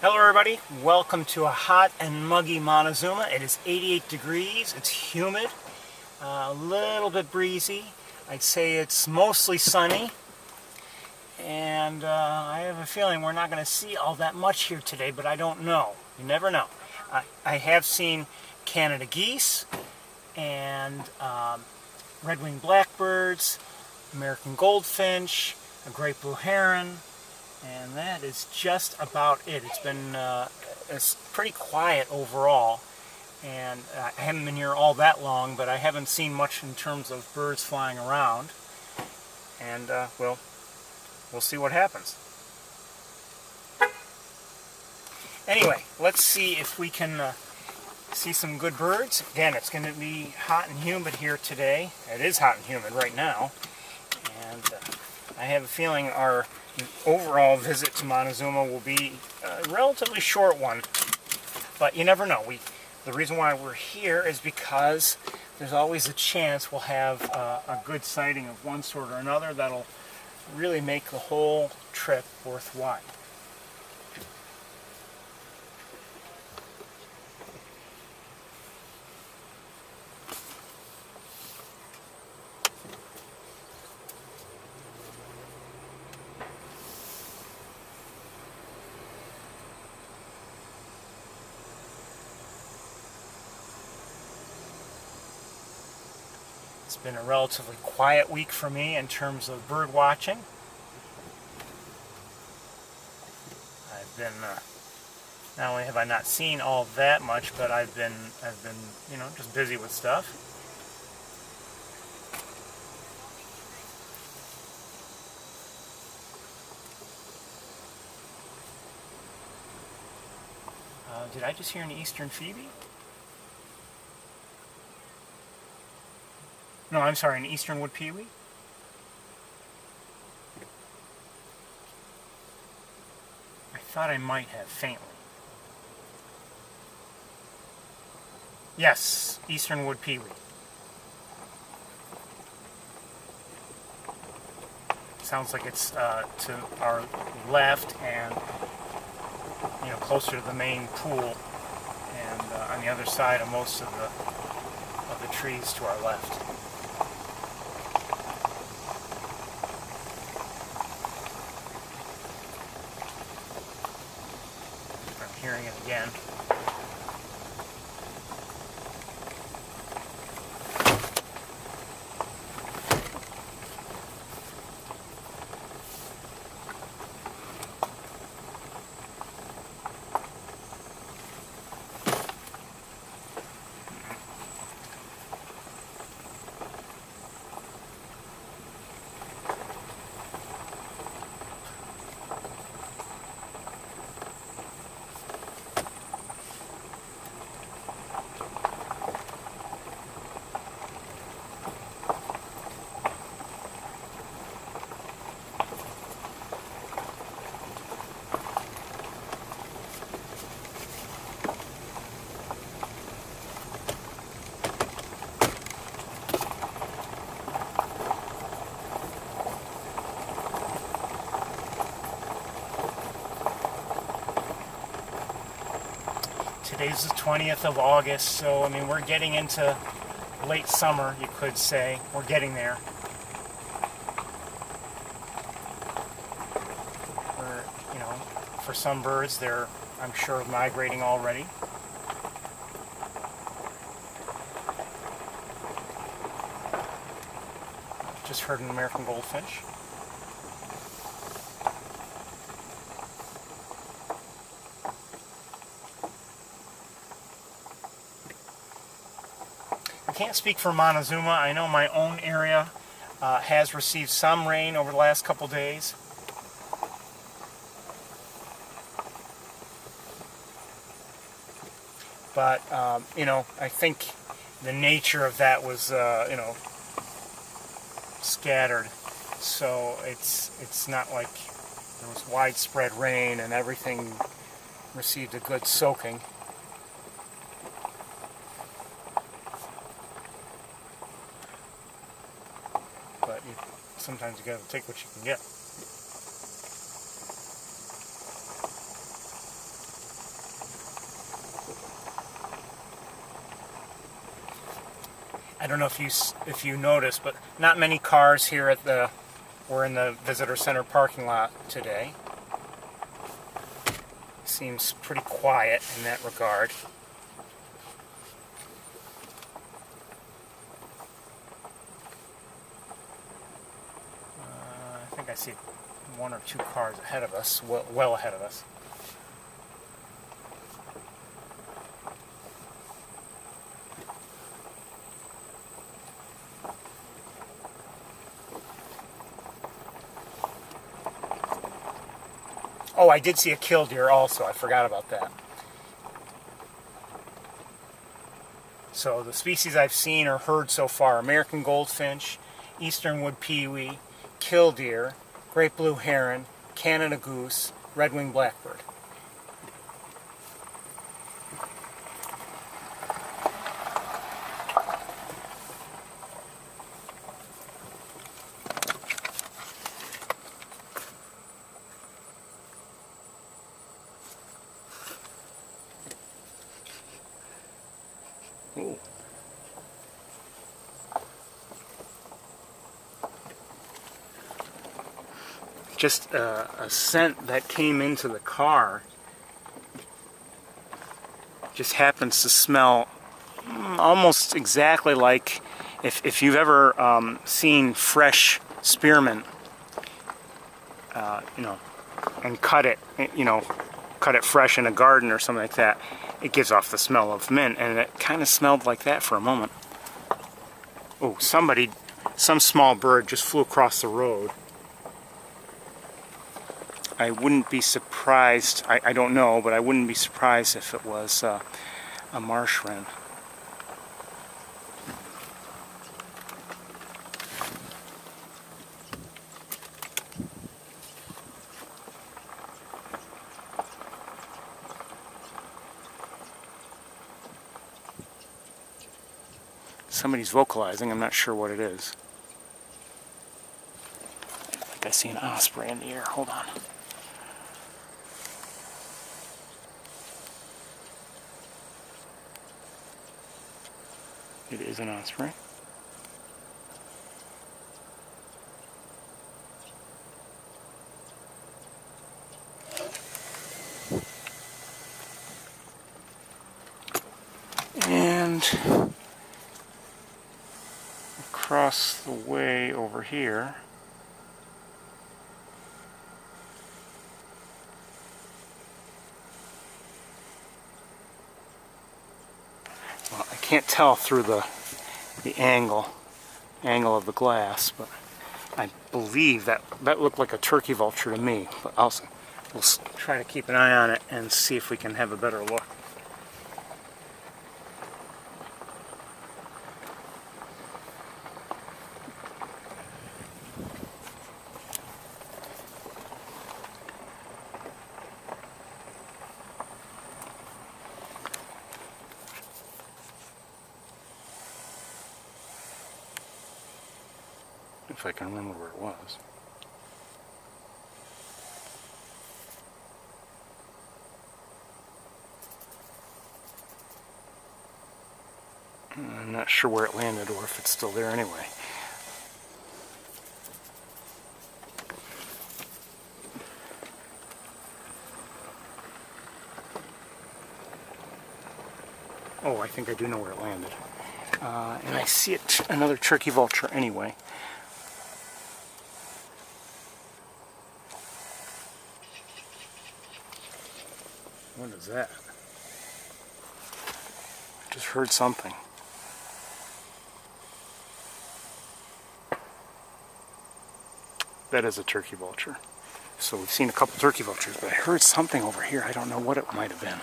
Hello everybody, welcome to a hot and muggy Montezuma. It is 88 degrees, it's humid, a little bit breezy. I'd say it's mostly sunny, and I have a feeling we're not going to see all that much here today, but I don't know. You never know. I have seen Canada geese and red-winged blackbirds, American goldfinch, a great blue heron, and that is just about it. It's been it's pretty quiet overall, and I haven't been here all that long, but I haven't seen much in terms of birds flying around, and we'll see what happens. Anyway, let's see if we can see some good birds. Again, it's going to be hot and humid here today. It is hot and humid right now, and I have a feeling our overall visit to Montezuma will be a relatively short one, but you never know. The reason why we're here is because there's always a chance we'll have a good sighting of one sort or another that'll really make the whole trip worthwhile. It's been a relatively quiet week for me in terms of bird watching. I've been not only have I not seen all that much, but I've been just busy with stuff. Did I just hear an eastern phoebe? No, I'm sorry, an eastern wood pewee. I thought I might have faintly. Yes, eastern wood pewee. Sounds like it's to our left and closer to the main pool, and on the other side of most of the trees to our left. Hearing it again. Today's the 20th of August, so I mean we're getting into late summer, you could say. We're getting there. For some birds, they're, I'm sure, migrating already. Just heard an American goldfinch. I can't speak for Montezuma. I know my own area has received some rain over the last couple days. But, I think the nature of that was, scattered. So it's not like there was widespread rain and everything received a good soaking. But sometimes you gotta take what you can get. don't know if you noticed, but not many cars here at we're in the visitor center parking lot today. Seems pretty quiet in that regard. I think I see one or two cars ahead of us, well ahead of us. Oh, I did see a killdeer also. I forgot about that. So the species I've seen or heard so far: American goldfinch, eastern wood pewee, killdeer, great blue heron, Canada goose, red-winged blackbird. Ooh. Just a scent that came into the car just happens to smell almost exactly like if you've ever seen fresh spearmint, you know, and cut it fresh in a garden or something like that. It gives off the smell of mint, and it kind of smelled like that for a moment. Oh, some small bird just flew across the road. I wouldn't be surprised, I don't know, but I wouldn't be surprised if it was a marsh wren. Somebody's vocalizing, I'm not sure what it is. I think I see an osprey in the air, hold on. It is an osprey. And across the way over here, well, I can't tell through the angle of the glass, but I believe that looked like a turkey vulture to me. But we'll try to keep an eye on it and see if we can have a better look. If I can remember where it was. I'm not sure where it landed or if it's still there anyway. Oh, I think I do know where it landed. And I see another turkey vulture anyway. What is that? I just heard something. That is a turkey vulture. So we've seen a couple turkey vultures, but I heard something over here. I don't know what it might have been.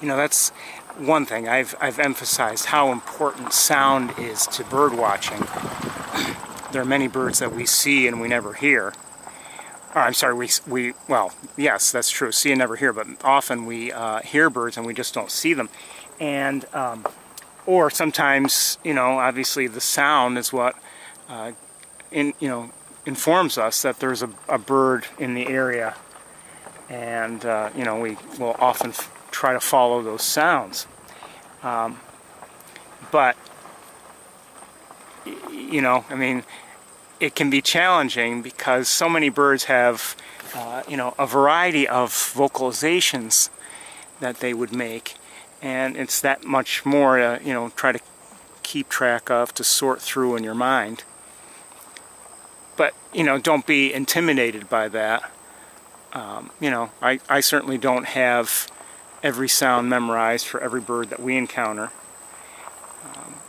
You know, that's one thing I've emphasized, how important sound is to bird watching. There are many birds that we see and we never hear. Or, I'm sorry, well, yes, that's true, see and never hear, but often we hear birds and we just don't see them. And, or sometimes, you know, obviously the sound is what, in informs us that there's a bird in the area, and you know, we will often try to follow those sounds. But you know, I mean, it can be challenging because so many birds have you know, a variety of vocalizations that they would make, and it's that much more to, you know, try to keep track of, to sort through in your mind. But, you know, don't be intimidated by that. You know, I certainly don't have every sound memorized for every bird that we encounter.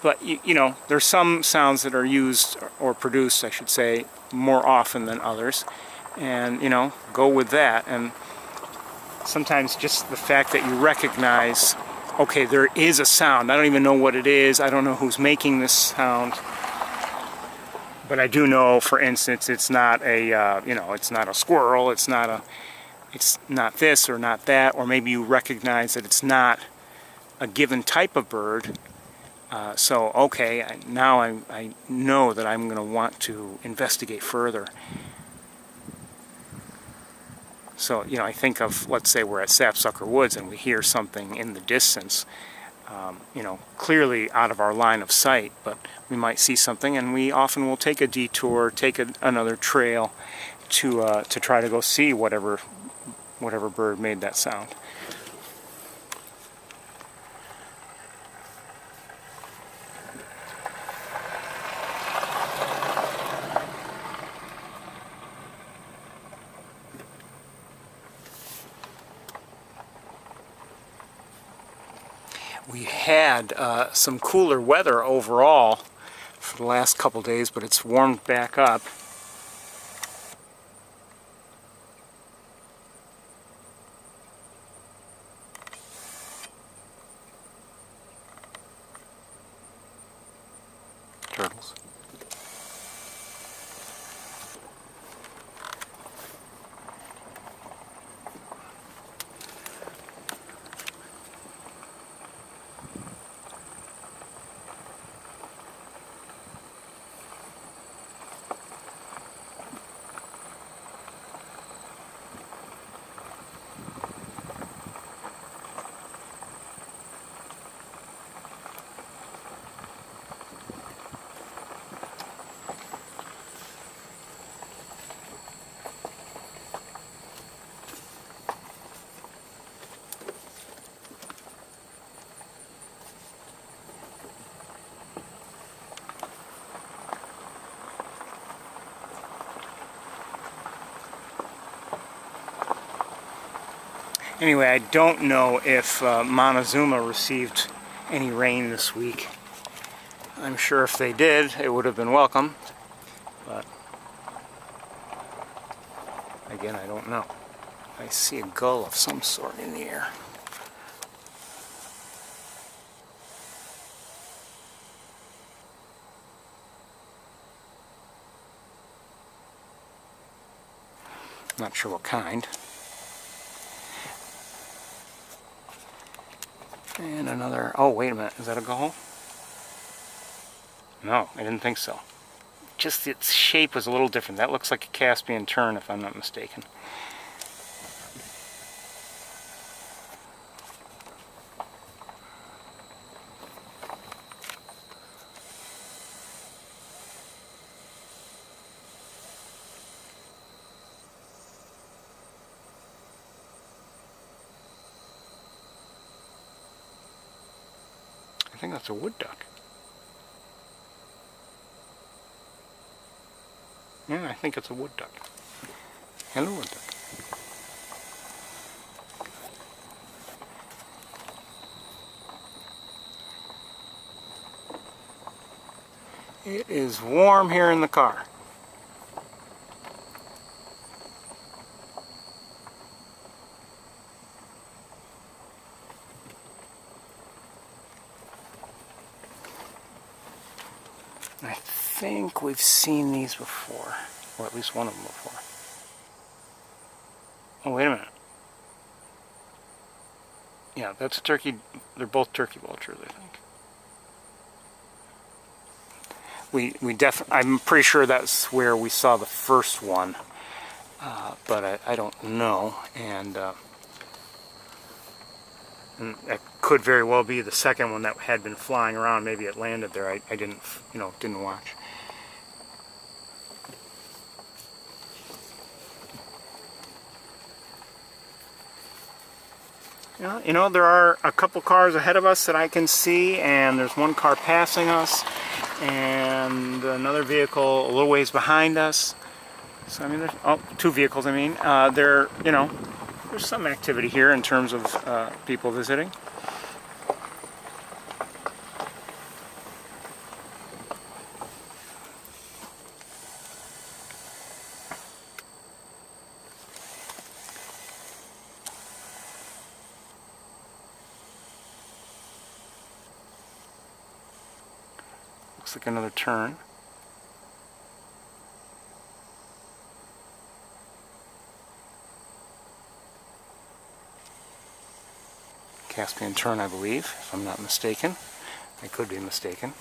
But, you know, there's some sounds that are used, or produced, I should say, more often than others. And, you know, go with that. And sometimes just the fact that you recognize, okay, there is a sound. I don't even know what it is. I don't know who's making this sound. But I do know, for instance, it's not a, you know, it's not a squirrel. It's not this or not that. Or maybe you recognize that it's not a given type of bird. So, okay, now I know that I'm going to want to investigate further. So, you know, I think of, let's say we're at Sapsucker Woods and we hear something in the distance, you know, clearly out of our line of sight, but we might see something, and we often will take a detour, take another trail to try to go see whatever bird made that sound. We had some cooler weather overall for the last couple days, but it's warmed back up. Turtles. Anyway, I don't know if Montezuma received any rain this week. I'm sure if they did, it would have been welcome. But again, I don't know. I see a gull of some sort in the air. Not sure what kind. And another, oh wait a minute, is that a gull? No, I didn't think so. Just its shape was a little different. That looks like a Caspian tern, if I'm not mistaken. I think that's a wood duck. Yeah, I think it's a wood duck. Hello, wood duck. It is warm here in the car. I think we've seen these before, or at least one of them before. Oh, wait a minute. Yeah, that's a turkey. They're both turkey vultures, I think. I'm pretty sure that's where we saw the first one, but I don't know, and it could very well be the second one that had been flying around. Maybe it landed there. I didn't, didn't watch. Yeah, there are a couple cars ahead of us that I can see, and there's one car passing us, and another vehicle a little ways behind us. So I mean, there's two vehicles. I mean, there's some activity here in terms of people visiting. Looks like another turn. Caspian tern, I believe, if I'm not mistaken. I could be mistaken.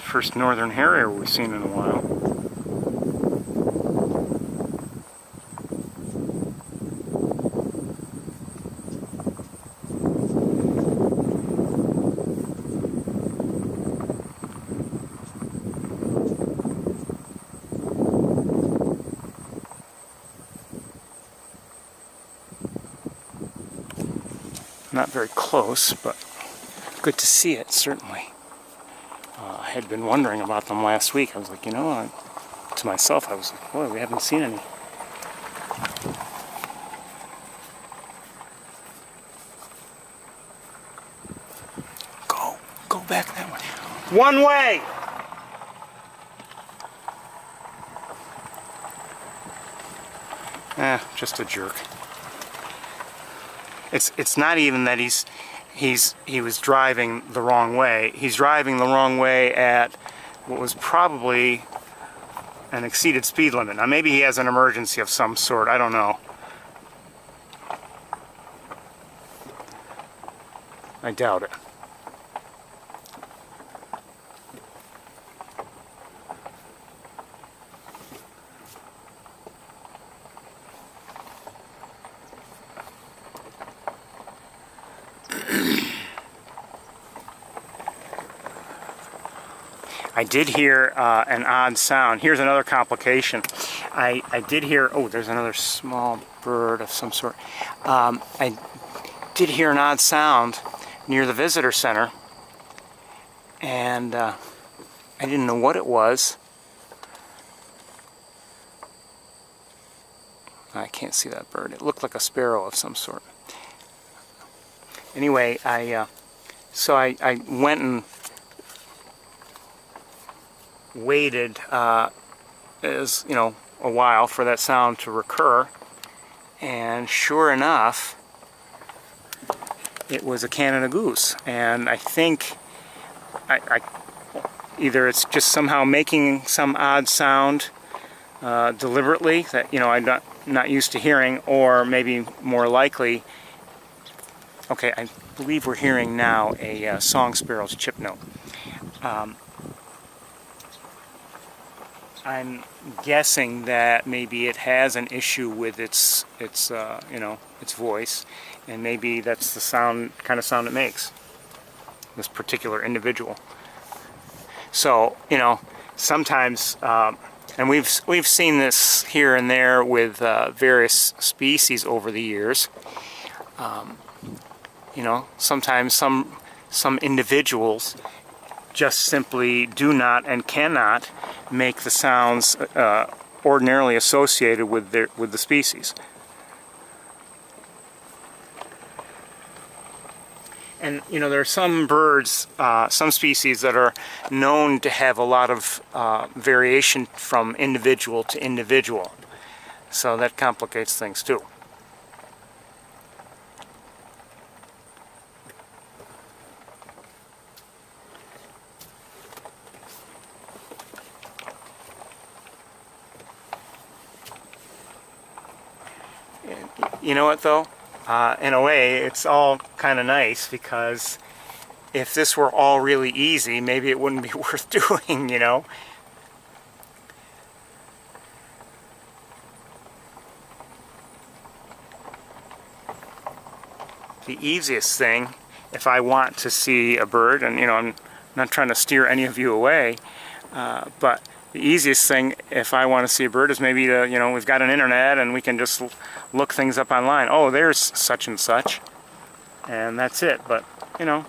First northern harrier we've seen in a while. Not very close, but good to see it, certainly. I had been wondering about them last week. I was like, to myself, I was like, boy, we haven't seen any. Go back that way. One way! Just a jerk. It's not even that he was driving the wrong way. He's driving the wrong way at what was probably an exceeded speed limit. Now maybe he has an emergency of some sort, I don't know. I doubt it. I did hear an odd sound. Here's another complication. I did hear, there's another small bird of some sort. I did hear an odd sound near the visitor center, and I didn't know what it was. I can't see that bird. It looked like a sparrow of some sort. Anyway, so I went and waited a while for that sound to recur, and sure enough, it was a Canada goose. And I think either it's just somehow making some odd sound deliberately that I'm not used to hearing, or maybe more likely, okay, I believe we're hearing now a song sparrow's chip note. I'm guessing that maybe it has an issue with its voice, and maybe that's the kind of sound it makes, this particular individual. So, sometimes, and we've seen this here and there with various species over the years. Sometimes some individuals just simply do not and cannot make the sounds ordinarily associated with the species. And there are some birds, some species that are known to have a lot of variation from individual to individual. So that complicates things too. You know what though? In a way, it's all kind of nice, because if this were all really easy, maybe it wouldn't be worth doing, you know? The easiest thing, if I want to see a bird, and you know, I'm not trying to steer any of you away, but the easiest thing if I want to see a bird is maybe to, you know, we've got an internet and we can just look things up online. Oh, there's such and such, and that's it. But you know,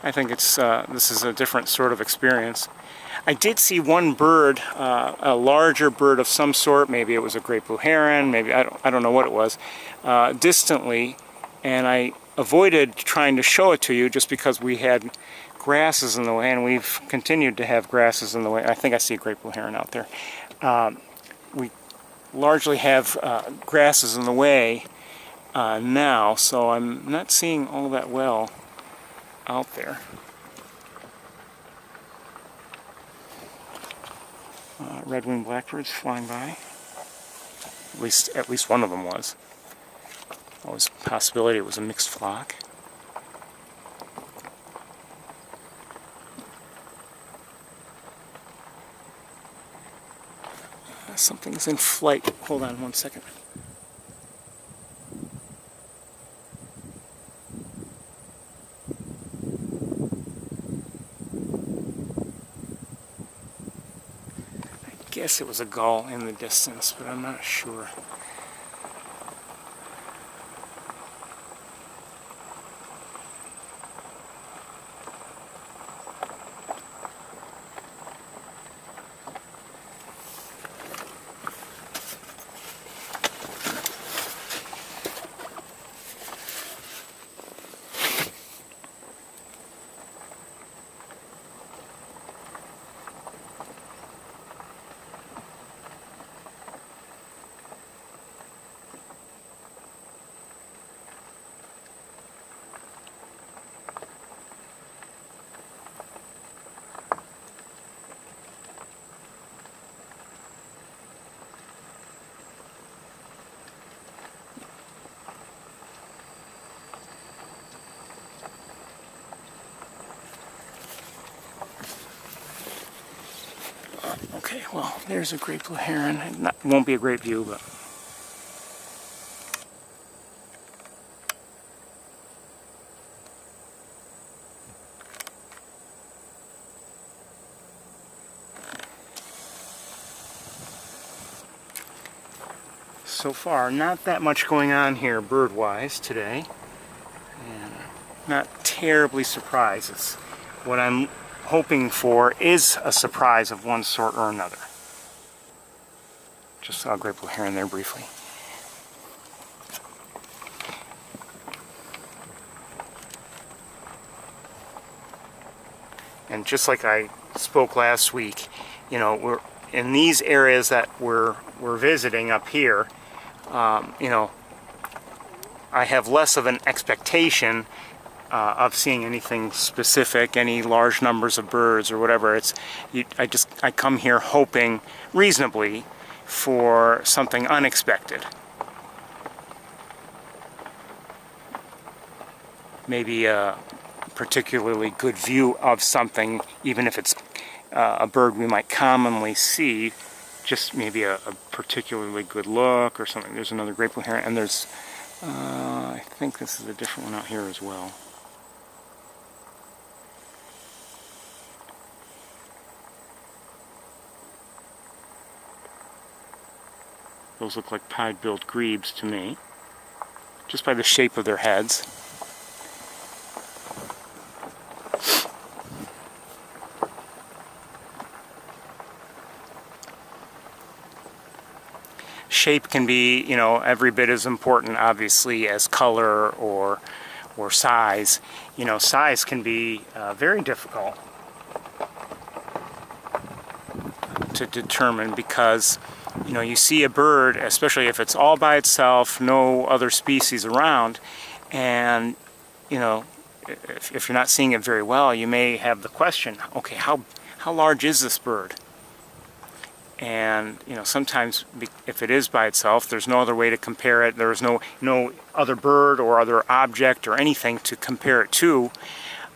I think it's this is a different sort of experience. I did see one bird, a larger bird of some sort. Maybe it was a great blue heron. Maybe I don't know what it was, distantly, and I avoided trying to show it to you just because we had grasses in the way, and we've continued to have grasses in the way. I think I see a great blue heron out there. We largely have grasses in the way now, so I'm not seeing all that well out there. Red-winged blackbirds flying by. At least one of them was. Always a possibility it was a mixed flock. Something's in flight. Hold on one second. I guess it was a gull in the distance, but I'm not sure. Okay, well, there's a great blue heron. It won't be a great view, but... So far, not that much going on here bird-wise today. And not terribly surprised. It's what I'm hoping for is a surprise of one sort or another. Just saw a great blue heron there briefly. And just like I spoke last week, you know, we're in these areas that we're visiting up here. You know, I have less of an expectation of seeing anything specific, any large numbers of birds or whatever. I come here hoping reasonably for something unexpected. Maybe a particularly good view of something, even if it's a bird we might commonly see, just maybe a particularly good look or something. There's another great blue heron, and there's, I think this is a different one out here as well. Those look like pied-billed grebes to me, just by the shape of their heads. Shape can be, you know, every bit as important, obviously, as color or size. You know, size can be very difficult to determine, because you know, you see a bird, especially if it's all by itself, no other species around, and you know, if you're not seeing it very well, you may have the question, okay, how large is this bird? And sometimes if it is by itself, there's no other way to compare it. There's no other bird or other object or anything to compare it to.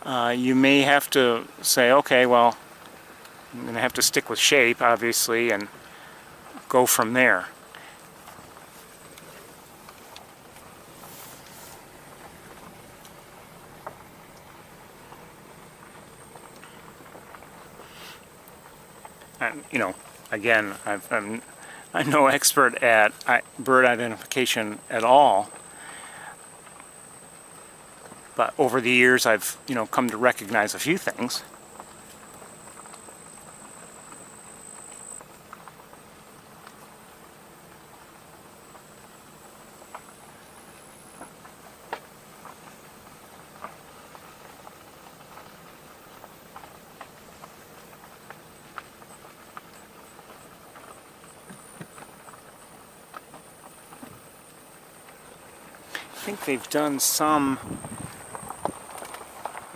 You may have to say, okay, well, I'm going to have to stick with shape, obviously, and go from there. And, again, I'm no expert at bird identification at all, but over the years I've come to recognize a few things. I think they've done some,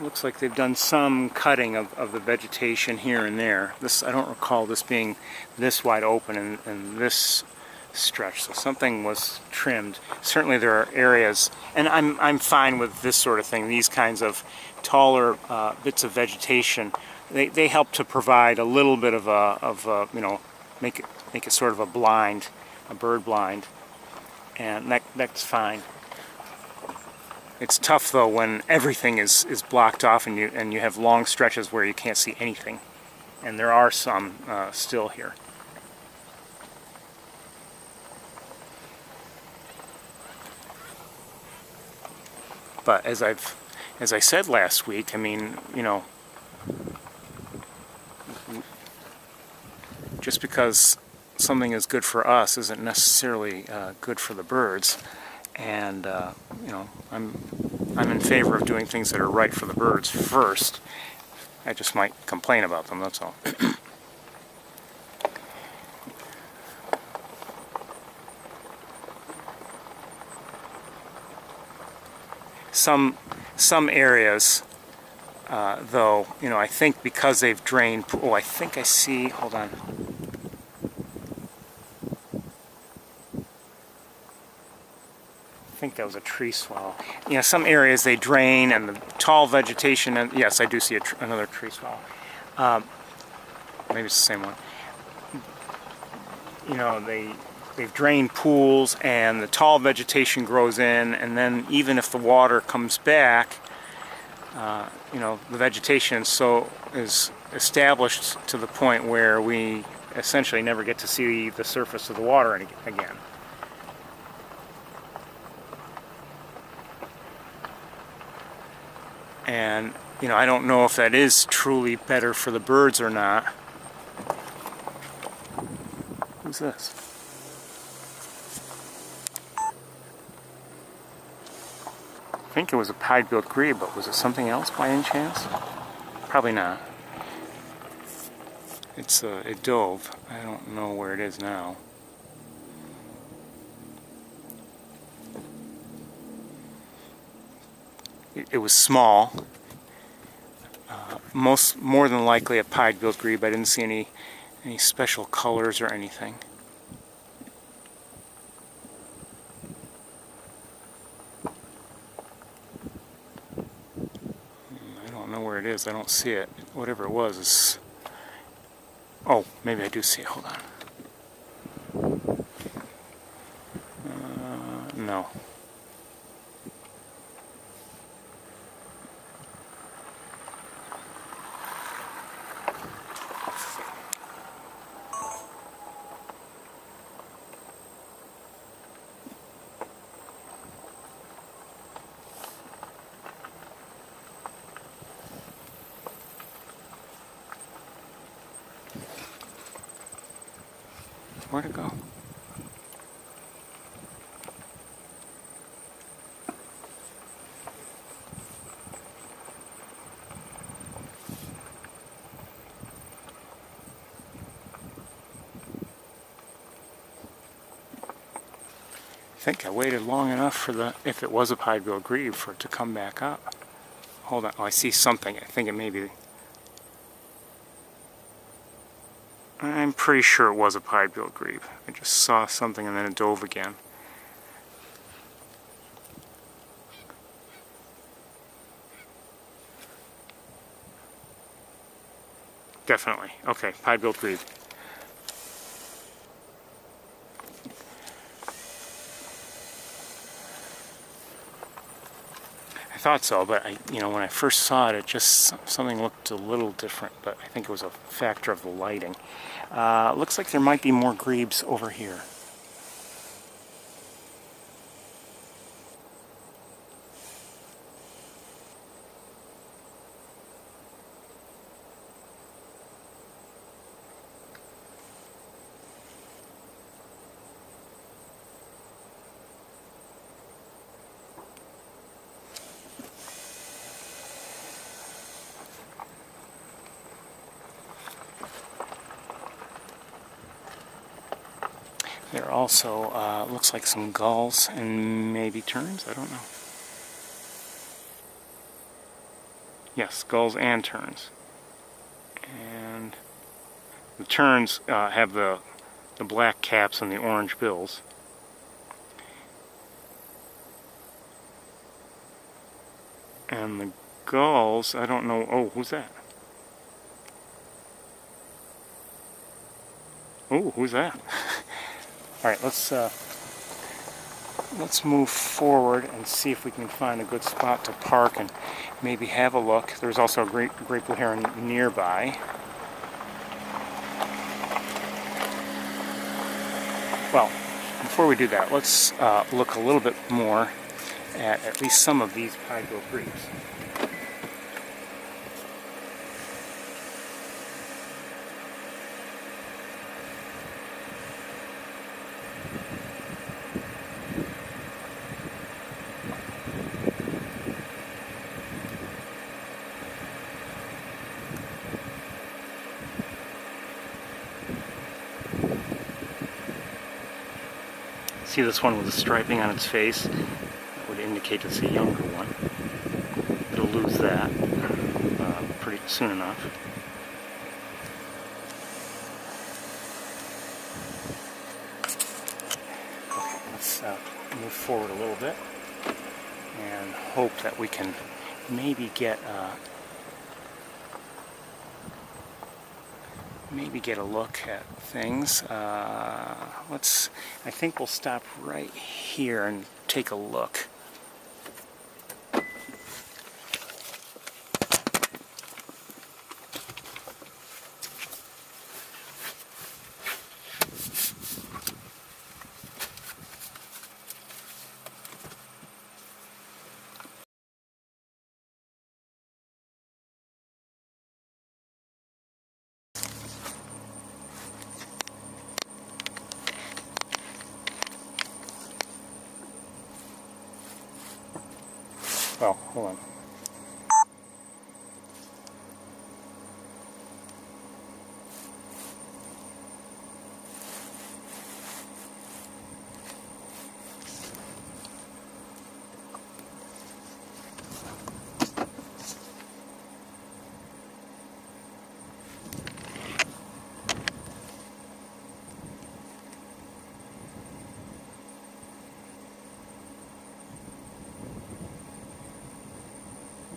looks like they've done some cutting of the vegetation here and there. This, I don't recall this being this wide open in this stretch, so something was trimmed. Certainly there are areas, and I'm fine with this sort of thing, these kinds of taller bits of vegetation. They help to provide a little bit of a make it sort of a blind, a bird blind, and that's fine. It's tough though when everything is blocked off and you have long stretches where you can't see anything, and there are some still here. But as I said last week, I mean, just because something is good for us isn't necessarily good for the birds. And I'm in favor of doing things that are right for the birds first. I just might complain about them, that's all. Some areas, though, I think because they've drained. Oh, I think I see. Hold on. I think that was a tree swallow. Some areas they drain, and the tall vegetation, and yes, I do see another tree swallow. Maybe it's the same one. They've drained pools, and the tall vegetation grows in, and then even if the water comes back, the vegetation is established to the point where we essentially never get to see the surface of the water again. And, I don't know if that is truly better for the birds or not. Who's this? I think it was a pied-billed grebe, but was it something else by any chance? Probably not. It dove. I don't know where it is now. It was small, more than likely a pied-billed grebe. I didn't see any special colors or anything. I don't know where it is. I don't see it. Whatever it was is... Oh, maybe I do see it. Hold on. No. Where'd it go? I think I waited long enough for if it was a pied-billed grebe, for it to come back up. Hold on. Oh, I see something. I think it may be... I'm pretty sure it was a pied-billed grebe. I just saw something and then it dove again. Definitely. Okay, pied-billed grebe. I thought so, but when I first saw it, something looked a little different, but I think it was a factor of the lighting. Looks like there might be more grebes over here. There also looks like some gulls and maybe terns, I don't know. Yes, gulls and terns. And the terns have the black caps and the orange bills. And the gulls, I don't know. Oh, who's that? Oh, who's that? All right, let's move forward and see if we can find a good spot to park and maybe have a look. There's also a great blue heron nearby. Well, before we do that, let's look a little bit more at least some of these pied-billed grebes. See this one with the striping on its face? That would indicate it's a younger one. It'll lose that pretty soon enough. Okay, let's move forward a little bit and hope that we can maybe get a look at things. I think we'll stop right here and take a look. Well, hold on.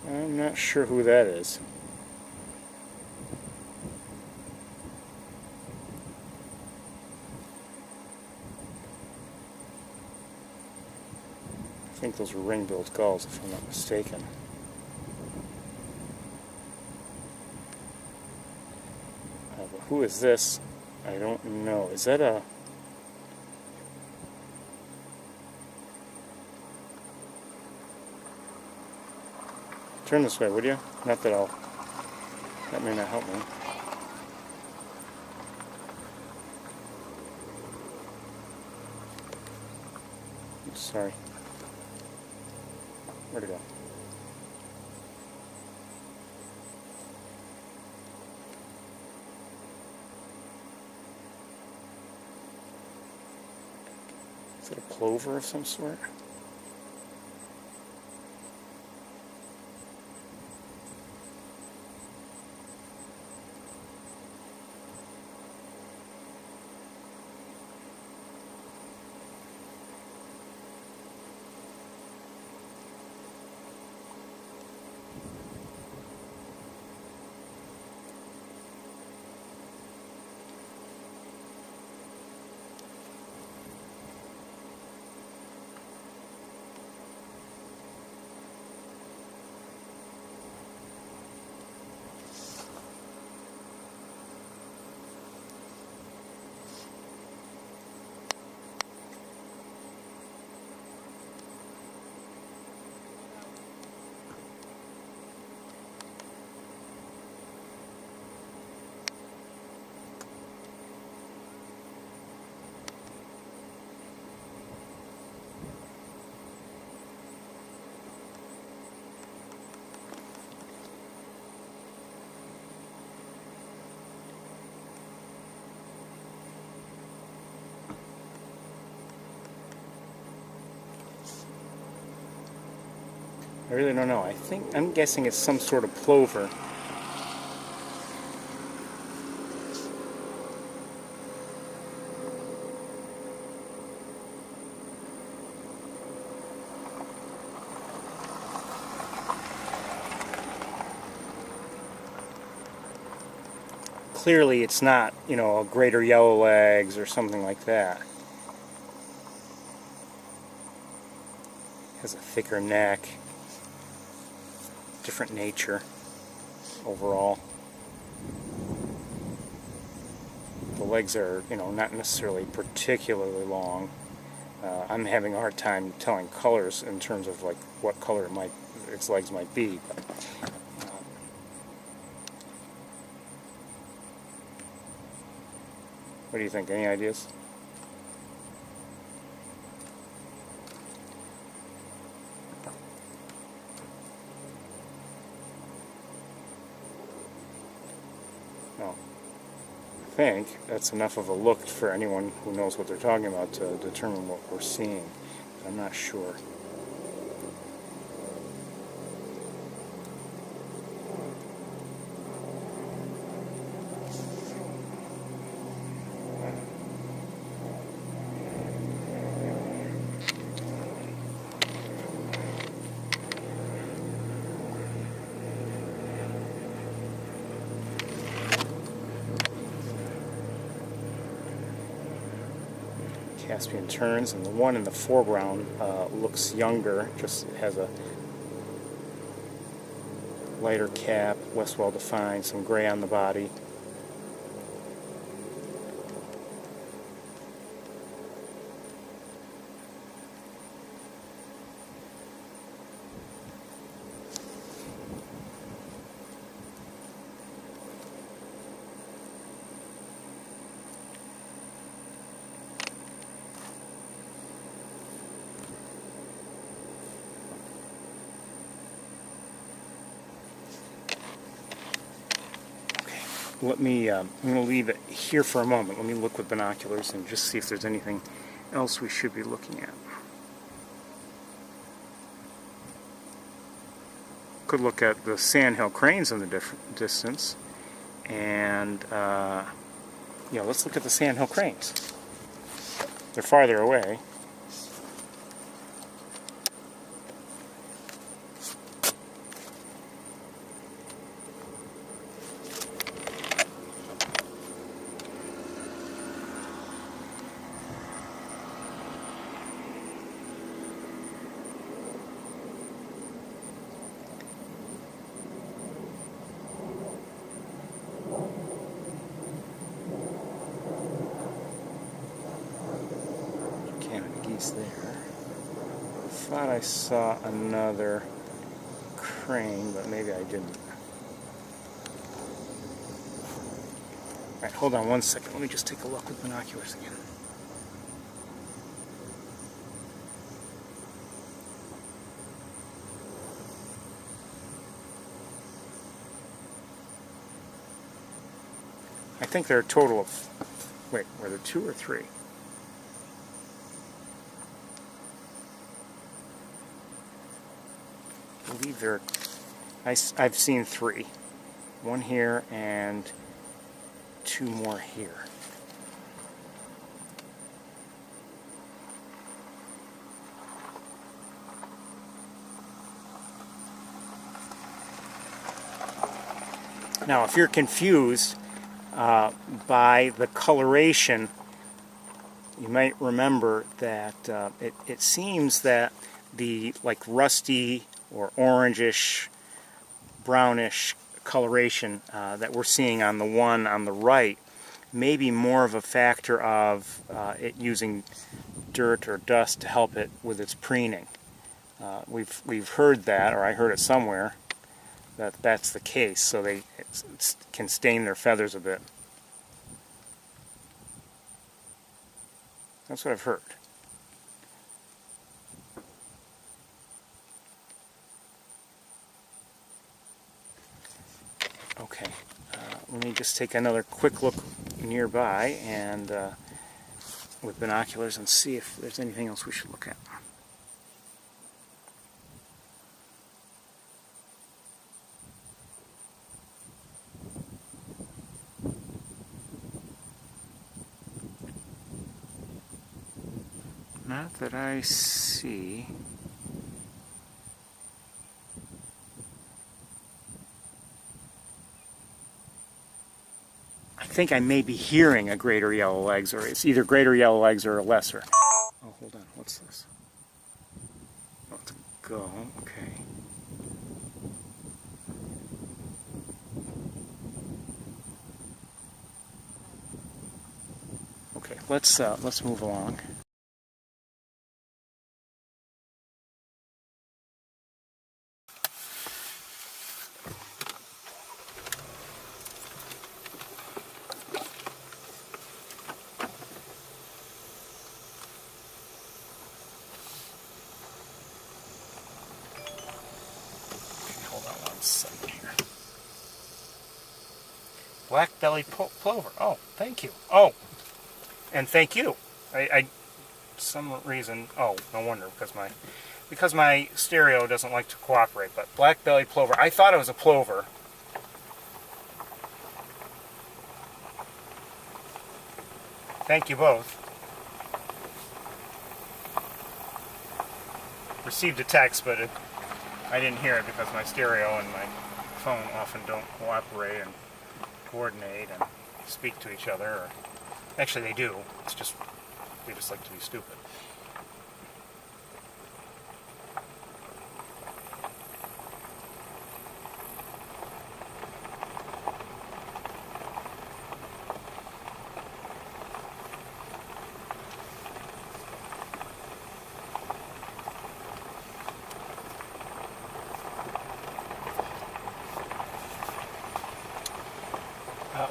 I'm not sure who that is. I think those were ring-billed gulls, if I'm not mistaken. But who is this? I don't know. Is that a... Turn this way, would you? Not that I'll... That may not help me. Oops, sorry. Where'd it go? Is it a plover of some sort? really don't know. I'm guessing it's some sort of plover. Clearly it's not, you know, a greater yellowlegs or something like that. Has a thicker neck, different nature overall. The legs are, you know, not necessarily particularly long. I'm having a hard time telling colors in terms of like what color its legs might be. But, what do you think? Any ideas? No. I think that's enough of a look for anyone who knows what they're talking about to determine what we're seeing. But I'm not sure. Caspian terns, and the one in the foreground looks younger, just has a lighter cap, less well defined, some gray on the body. I'm going to leave it here for a moment. Let me look with binoculars and just see if there's anything else we should be looking at. Could look at the Sandhill Cranes in the distance, and yeah, let's look at the Sandhill Cranes. They're farther away. There. I thought I saw another crane, but maybe I didn't. Alright, hold on one second. Let me just take a look with binoculars again. I think there are a total of... Wait, were there 2 or 3? I believe there. I've seen 3. 1 here and 2 more here. Now, if you're confused by the coloration, you might remember that it seems that the like rusty or orangish, brownish coloration that we're seeing on the one on the right may be more of a factor of it using dirt or dust to help it with its preening. We've heard that, or I heard it somewhere, that that's the case, so they can stain their feathers a bit. That's what I've heard. Okay, let me just take another quick look nearby and with binoculars and see if there's anything else we should look at. Not that I see. I think I may be hearing a greater yellow legs, or it's either greater yellow legs or a lesser. Oh, hold on. What's this? Oh, it's a gull. Okay. Okay. Let's move along. Black-bellied plover. Oh, thank you. Oh, and thank you. I some reason. Oh, no wonder, because my stereo doesn't like to cooperate. But black-bellied plover. I thought it was a plover. Thank you both. Received a text, but I didn't hear it because my stereo and my phone often don't cooperate and coordinate and speak to each other. Or, actually, they do. It's just they just like to be stupid.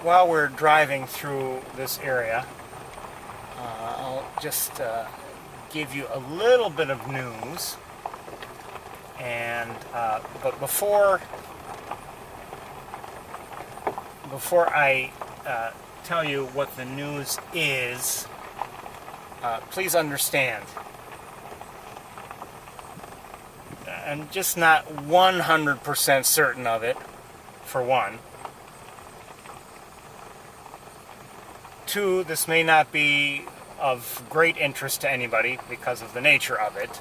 While we're driving through this area, I'll just give you a little bit of news. And but before I tell you what the news is, please understand, I'm just not 100% certain of it, for one. Two, this may not be of great interest to anybody because of the nature of it.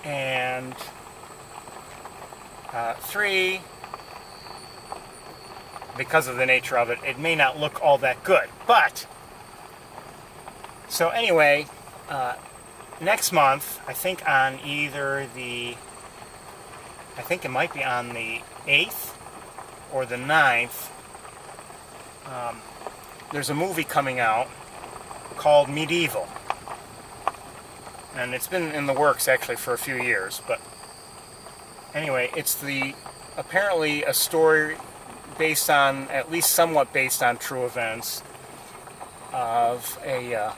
And three, because of the nature of it, it may not look all that good. But, so anyway, next month, I think on either I think it might be on the 8th or the 9th, there's a movie coming out called Medieval. And it's been in the works actually for a few years, but anyway, it's apparently a story based on, at least somewhat based on true events, of a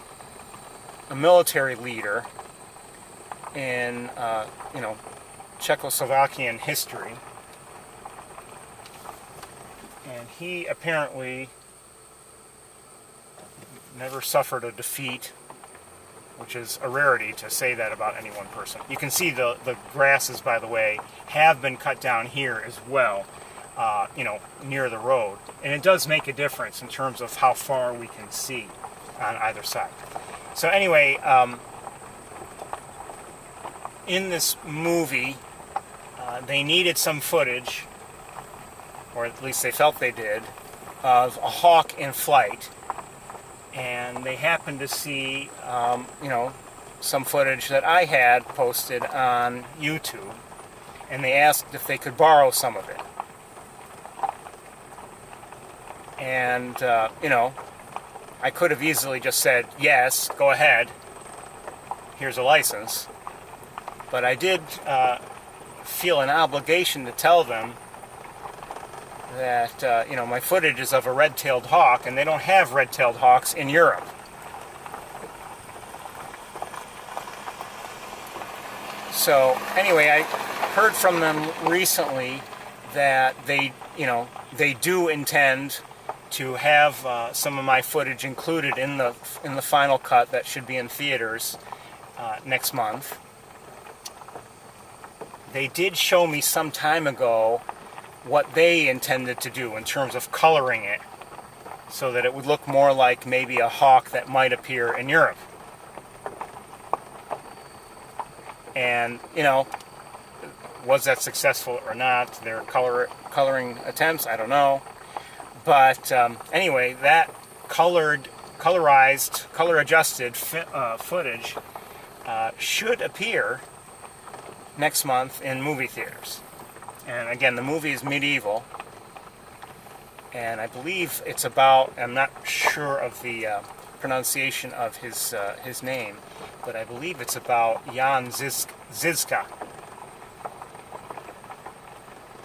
military leader in Czechoslovakian history. And he apparently never suffered a defeat, which is a rarity to say that about any one person. You can see the grasses, by the way, have been cut down here as well, near the road. And it does make a difference in terms of how far we can see on either side. So anyway, in this movie, they needed some footage, or at least they felt they did, of a hawk in flight. And they happened to see, some footage that I had posted on YouTube. And they asked if they could borrow some of it. And, I could have easily just said, yes, go ahead. Here's a license. But I did feel an obligation to tell them that, my footage is of a red-tailed hawk, and they don't have red-tailed hawks in Europe. So, anyway, I heard from them recently that they do intend to have some of my footage included in the final cut that should be in theaters next month. They did show me some time ago what they intended to do in terms of coloring it. so that it would look more like maybe a hawk that might appear in Europe. And, you know, was that successful or not? Their coloring attempts, I don't know. But anyway, that colorized, color-adjusted footage should appear next month in movie theaters. And again, the movie is medieval, and I believe it's about, I'm not sure of the pronunciation of his name, but I believe it's about Jan Zizka.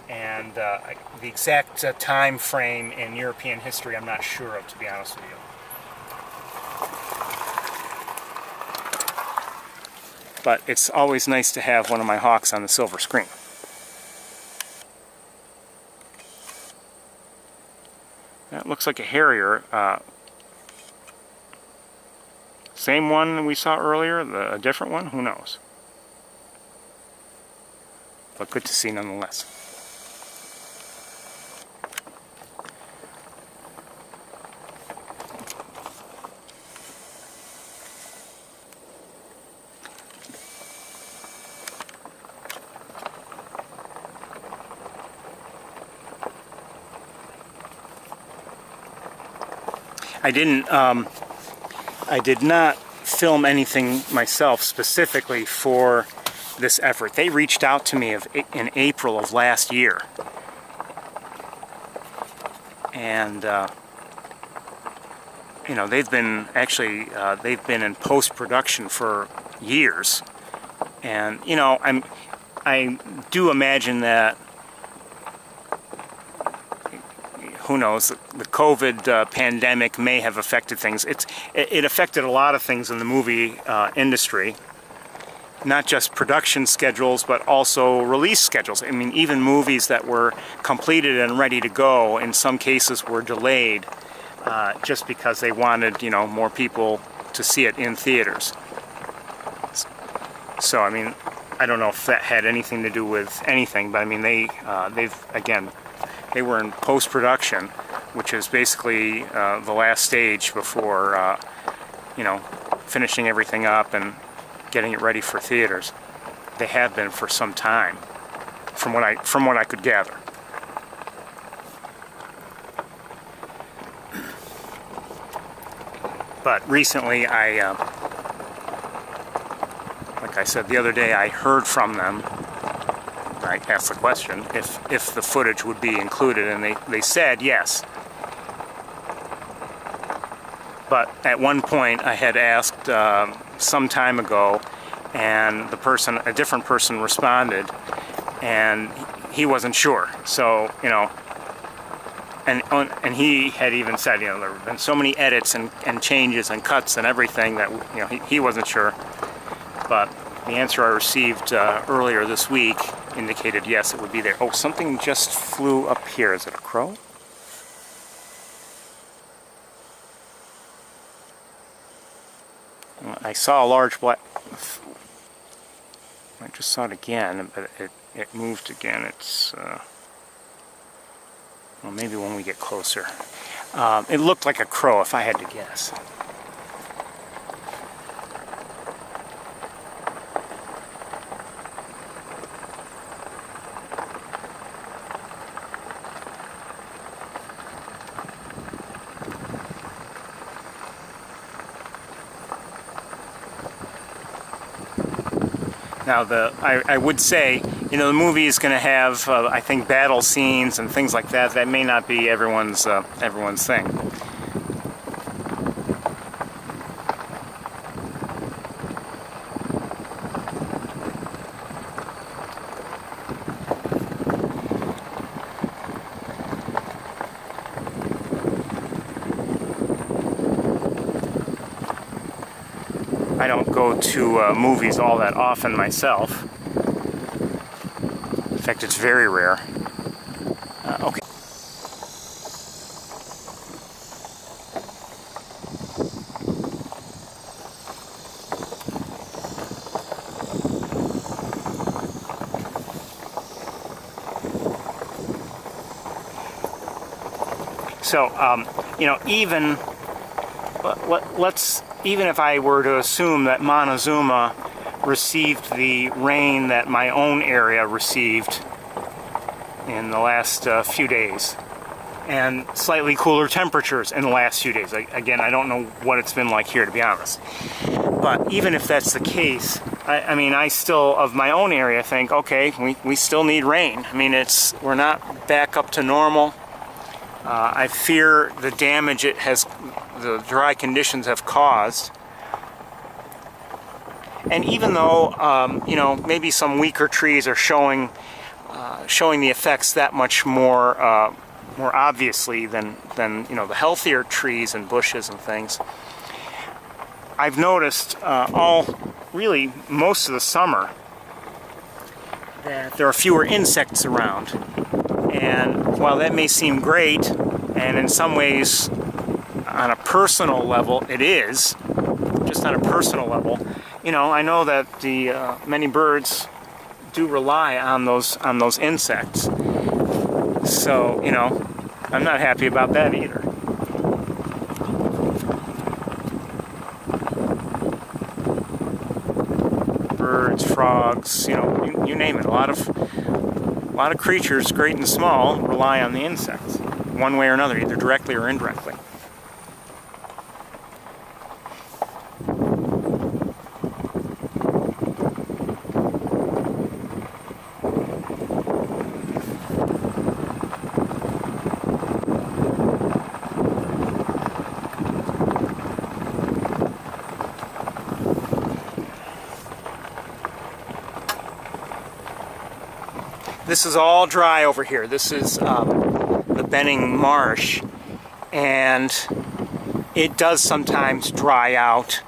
And the exact time frame in European history I'm not sure of, to be honest with you. But it's always nice to have one of my hawks on the silver screen. That looks like a harrier. Same one we saw earlier, a different one, who knows? But good to see nonetheless. I did not film anything myself specifically for this effort. They reached out to me in April of last year. And, you know, they've been in post-production for years. And, you know, I do imagine that, who knows, the COVID pandemic may have affected things. It affected a lot of things in the movie industry, not just production schedules, but also release schedules. I mean, even movies that were completed and ready to go, in some cases were delayed just because they wanted, you know, more people to see it in theaters. So, I mean, I don't know if that had anything to do with anything, but I mean, they were in post-production, which is basically the last stage before, you know, finishing everything up and getting it ready for theaters. They have been for some time, from what I could gather. But recently, like I said the other day, I heard from them. I asked the question if the footage would be included, and they said yes. But at one point I had asked some time ago, and a different person responded, and he wasn't sure. So, you know, and he had even said, you know, there have been so many edits and changes and cuts and everything that, you know, he wasn't sure. But the answer I received earlier this week indicated yes, it would be there. Oh, something just flew up here. Is it a crow? I saw a large black... I just saw it again, but it moved again. It's... well, maybe when we get closer. It looked like a crow, if I had to guess. Now, I would say, you know, the movie is going to have, I think, battle scenes and things like that. That may not be everyone's thing. I don't go to movies all that often myself. In fact, it's very rare. Okay. So, you know, even if I were to assume that Montezuma received the rain that my own area received in the last few days, and slightly cooler temperatures in the last few days. Again, I don't know what it's been like here, to be honest. But even if that's the case, I mean, I still, of my own area, think, okay, we still need rain. I mean, we're not back up to normal. I fear the damage the dry conditions have caused. And even though, you know, maybe some weaker trees are showing the effects that much more obviously than you know, the healthier trees and bushes and things, I've noticed really most of the summer that there are fewer insects around. And while that may seem great, and in some ways on a personal level it is, just on a personal level, you know, I know that the many birds do rely on those insects. So, you know, I'm not happy about that either. Birds, frogs, you know, you name it. A lot of creatures, great and small, rely on the insects, one way or another, either directly or indirectly. This is all dry over here. This is the Benning Marsh, and it does sometimes dry out,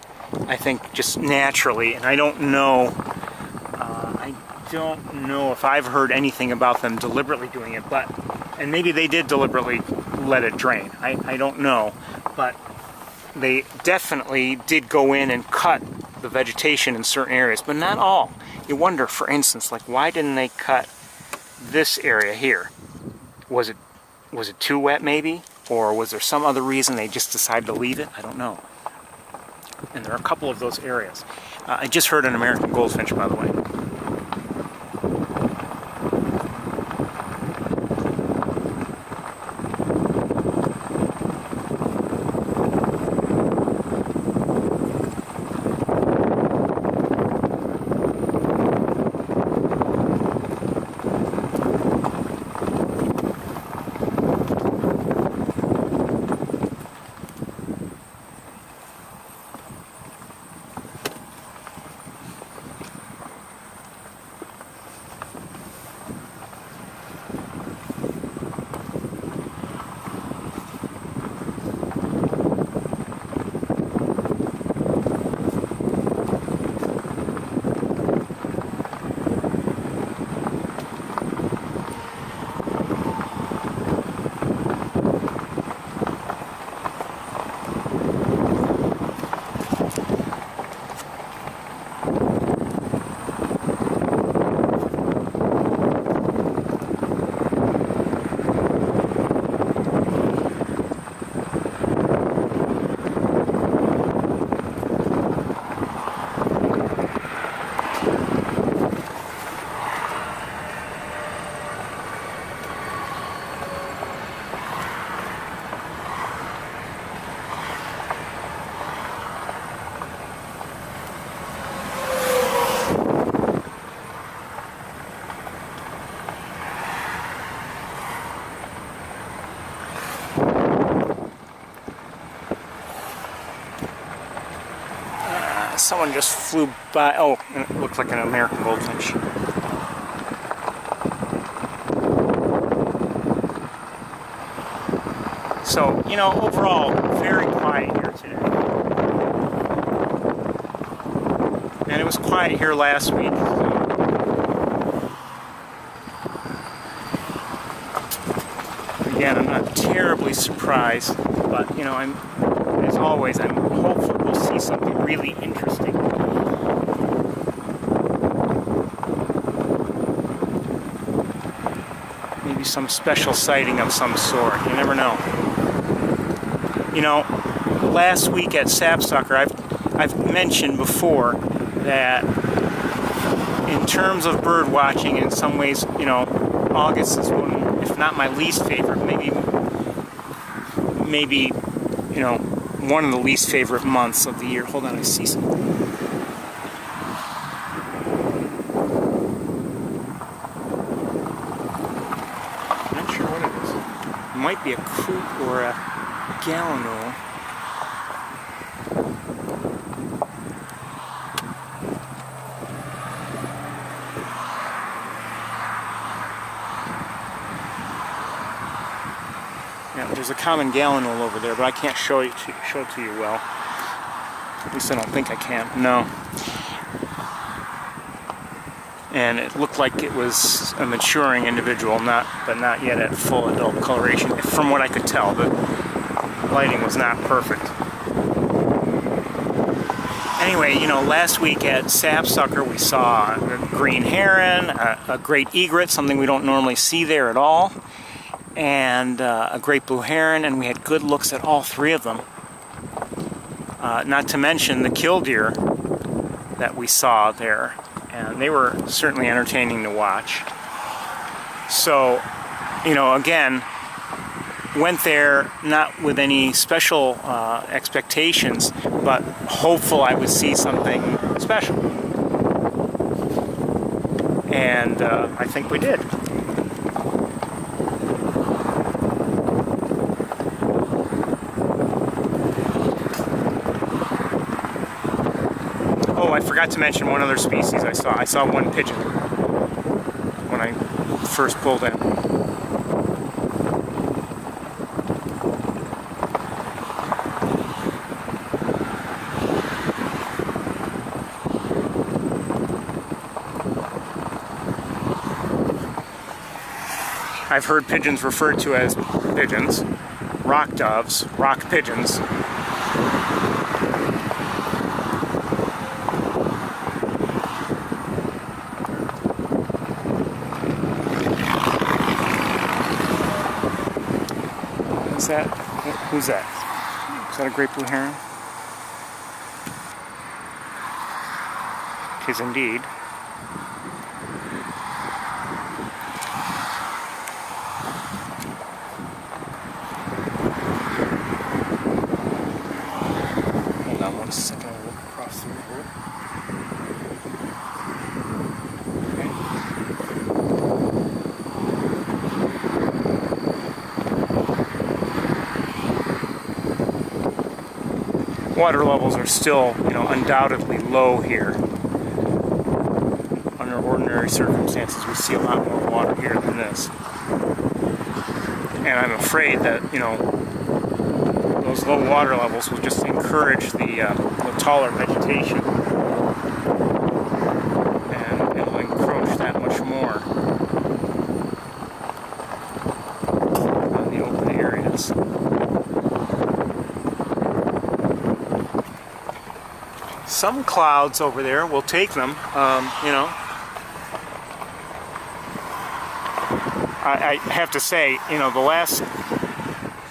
I think, just naturally. And I don't know if I've heard anything about them deliberately doing it, and maybe they did deliberately let it drain. I don't know, but they definitely did go in and cut the vegetation in certain areas, but not all. You wonder, for instance, like, why didn't they cut this area here? Was it too wet maybe? Or was there some other reason they just decided to leave it? I don't know. And there are a couple of those areas. I just heard an American goldfinch, by the way. Someone just flew by. Oh, and it looked like an American goldfinch. So, you know, overall, very quiet here today. And it was quiet here last week. So. Again, I'm not terribly surprised, but, you know, as always, I'm hopeful we'll see something really interesting. Maybe some special sighting of some sort. You never know. You know, last week at Sapsucker, I've mentioned before that in terms of bird watching, in some ways, you know, August is one, if not my least favorite, maybe, you know, one of the least favorite months of the year. Hold on, I see something. I'm not sure what it is. It might be a coot or a gallinule. Yeah, there's a common gallinule over there, but I can't show it to you well. At least I don't think I can. No. And it looked like it was a maturing individual, but not yet at full adult coloration. From what I could tell, the lighting was not perfect. Anyway, you know, last week at Sapsucker we saw a green heron, a great egret, something we don't normally see there at all, and a great blue heron, and we had good looks at all three of them. Not to mention the killdeer that we saw there, and they were certainly entertaining to watch. So, you know, again, went there not with any special expectations, but hopeful I would see something special. And I think we did. Oh, I forgot to mention one other species I saw. I saw one pigeon when I first pulled in. I've heard pigeons referred to as pigeons, rock doves, rock pigeons. What's that? Who's that? Is that a great blue heron? It is indeed. Hold on one second, I'll look across the river. Water levels are still, you know, undoubtedly low here. Under ordinary circumstances, we see a lot more water here than this. And I'm afraid that, you know, those low water levels will just encourage the taller vegetation. And it'll encroach that much more on the open areas. Some clouds over there, we'll take them, you know. I have to say, you know, the last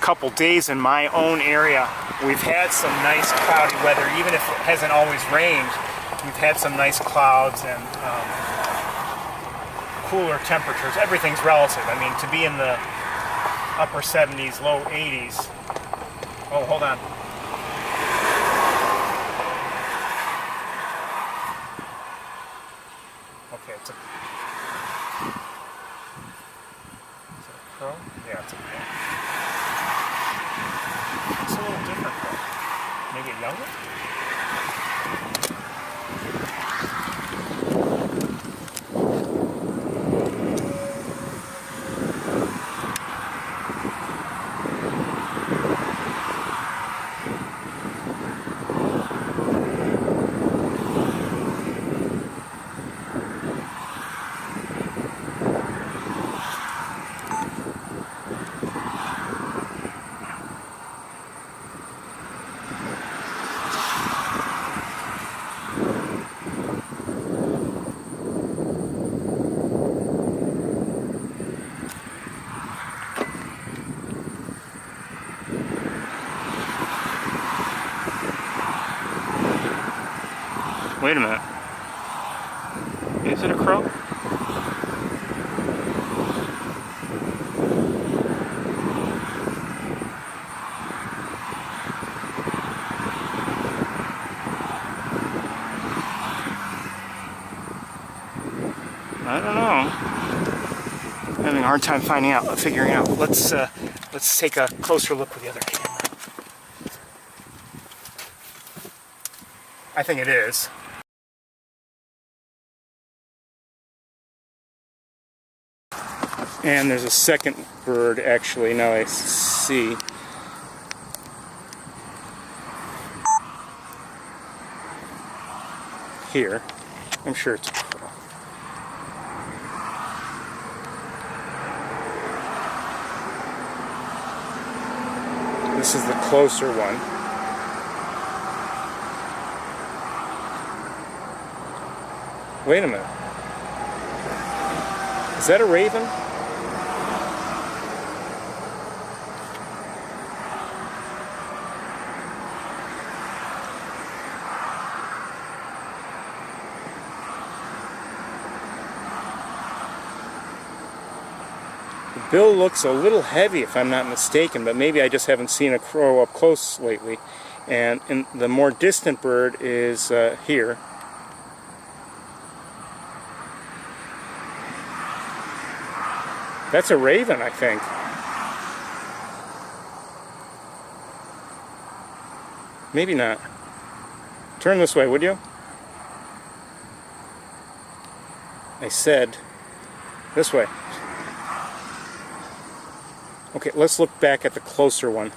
couple days in my own area, we've had some nice cloudy weather. Even if it hasn't always rained, we've had some nice clouds and cooler temperatures. Everything's relative. I mean, to be in the upper 70s, low 80s. Oh, hold on. Okay, it's a... Is it a crow? Yeah, it's a crow. It's a little different though. Maybe a younger? Wait a minute. Is it a crow? I don't know. I'm having a hard time figuring out. Let's take a closer look with the other camera. I think it is. And there's a second bird, actually, now I see. Here. I'm sure it's a crow. This is the closer one. Wait a minute. Is that a raven? The bill looks a little heavy if I'm not mistaken, but maybe I just haven't seen a crow up close lately. And the more distant bird is here. That's a raven, I think. Maybe not. Turn this way, would you? I said this way. Okay, let's look back at the closer one.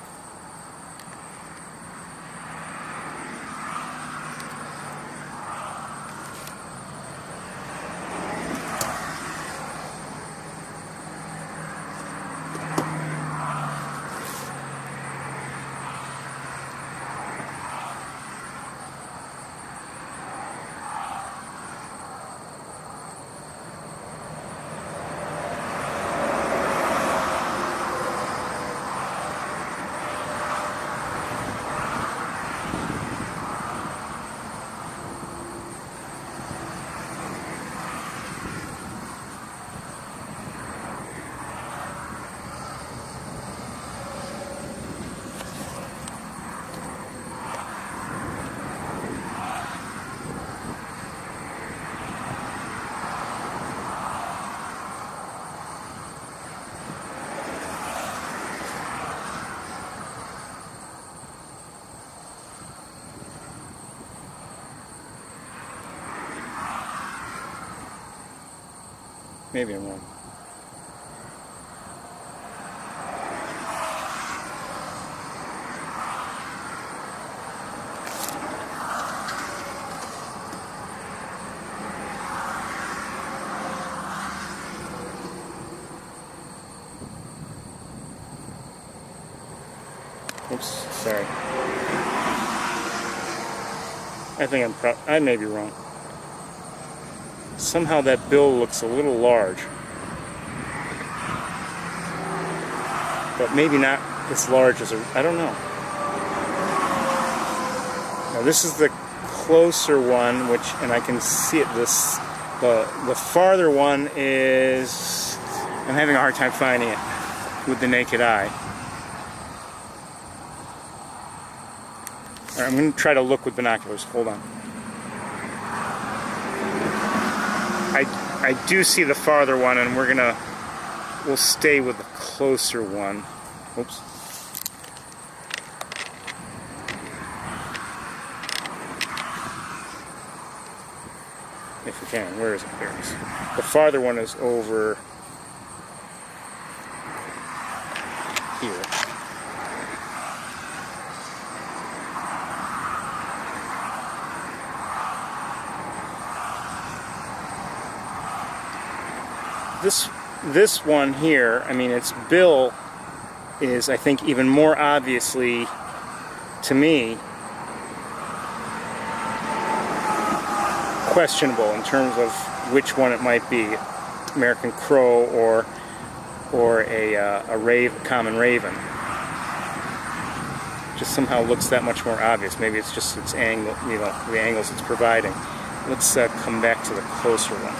Maybe I'm wrong. Oops, sorry. I think I may be wrong. Somehow that bill looks a little large. But maybe not as large as I don't know. Now this is the closer one, and I can see it. The farther one is, I'm having a hard time finding it with the naked eye. All right, I'm going to try to look with binoculars. Hold on. I do see the farther one, and we'll stay with the closer one. Oops. If we can, where is it? There it is. The farther one is over here. This one here, I mean, its bill is, I think, even more obviously, to me, questionable in terms of which one it might be, American crow or a common raven. Just somehow looks that much more obvious. Maybe it's just its angle, the angles it's providing. Let's come back to the closer one.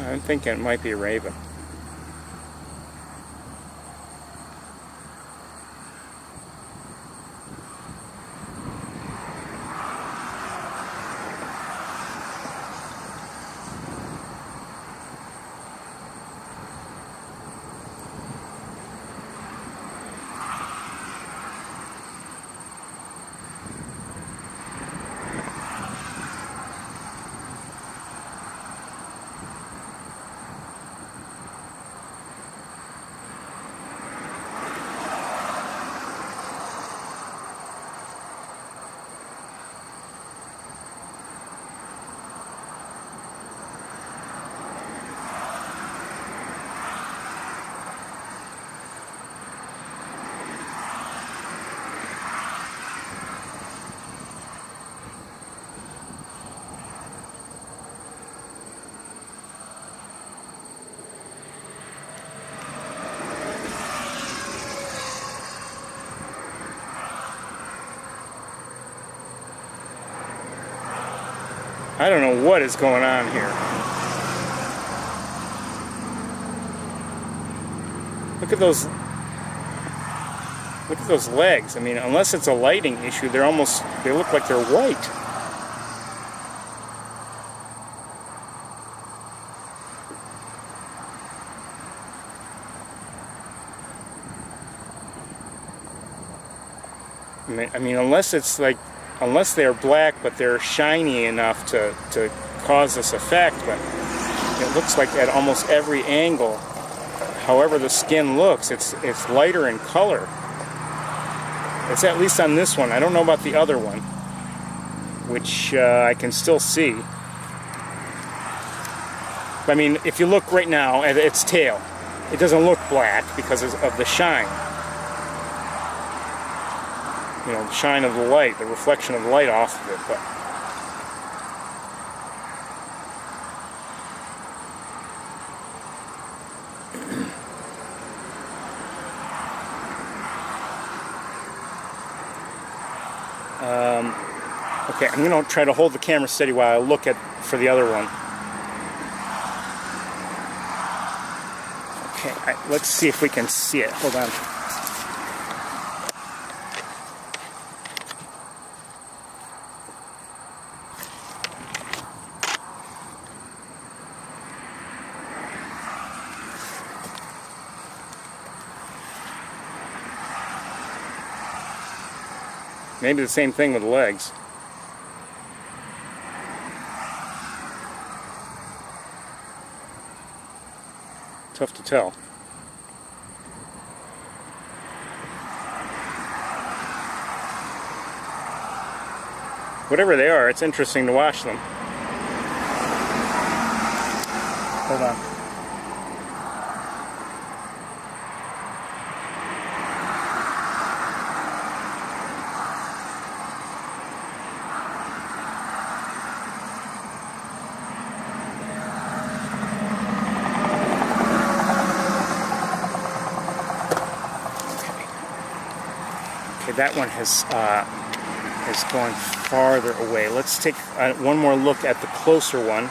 I'm thinking it might be a raven. I don't know what is going on here. Look at those legs. I mean, unless it's a lighting issue, they look like they're white. I mean, unless they're black, but they're shiny enough to cause this effect, but it looks like at almost every angle, however the skin looks, it's lighter in color. It's at least on this one. I don't know about the other one, which I can still see. I mean, if you look right now at its tail, it doesn't look black because of the shine. You know, the shine of the light, the reflection of the light off of it. But okay, I'm going to try to hold the camera steady while I look for the other one. Okay, let's see if we can see it. Hold on. Maybe the same thing with the legs. Tough to tell. Whatever they are, it's interesting to watch them. Hold on. That one is going farther away. Let's take one more look at the closer one,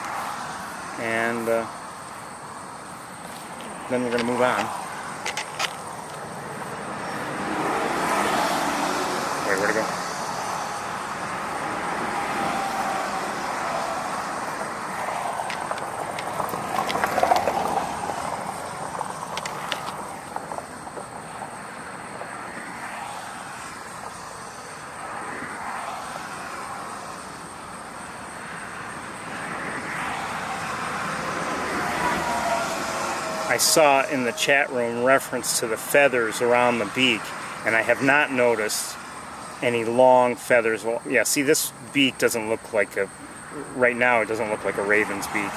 and then we're going to move on. Wait, where'd it go? I saw in the chat room reference to the feathers around the beak, and I have not noticed any long feathers. Yeah, see, this beak doesn't look like right now it doesn't look like a raven's beak.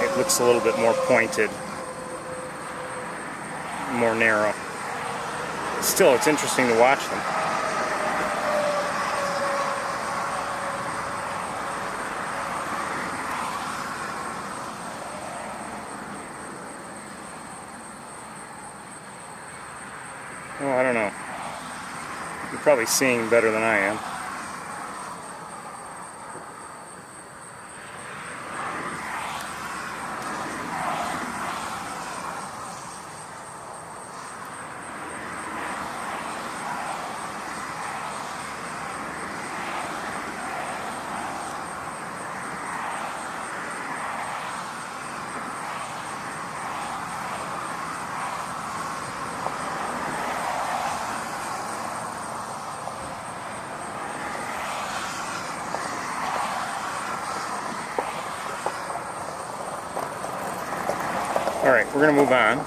It looks a little bit more pointed, more narrow. Still, it's interesting to watch them. Oh, I don't know. You're probably seeing better than I am. Alright, we're going to move on.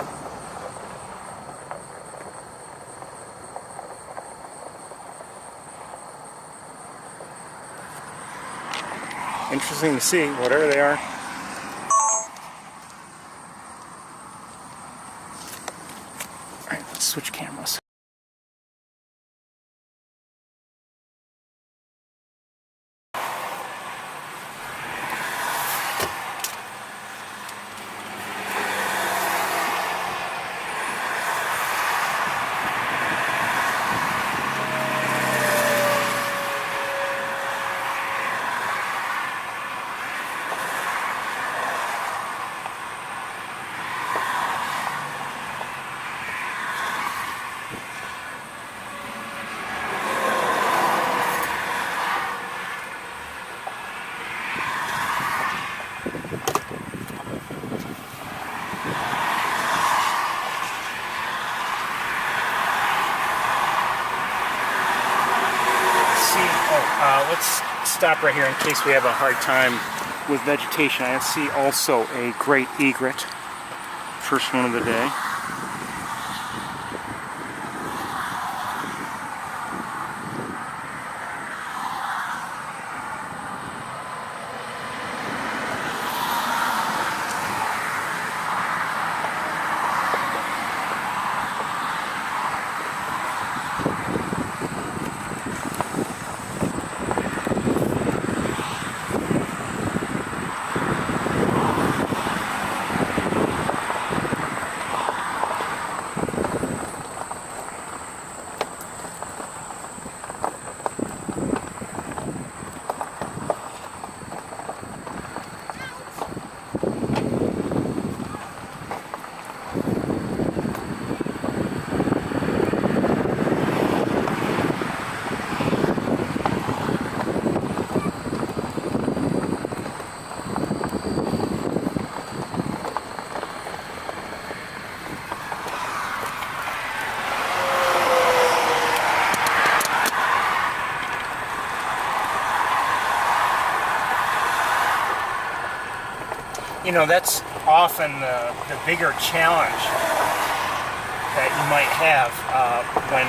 Interesting to see, whatever they are. Alright, let's switch cameras. Let's stop right here in case we have a hard time with vegetation. I see also a great egret, first one of the day. You know, that's often the bigger challenge that you might have when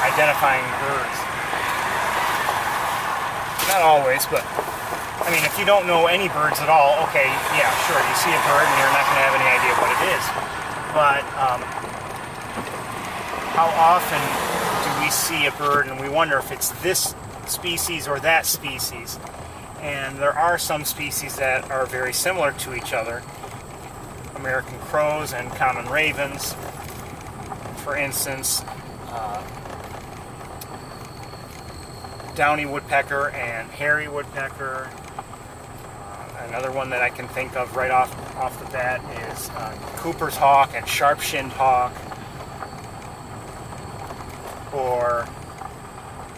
identifying birds. Not always, but I mean, if you don't know any birds at all, okay, yeah, sure, you see a bird and you're not going to have any idea what it is. But how often do we see a bird and we wonder if it's this species or that species? And there are some species that are very similar to each other. American crows and common ravens, for instance. Downey Woodpecker and hairy woodpecker. Another one that I can think of right off the bat is Cooper's hawk and sharp-shinned hawk. Or,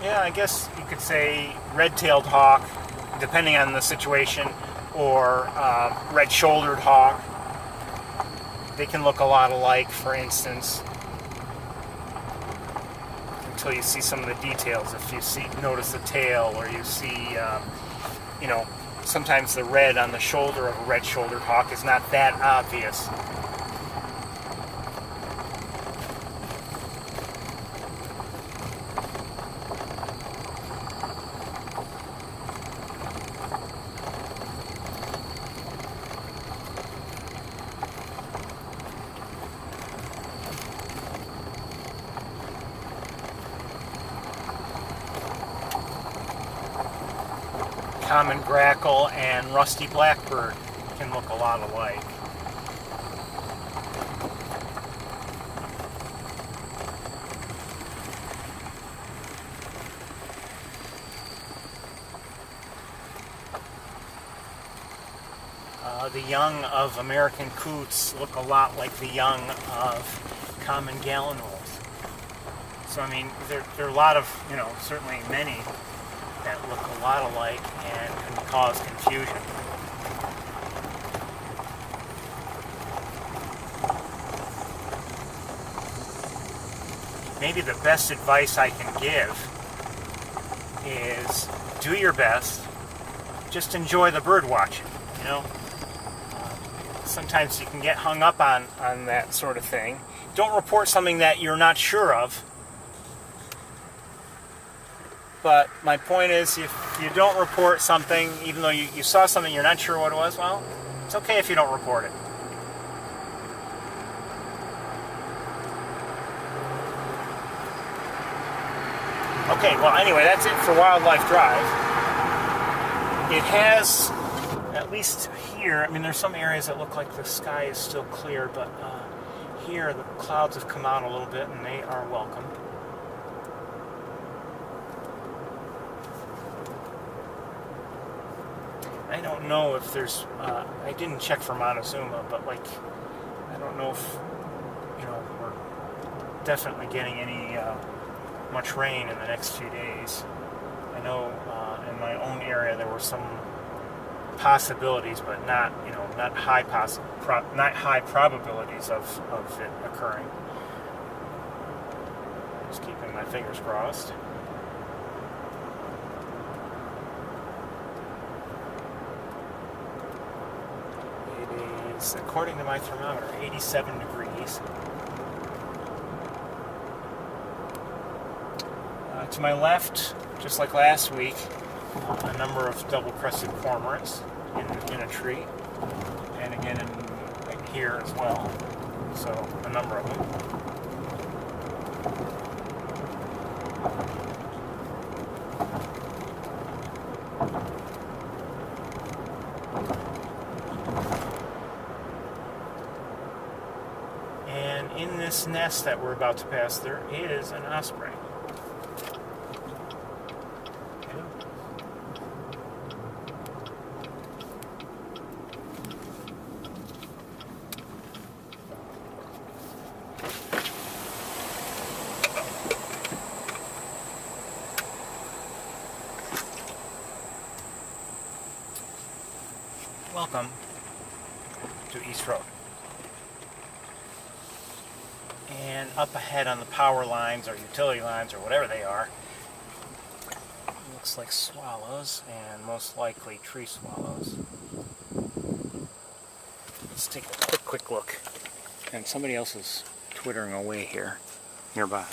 yeah, I guess you could say red-tailed hawk, depending on the situation, or red-shouldered hawk. They can look a lot alike, for instance, until you see some of the details. If you notice the tail, or you see, you know, sometimes the red on the shoulder of a red-shouldered hawk is not that obvious. common grackle and rusty blackbird can look a lot alike. The young of American coots look a lot like the young of common gallinules. So I mean, there are a lot of, certainly many that look a lot alike and can cause confusion. Maybe the best advice I can give is do your best, just enjoy the bird watching, Sometimes you can get hung up on that sort of thing. Don't report something that you're not sure of. But my point is, if you don't report something, even though you saw something you're not sure what it was, well, it's okay if you don't report it. Okay, well anyway, that's it for Wildlife Drive. It has, at least here, I mean there's some areas that look like the sky is still clear, but here the clouds have come out a little bit and they are welcome. I don't know if there's, I didn't check for Montezuma, but I don't know if, we're definitely getting any much rain in the next few days. I know in my own area there were some possibilities, but not, not high probabilities of it occurring. Just keeping my fingers crossed. It is, according to my thermometer, 87 degrees. To here. Just like last week, a number of double-crested cormorants in a tree, and again here as well, so a number of them. And in this nest that we're about to pass, there is an osprey. Welcome to East Road. And up ahead on the power lines or utility lines or whatever they are, looks like swallows and most likely tree swallows. Let's take a quick look. And somebody else is twittering away here nearby.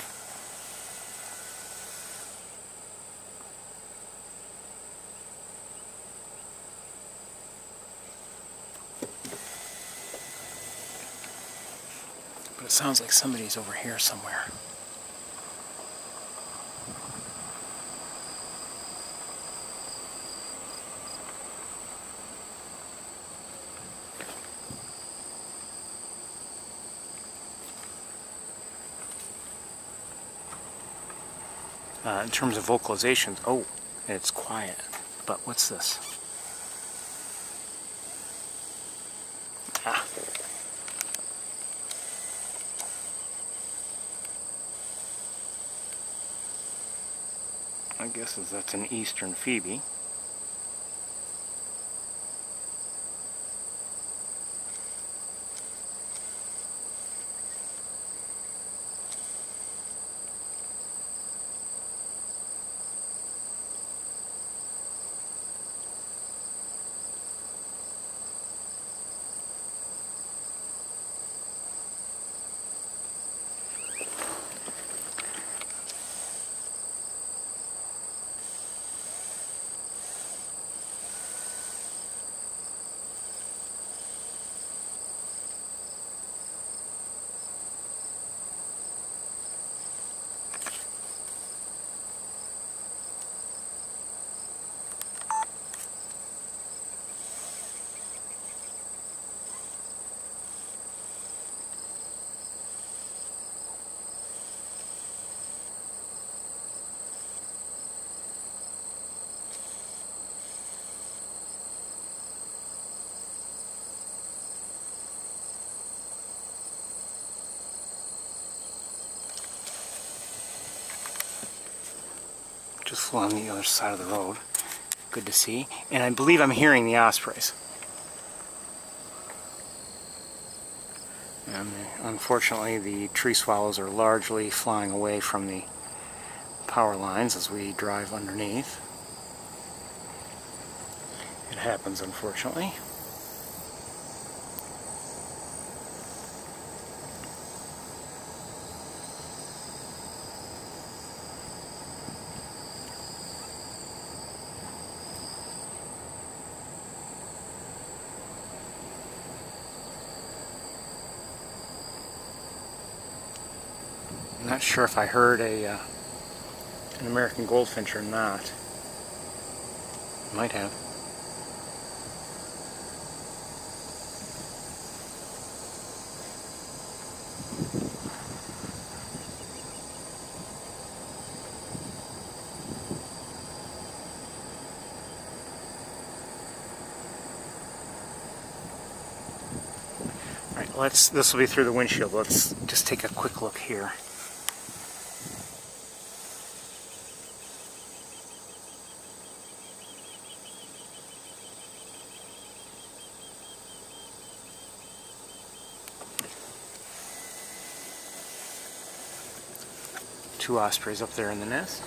It sounds like somebody's over here somewhere. In terms of vocalizations, oh, it's quiet. But what's this? Ah. I guess that's an eastern phoebe. just flew on the other side of the road. Good to see. And I believe I'm hearing the ospreys. And unfortunately, the tree swallows are largely flying away from the power lines as we drive underneath. It happens, unfortunately. I'm not sure if I heard an American goldfinch or not. Might have. All right, this will be through the windshield. Let's just take a quick look here. Two ospreys up there in the nest.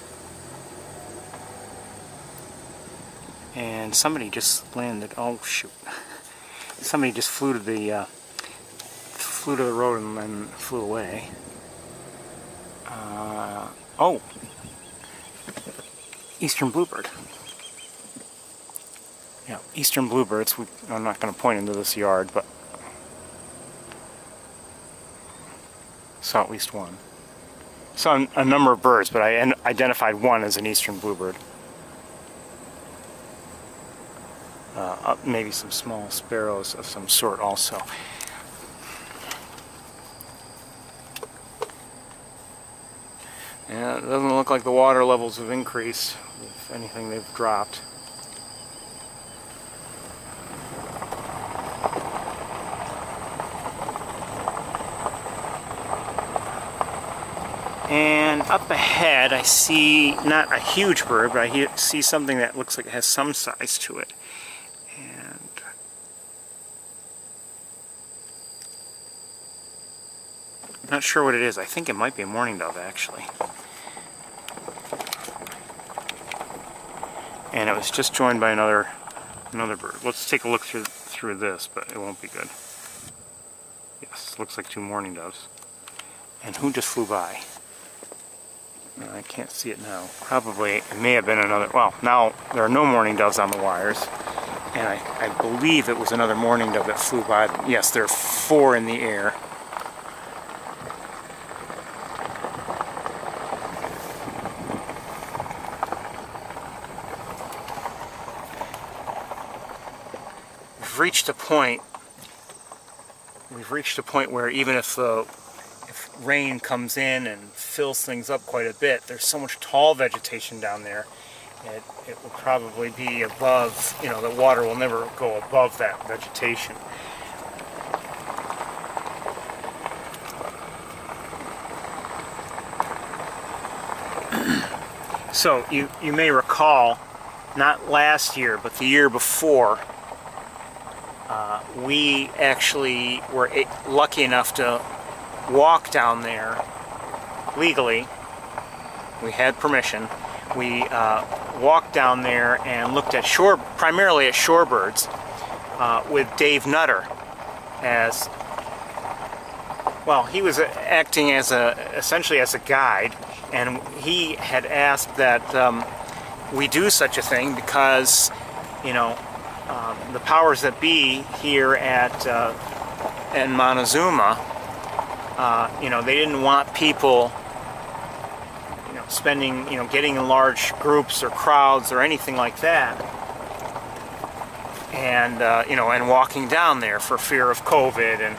And somebody just landed. Oh shoot. Somebody just flew to the road and then flew away. Oh! Eastern bluebird. Yeah, eastern bluebirds. I'm not going to point into this yard, but saw at least one. Saw a number of birds, but I identified one as an eastern bluebird. Maybe some small sparrows of some sort also. Yeah, it doesn't look like the water levels have increased. If anything, they've dropped. And up ahead I see not a huge bird, but I see something that looks like it has some size to it. And I'm not sure what it is. I think it might be a mourning dove, actually. And it was just joined by another bird. Let's take a look through this, but it won't be good. Yes, looks like two mourning doves. And who just flew by? I can't see it now. Probably, it may have been another, well, now there are no mourning doves on the wires. And I believe it was another mourning dove that flew by them. Yes, there are 4 in the air. We've reached a point where even if rain comes in and fills things up quite a bit, there's so much tall vegetation down there, it will probably be above, the water will never go above that vegetation. So you may recall, not last year, but the year before, we actually were lucky enough to walk down there legally. We had permission. We walked down there and looked at primarily at shorebirds with Dave Nutter as well. He was acting as essentially as a guide, and he had asked that we do such a thing because the powers that be here in Montezuma, they didn't want people, spending, getting in large groups or crowds or anything like that, and and walking down there for fear of COVID, and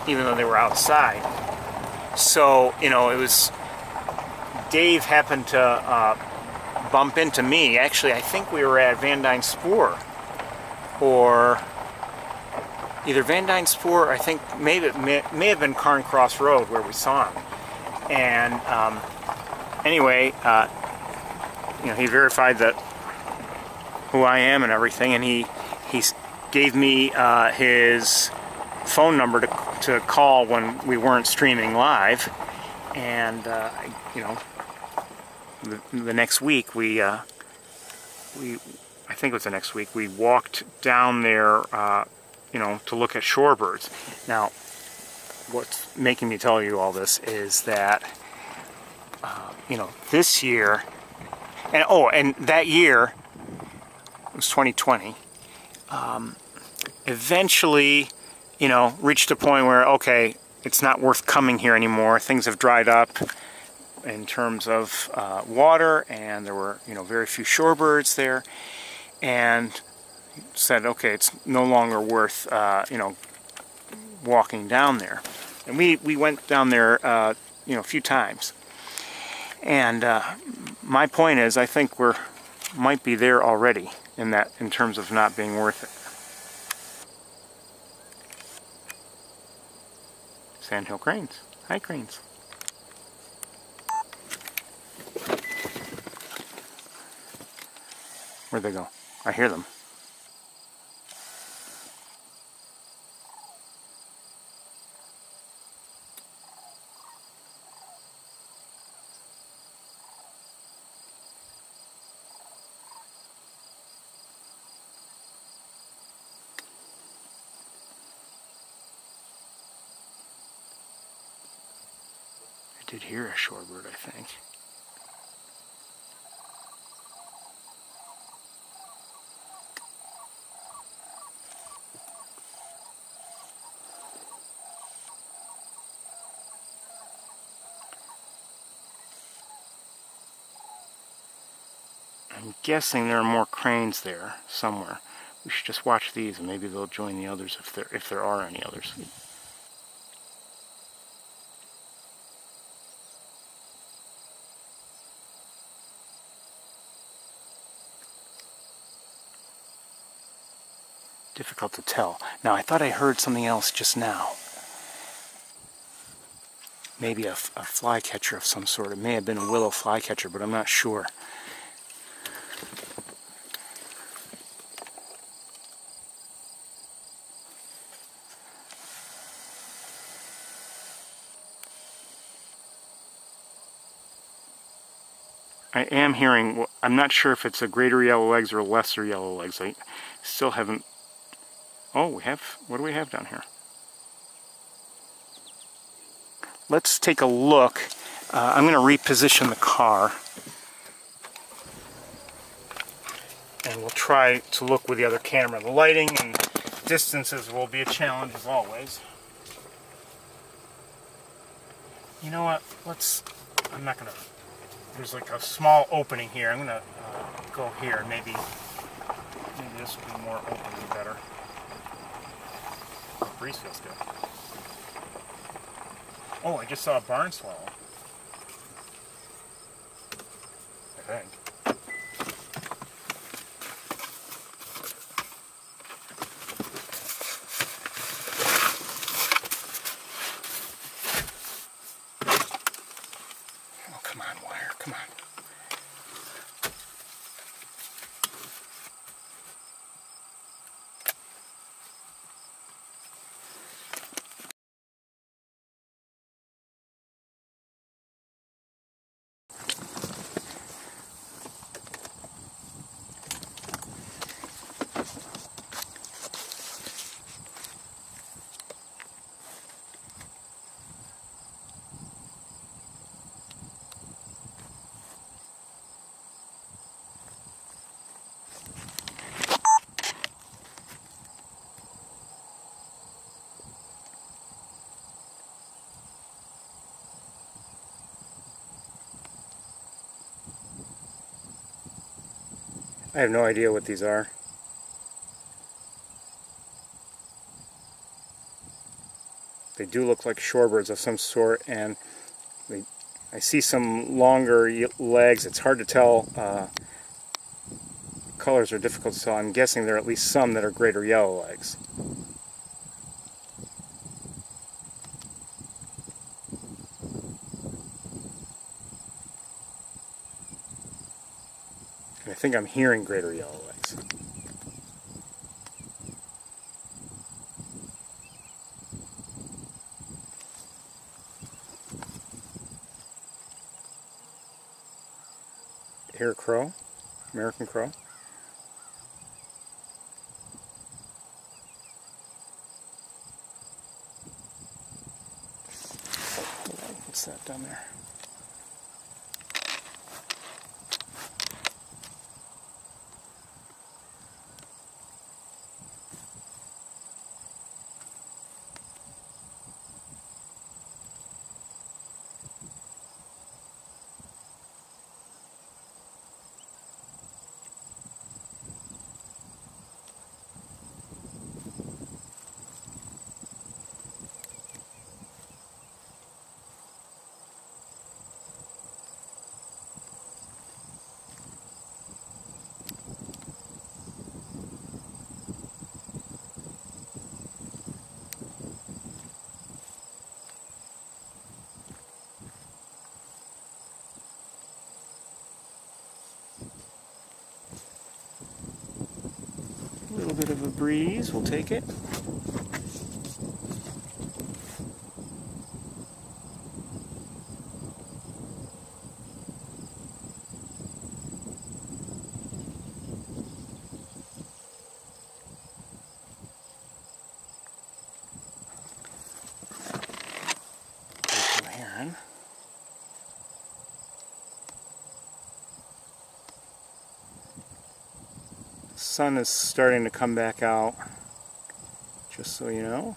even though they were outside. So it was Dave happened to bump into me. Actually, I think we were at Van Dyne Spoor, or either Van Dyne Spoor, I think maybe it may have been Carn Cross Road where we saw him. And anyway, you know, he verified that who I am and everything, and he gave me his phone number to call when we weren't streaming live. And you know, the next week I think it was the next week, we walked down there, you know, to look at shorebirds. Now, what's making me tell you all this is that, you know, this year, and that year, it was 2020, eventually, you know, reached a point where, okay, it's not worth coming here anymore. Things have dried up in terms of water, and there were, you know, very few shorebirds there, and said, okay, it's no longer worth, you know, walking down there. And we went down there, you know, a few times. And my point is, I think might be there already in terms of not being worth it. Sandhill Cranes. Hi, Cranes. Where'd they go? I hear them. I did hear a shorebird, I think. I'm guessing there are more cranes there somewhere. We should just watch these, and maybe they'll join the others if there are any others. Difficult to tell. Now, I thought I heard something else just now. Maybe a flycatcher of some sort. It may have been a willow flycatcher, but I'm not sure. I am hearing, I'm not sure if it's a greater yellow legs or a lesser yellow legs. I still haven't. Oh, what do we have down here? Let's take a look. I'm going to reposition the car. And we'll try to look with the other camera. The lighting and distances will be a challenge as always. You know what? I'm not going to. There's like a small opening here. I'm going to go here. Maybe this will be more open and better. The breeze feels good. Oh, I just saw a barn swallow. I think. Oh, come on, wire, come on. I have no idea what these are. They do look like shorebirds of some sort, and I see some longer legs. It's hard to tell. Colors are difficult to tell. I'm guessing there are at least some that are greater yellow legs. And I think I'm hearing greater yellowlegs. Hear a crow, American crow. Hold on, what's that down there? A little bit of a breeze, we'll take it. Heron. Sun is starting to come back out, just so you know.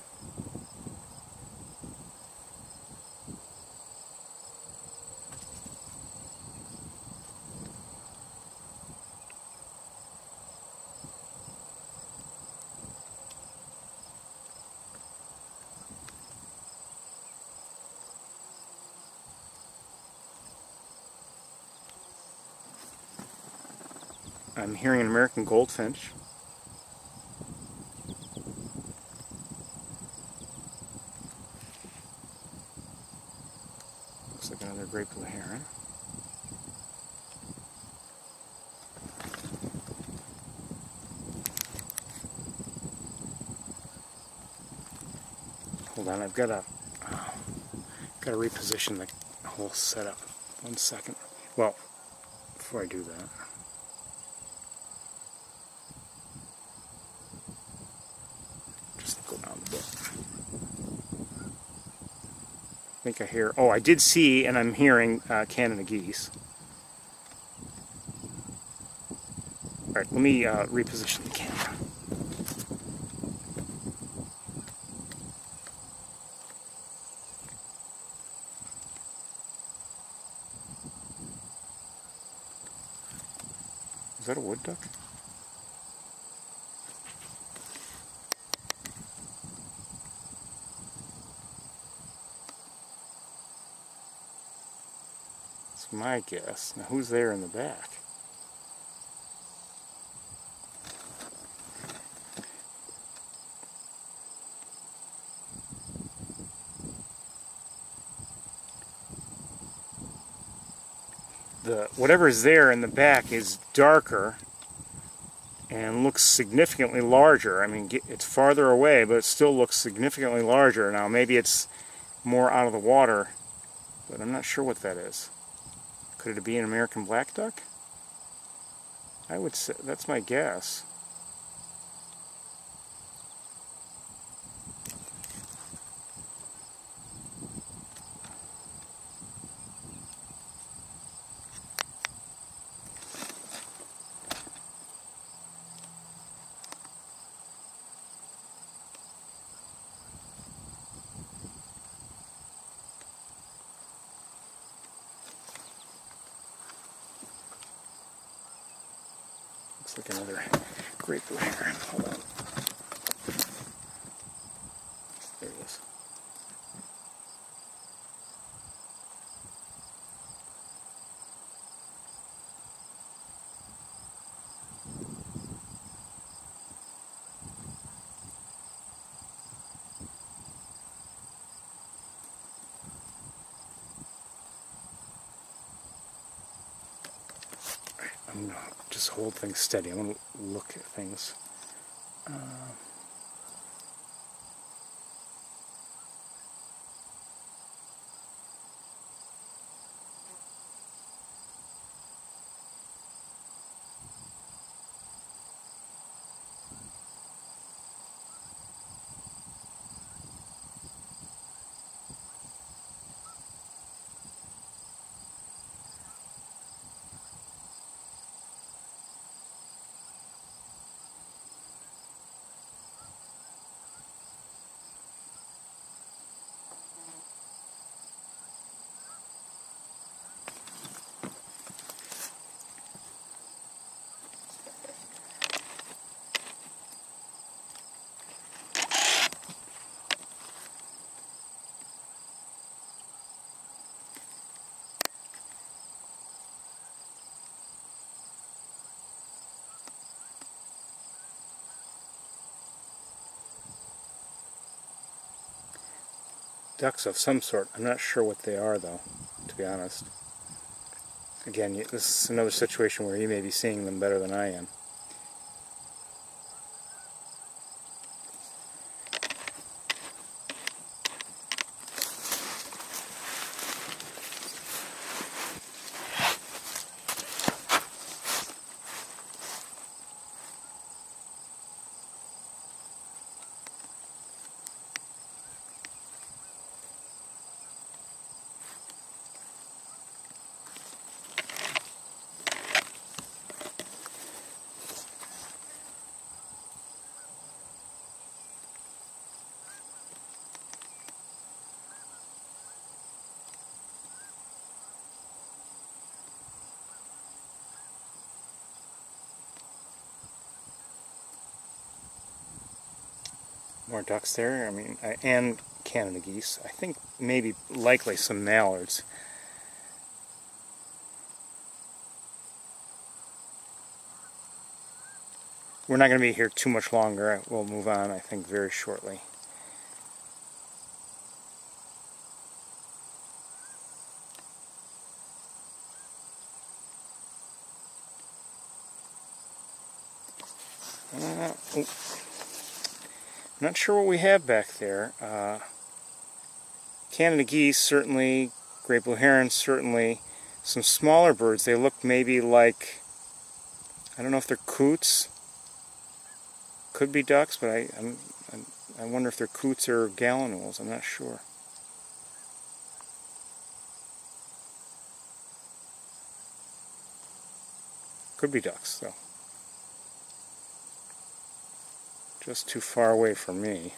I'm hearing an American goldfinch. Looks like another great blue heron. Hold on, I've got to reposition the whole setup. 1 second. Well, before I do that. I think I hear, oh, I did see, and I'm hearing Canada geese. Alright, let me reposition the camera. Is that a wood duck? My guess. Now who's there in the back? Whatever's there in the back is darker and looks significantly larger. I mean, it's farther away, but it still looks significantly larger. Now maybe it's more out of the water, but I'm not sure what that is. Could it be an American black duck? I would say that's my guess. Looks like another great blue heron. Hold on. There he is. I'm going to just hold things steady. I'm going to look at things. Ducks of some sort. I'm not sure what they are, though, to be honest. Again, this is another situation where you may be seeing them better than I am. More ducks there, I mean, and Canada geese. I think maybe, likely, some mallards. We're not going to be here too much longer. We'll move on, I think, very shortly. Not sure what we have back there. Canada geese, certainly. Great blue herons, certainly. Some smaller birds. They look maybe like, I don't know if they're coots. Could be ducks, but I wonder if they're coots or gallinules. I'm not sure. Could be ducks, though. Just too far away from me.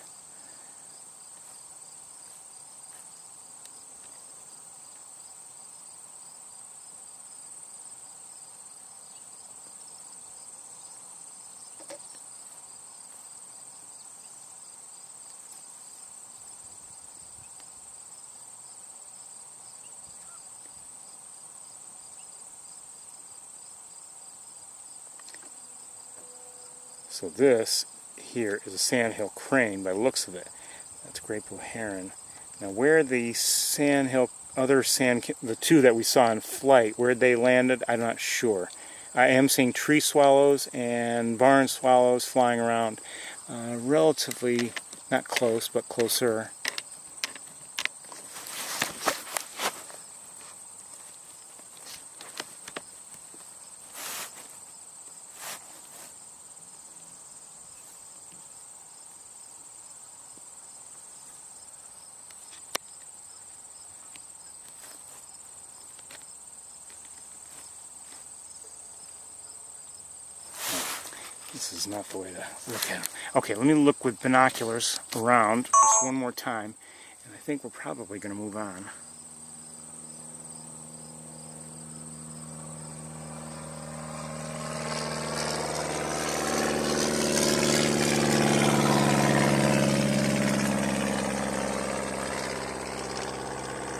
So this here is a Sandhill Crane by the looks of it. That's great blue heron. Now where the Sandhill, the two that we saw in flight, where they landed, I'm not sure. I am seeing tree swallows and barn swallows flying around, relatively, not close, but closer. This is not the way to look at them. Okay, let me look with binoculars around just one more time, and I think we're probably going to move on.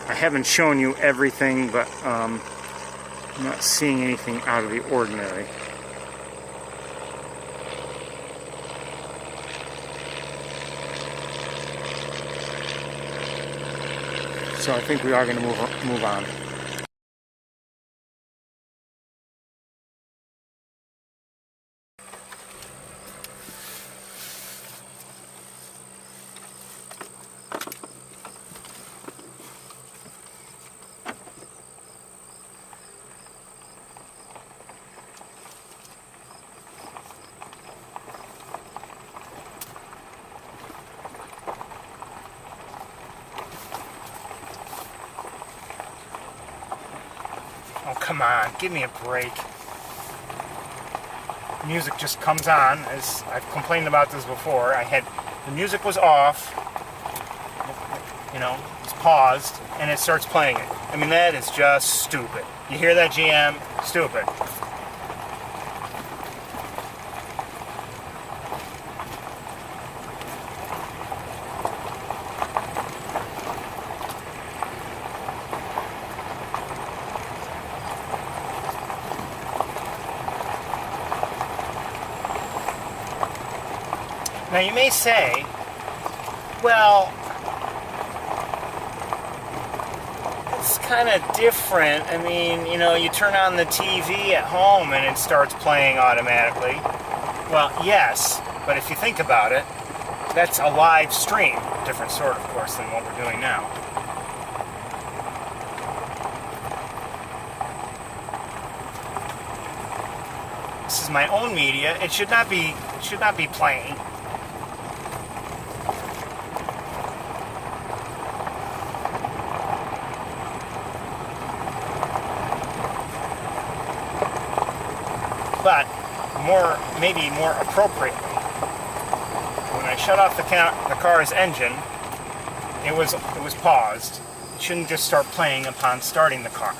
I haven't shown you everything, but I'm not seeing anything out of the ordinary. So I think we are going to move on. Oh, come on, give me a break. Music just comes on, as I've complained about this before. The music was off, you know, it's paused, and it starts playing it. I mean, that is just stupid. You hear that, GM? Stupid. Now you may say, well, it's kind of different. I mean, you know, you turn on the TV at home and it starts playing automatically. Well, yes, but if you think about it, that's a live stream. Different sort, of course, than what we're doing now. This is my own media. It should not be playing. But maybe more appropriately, when I shut off the car's engine, it was paused. It shouldn't just start playing upon starting the car.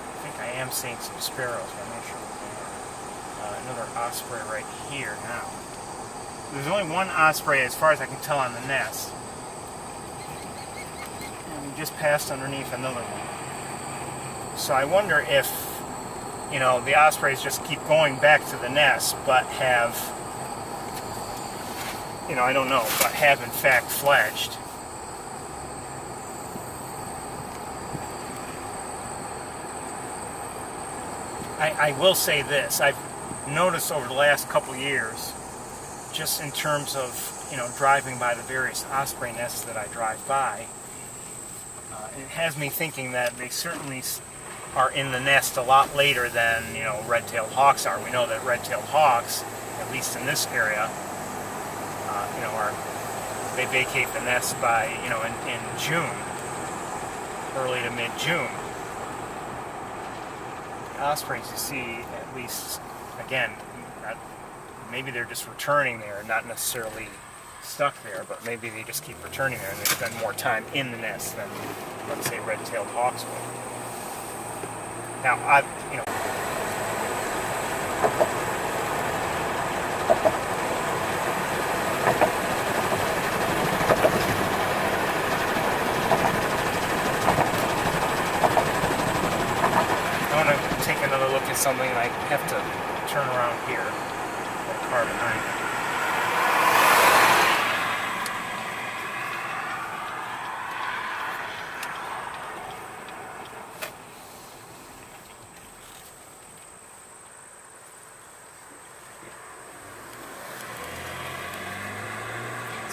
I think I am seeing some sparrows, but I'm not sure what they are. Another osprey right here now. There's only one osprey as far as I can tell on the nest. And we just passed underneath another one. So I wonder if, you know, the ospreys just keep going back to the nest, but have, you know, I don't know, but have in fact fledged. I will say this, I've noticed over the last couple years, just in terms of, you know, driving by the various osprey nests that I drive by, it has me thinking that they certainly are in the nest a lot later than, you know, red-tailed hawks are. We know that red-tailed hawks, at least in this area, you know, they vacate the nest by, you know, in June, early to mid-June. Ospreys, you see, at least, again, maybe they're just returning there, not necessarily stuck there, but maybe they just keep returning there and they spend more time in the nest than, let's say, red-tailed hawks would. Now, you know, another look at something, and I have to turn around here. Got a car behind me.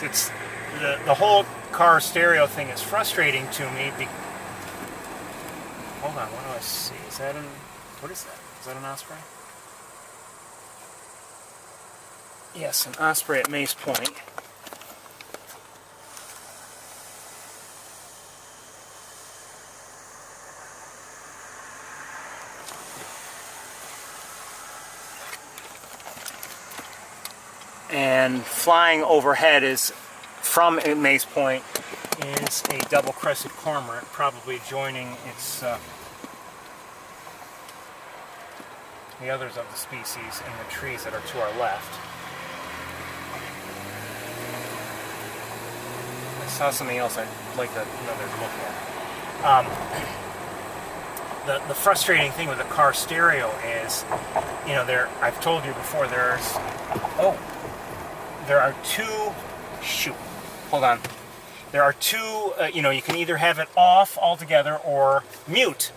It's the whole car stereo thing is frustrating to me. Hold on, what do I see? Is that what is that? Is that an osprey? Yes, an osprey at Mace Point. And flying overhead is, from Mace Point, is a double-crested cormorant, probably joining its the others of the species in the trees that are to our left. I saw something else I'd like another look at. The frustrating thing with the car stereo is, you know, I've told you before, there are two, hold on. There are two, you know, you can either have it off altogether or mute.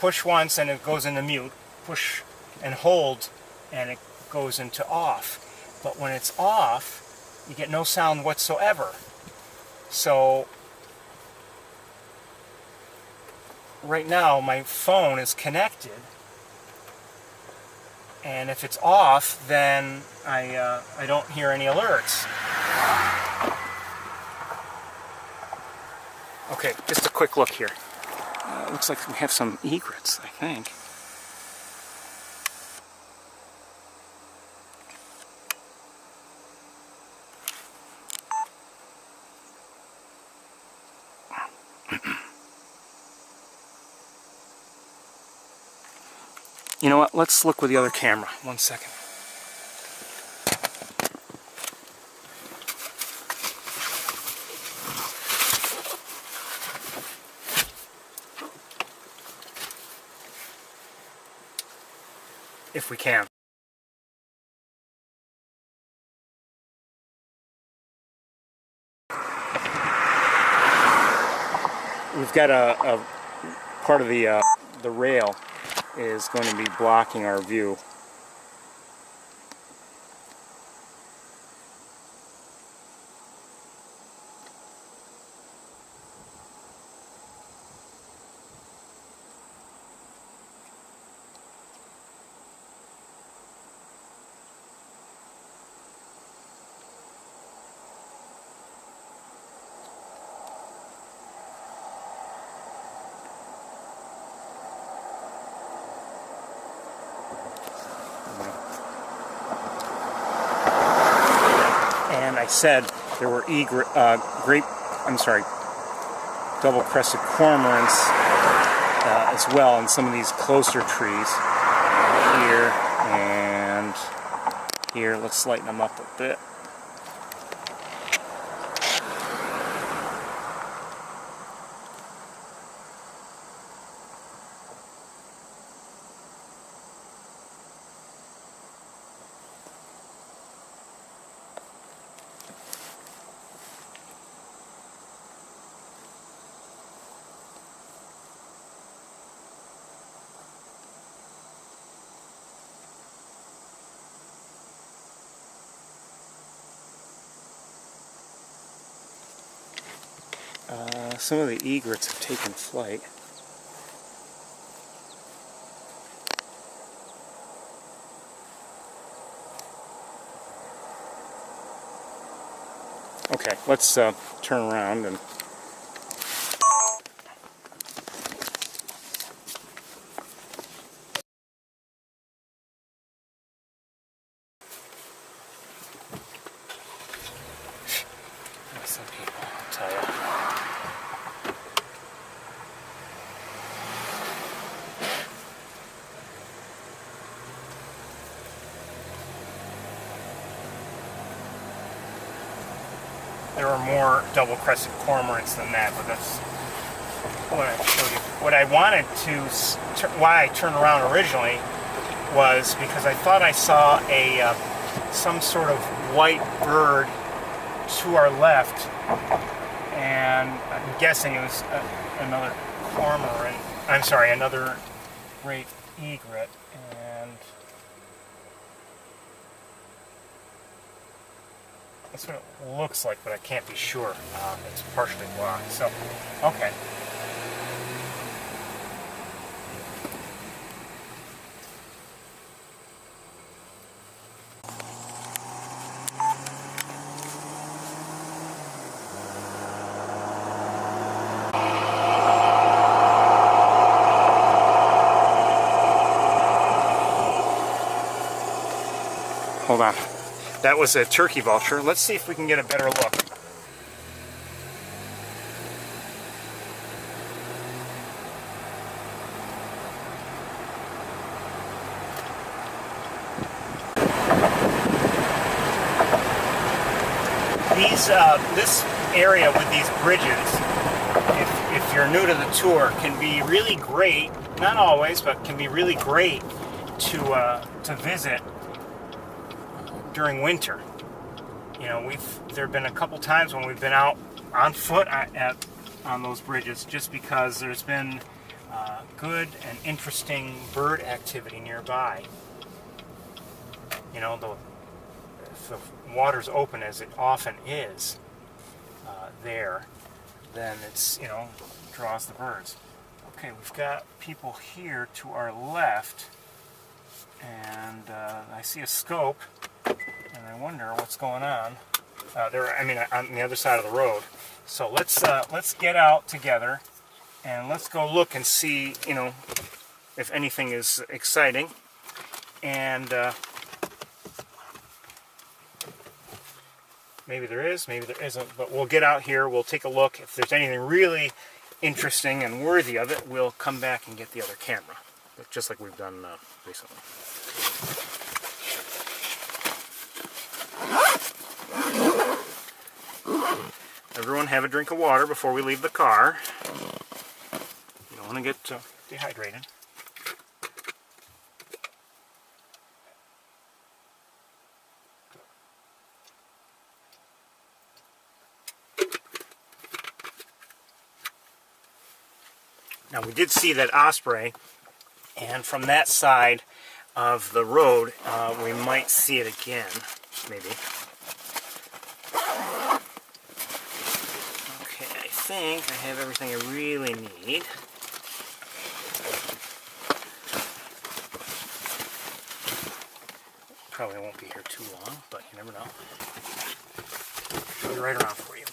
Push once and it goes into mute. Push and hold and it goes into off. But when it's off, you get no sound whatsoever. So right now my phone is connected, and if it's off, then I don't hear any alerts. Okay, just a quick look here. Looks like we have some egrets, I think. You know what? Let's look with the other camera. 1 second. If we can. We've got a part of the rail is going to be blocking our view. And I said there were double-crested cormorants as well in some of these closer trees here and here. Let's lighten them up a bit. Some of the egrets have taken flight. Okay, let's turn around and some people, I'll tell you. There are more double-crested cormorants than that, but that's what I showed you. What I wanted to, why I turned around originally, was because I thought I saw some sort of white bird to our left, and I'm guessing it was another cormorant. I'm sorry, another great egret, and that's what it looks like, but I can't be sure. It's partially blocked. So, okay. Hold on. That was a turkey vulture. Let's see if we can get a better look. This area with these bridges, if you're new to the tour, can be really great. Not always, but can be really great to visit during winter. You know, there have been a couple times when we've been out on foot on those bridges, just because there's been good and interesting bird activity nearby. You know, if the water's open, as it often is there, then it's, you know, draws the birds. Okay, we've got people here to our left, and I see a scope, and I wonder what's going on. On the other side of the road. So let's get out together, and let's go look and see, if anything is exciting. And maybe there is, maybe there isn't, but we'll get out here, we'll take a look. If there's anything really interesting and worthy of it, we'll come back and get the other camera, just like we've done recently. Everyone have a drink of water before we leave the car. You don't want to get dehydrated. Now we did see that osprey, and from that side of the road we might see it again, maybe. Okay, I think I have everything I really need. Probably won't be here too long, but you never know. I'll be right around for you.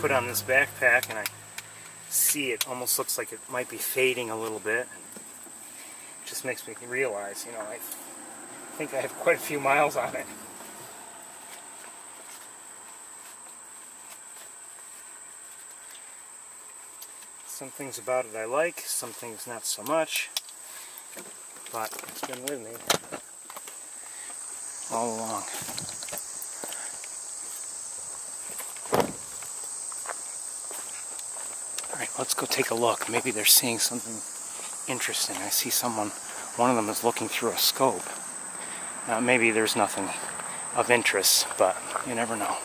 Put on this backpack and I see it almost looks like it might be fading a little bit. It just makes me realize, I think I have quite a few miles on it. Some things about it I like, some things not so much, but it's been with me all along. Alright, let's go take a look. Maybe they're seeing something interesting. I see one of them is looking through a scope. Now maybe there's nothing of interest, but you never know.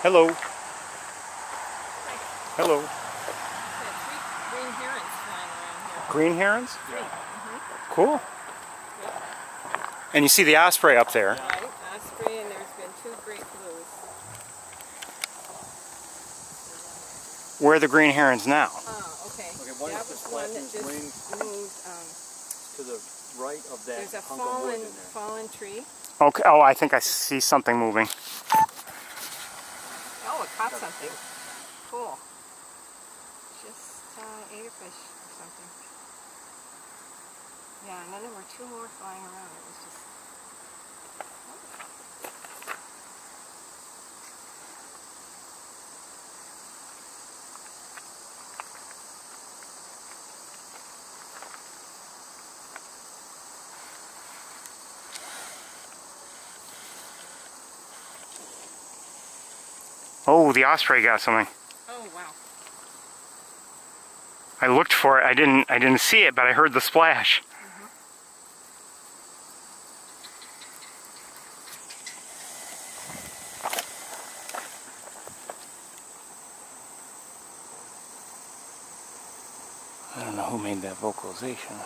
Hello. Hi. Hello. Three green herons flying around here. Green herons? Yeah. Mm-hmm. Cool. Yeah. And you see the osprey up there. Right, osprey, and there's been 2 great blues. Where are the green herons now? Oh, okay. One that is was one that just moved. to the right of that. There's a hunk of wood in there. fallen tree. Okay. Oh, I think I see something moving. Oh, it caught something. Cool. Just ate a fish or something. Yeah, and then there were 2 more flying around. It was just... Oh, the osprey got something. Oh, wow. I looked for it. I didn't see it, but I heard the splash. I don't know who made that vocalization.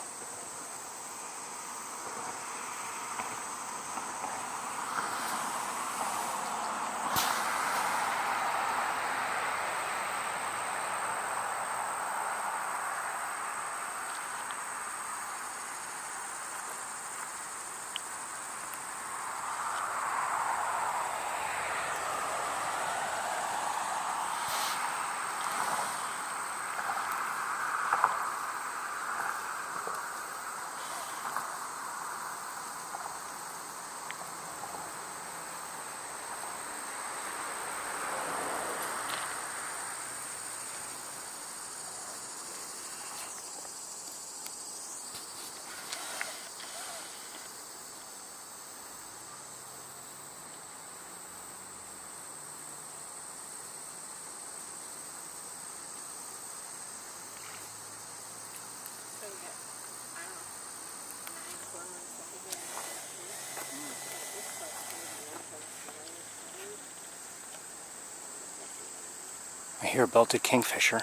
I hear a belted kingfisher.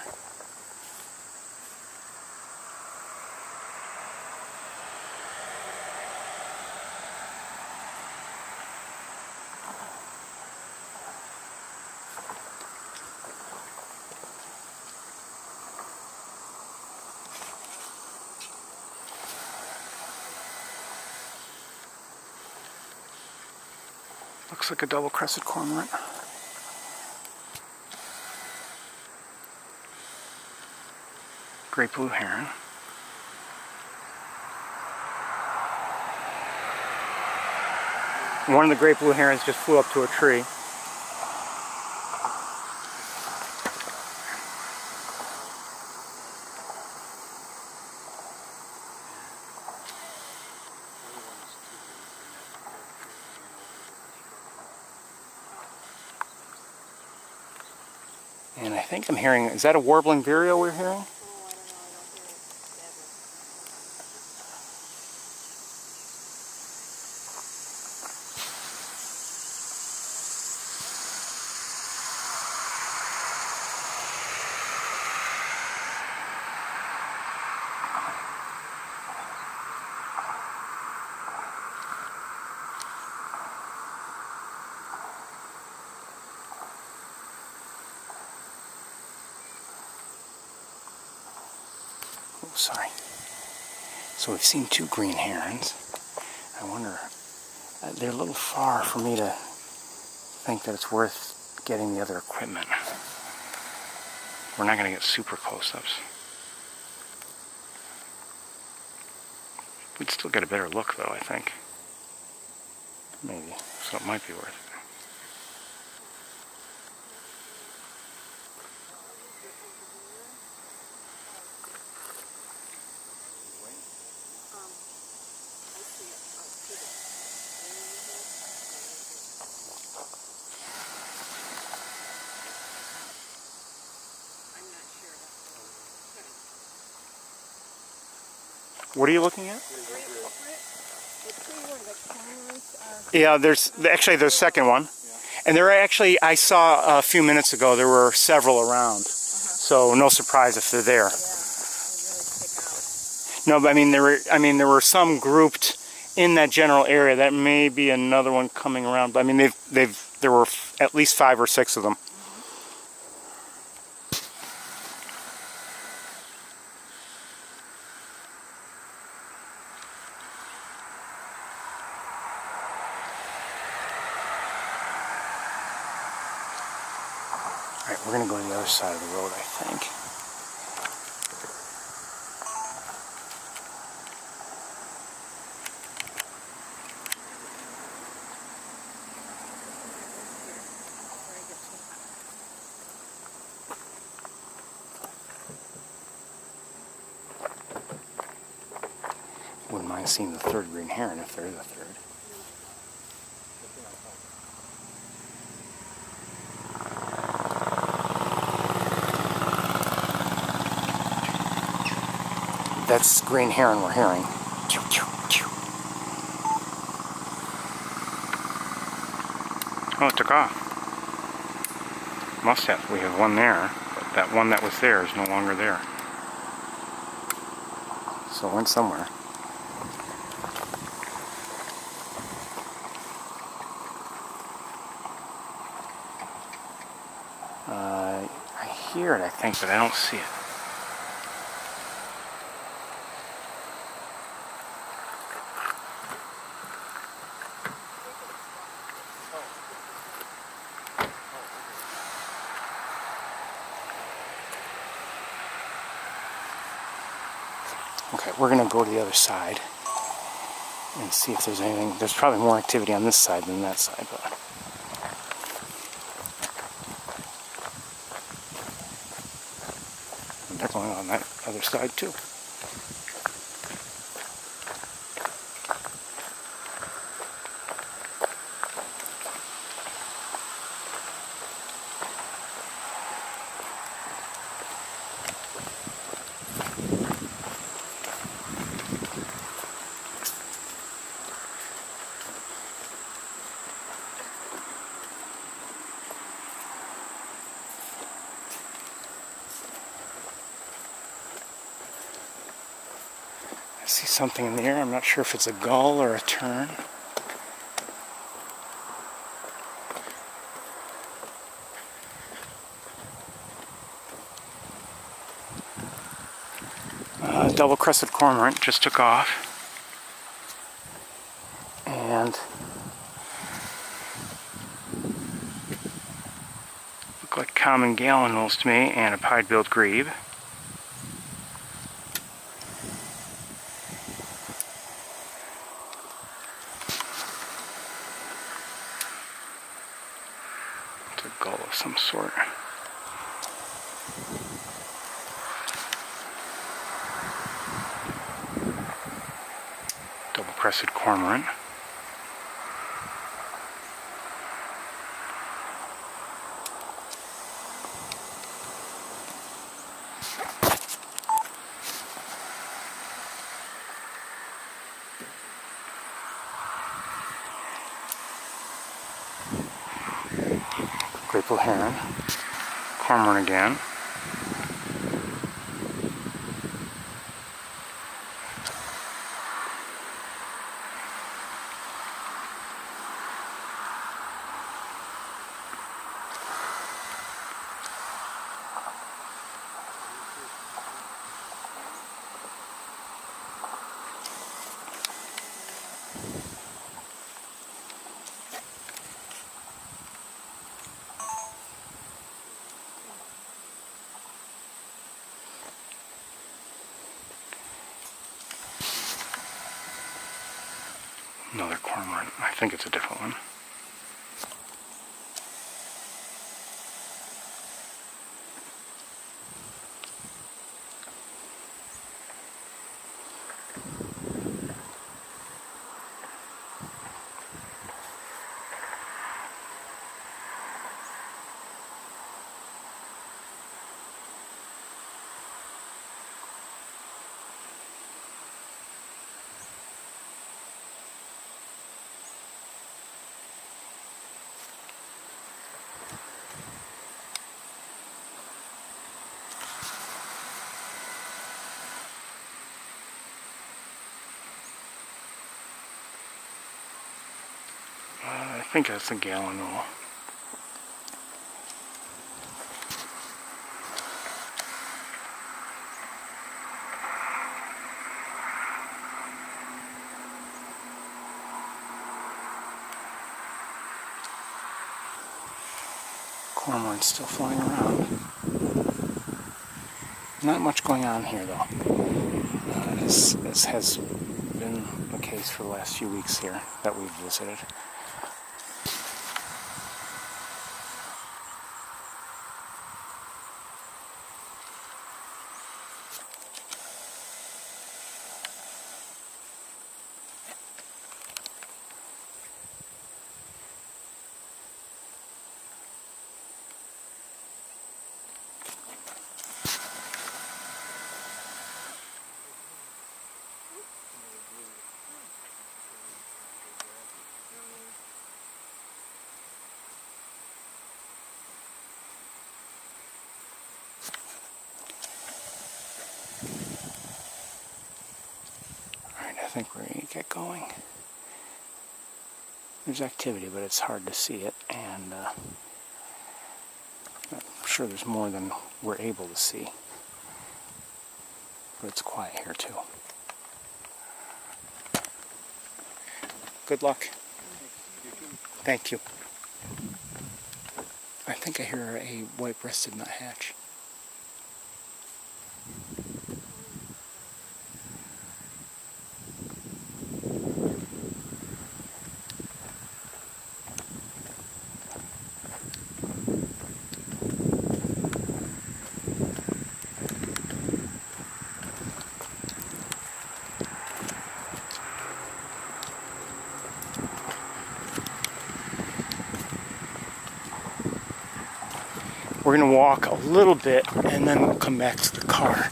Looks like a double-crested cormorant. Great blue heron. One of the great blue herons just flew up to a tree. And I think I'm hearing, is that a warbling vireo we're hearing? Oh, sorry. So we've seen two green herons. I wonder, they're a little far for me to think that it's worth getting the other equipment. We're not going to get super close-ups. We'd still get a better look, though, I think. Maybe. So it might be worth it. What are you looking at? Yeah, there's the second one. And there are actually, I saw a few minutes ago, there were several around. So no surprise if they're there. No, but there were some grouped in that general area. That may be another one coming around. But I mean, there were at least 5 or 6 of them. Alright, we're going to go to the other side of the road, I think. Wouldn't mind seeing the third green heron if there is a third. That's green heron we're hearing. Oh, it took off. Must have. We have one there, but that one that was there is no longer there. So it went somewhere. I hear it, I think, but I don't see it. Okay, we're going to go to the other side and see if there's anything. There's probably more activity on this side than that side, but they're going on that other side too. see something in the air. I'm not sure if it's a gull or a tern. Double-crested cormorant just took off. And look like common gallinules to me, and a pied-billed grebe. It's a gull of some sort. Double-crested cormorant. Grateful heron. Cormorant again. Another cormorant. I think it's a different one. I think that's a gallinule. Cormorant's still flying around. Not much going on here though, as has been the case for the last few weeks here that we've visited. I think we're going to get going. There's activity, but it's hard to see it, and I'm sure there's more than we're able to see. But it's quiet here too. Good luck. Thank you. I think I hear a white-breasted nuthatch. We're going to walk a little bit and then we'll come back to the car.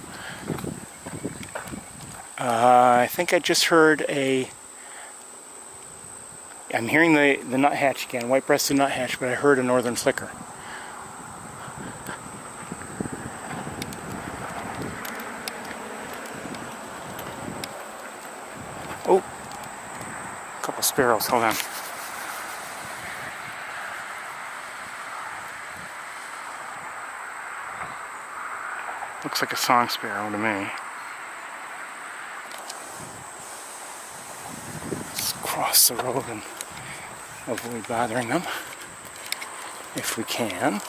I think I just heard I'm hearing the nuthatch again, white-breasted nuthatch, but I heard a northern flicker. sparrows. Hold on. Looks like a song sparrow to me. Let's cross the road and avoid bothering them if we can.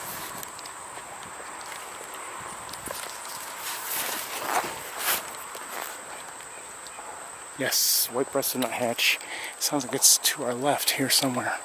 Yes, white-breasted nuthatch. Sounds like it's to our left here somewhere.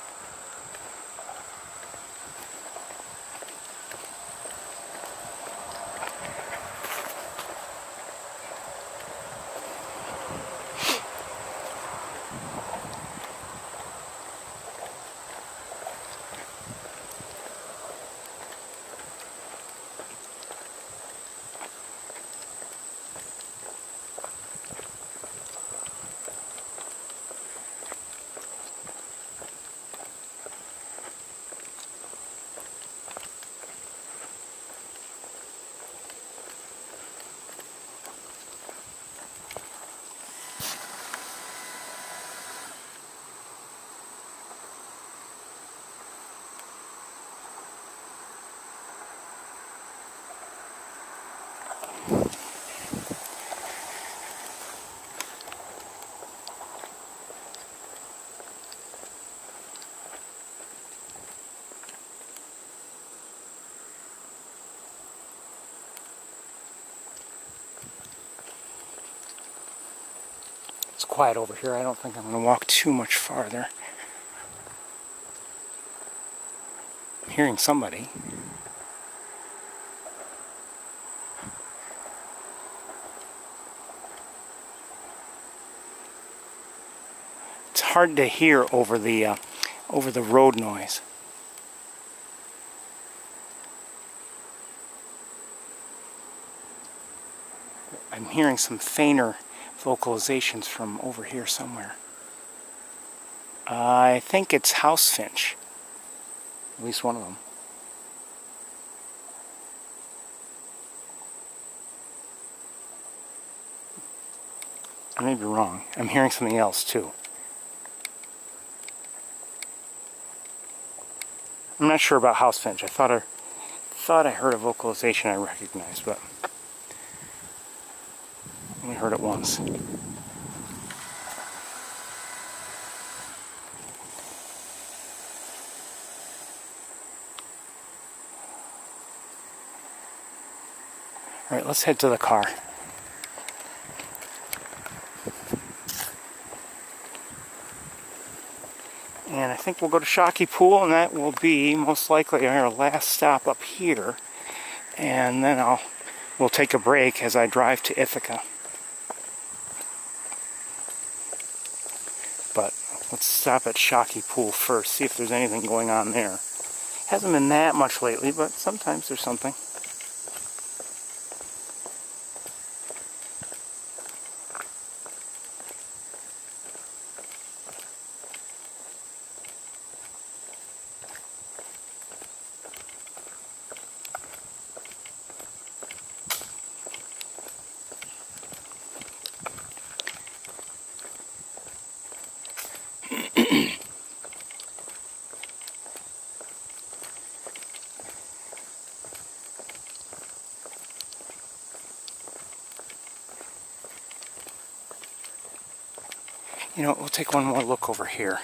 It's quiet over here. I don't think I'm going to walk too much farther. I'm hearing somebody. It's hard to hear over the road noise. I'm hearing some fainter vocalizations from over here somewhere. I think it's house finch. At least one of them. I may be wrong. I'm hearing something else too. I'm not sure about house finch. I thought I heard a vocalization I recognized, but I only heard it once. All right, let's head to the car. And I think we'll go to Shocky Pool, and that will be most likely our last stop up here. And then we'll take a break as I drive to Ithaca. But let's stop at Shocky Pool first, see if there's anything going on there. Hasn't been that much lately, but sometimes there's something. You know what, we'll take one more look over here.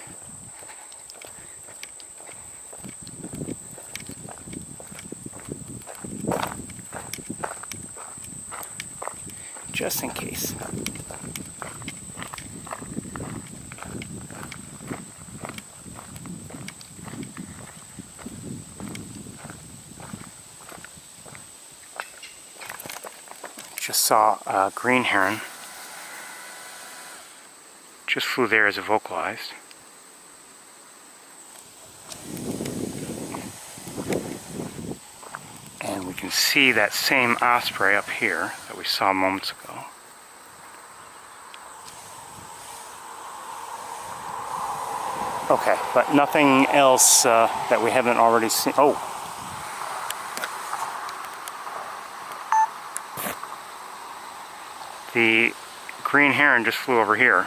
Just in case. Just saw a green heron. Just flew there as it vocalized. And we can see that same osprey up here that we saw moments ago. Okay, but nothing else that we haven't already seen. Oh! The green heron just flew over here.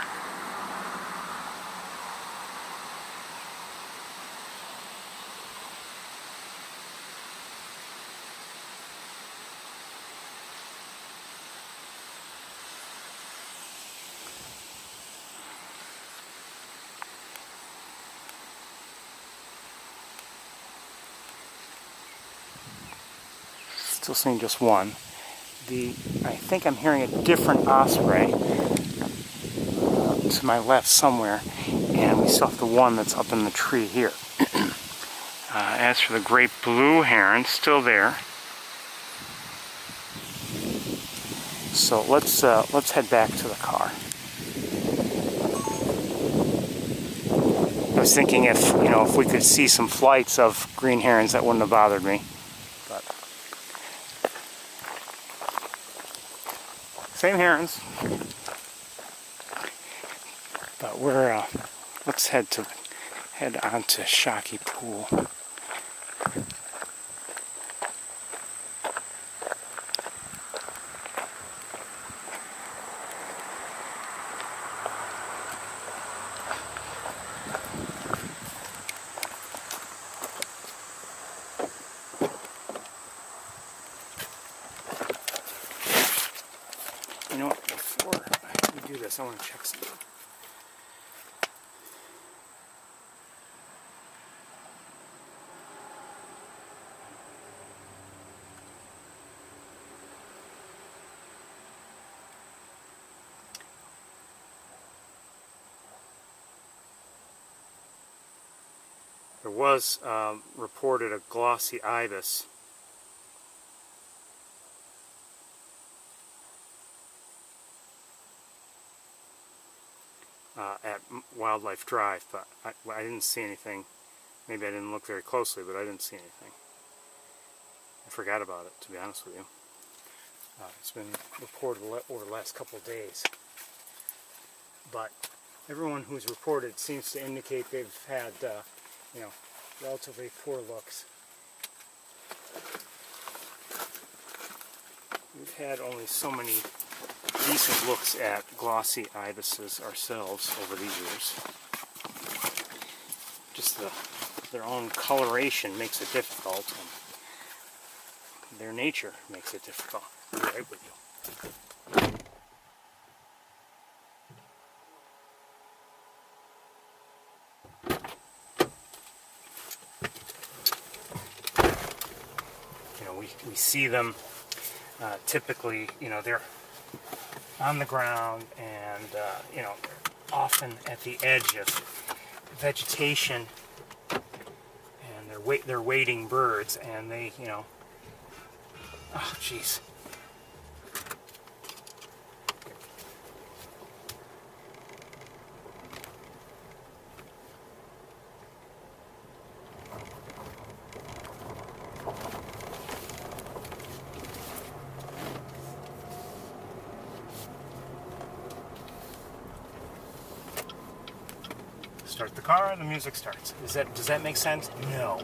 Still seeing just one. I think I'm hearing a different osprey to my left somewhere, and we still have the one that's up in the tree here. As for the great blue heron, still there. So let's head back to the car. I was thinking if we could see some flights of green herons, that wouldn't have bothered me. But same herons. But let's head on to Shocky Pool. You know what, before we do this, I want to check something. There was reported a glossy ibis at Wildlife Drive, but I didn't see anything. Maybe I didn't look very closely, but I didn't see anything. I forgot about it, to be honest with you. It's been reported over the last couple of days. But everyone who's reported seems to indicate they've had, relatively poor looks. We've had only so many decent looks at glossy ibises ourselves over the years. Just their own coloration makes it difficult, and their nature makes it difficult. I'll be right with you. We see them typically, they're on the ground and, often at the edge of vegetation, and they're wading birds, and they, oh, jeez. Start the car and the music starts. Does that make sense? No.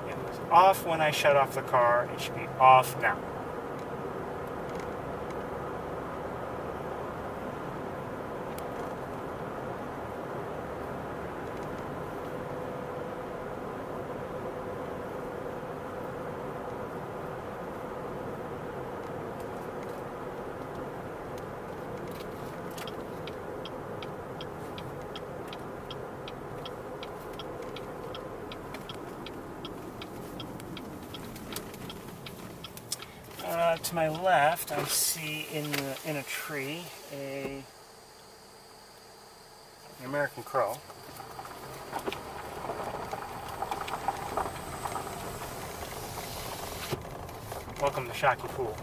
Yeah, it was off when I shut off the car. It should be off now. To my left, I see in a tree an American crow. Welcome to Shocky Pool.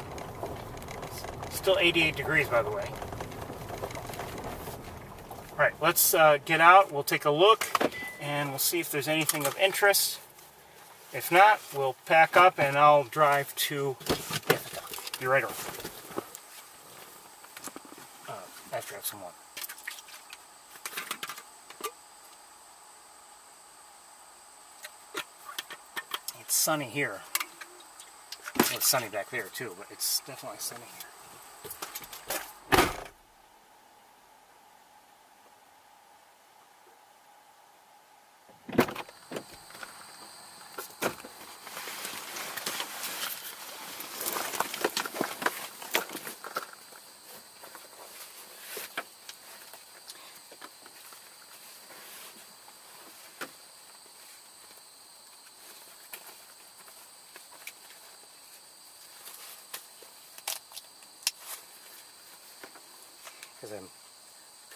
Still 88 degrees, by the way. All right, let's get out. We'll take a look, and we'll see if there's anything of interest. If not, we'll pack up, and I'll drive to... Be right over. After I have some water. It's sunny here. Well, it's sunny back there too, but it's definitely sunny here.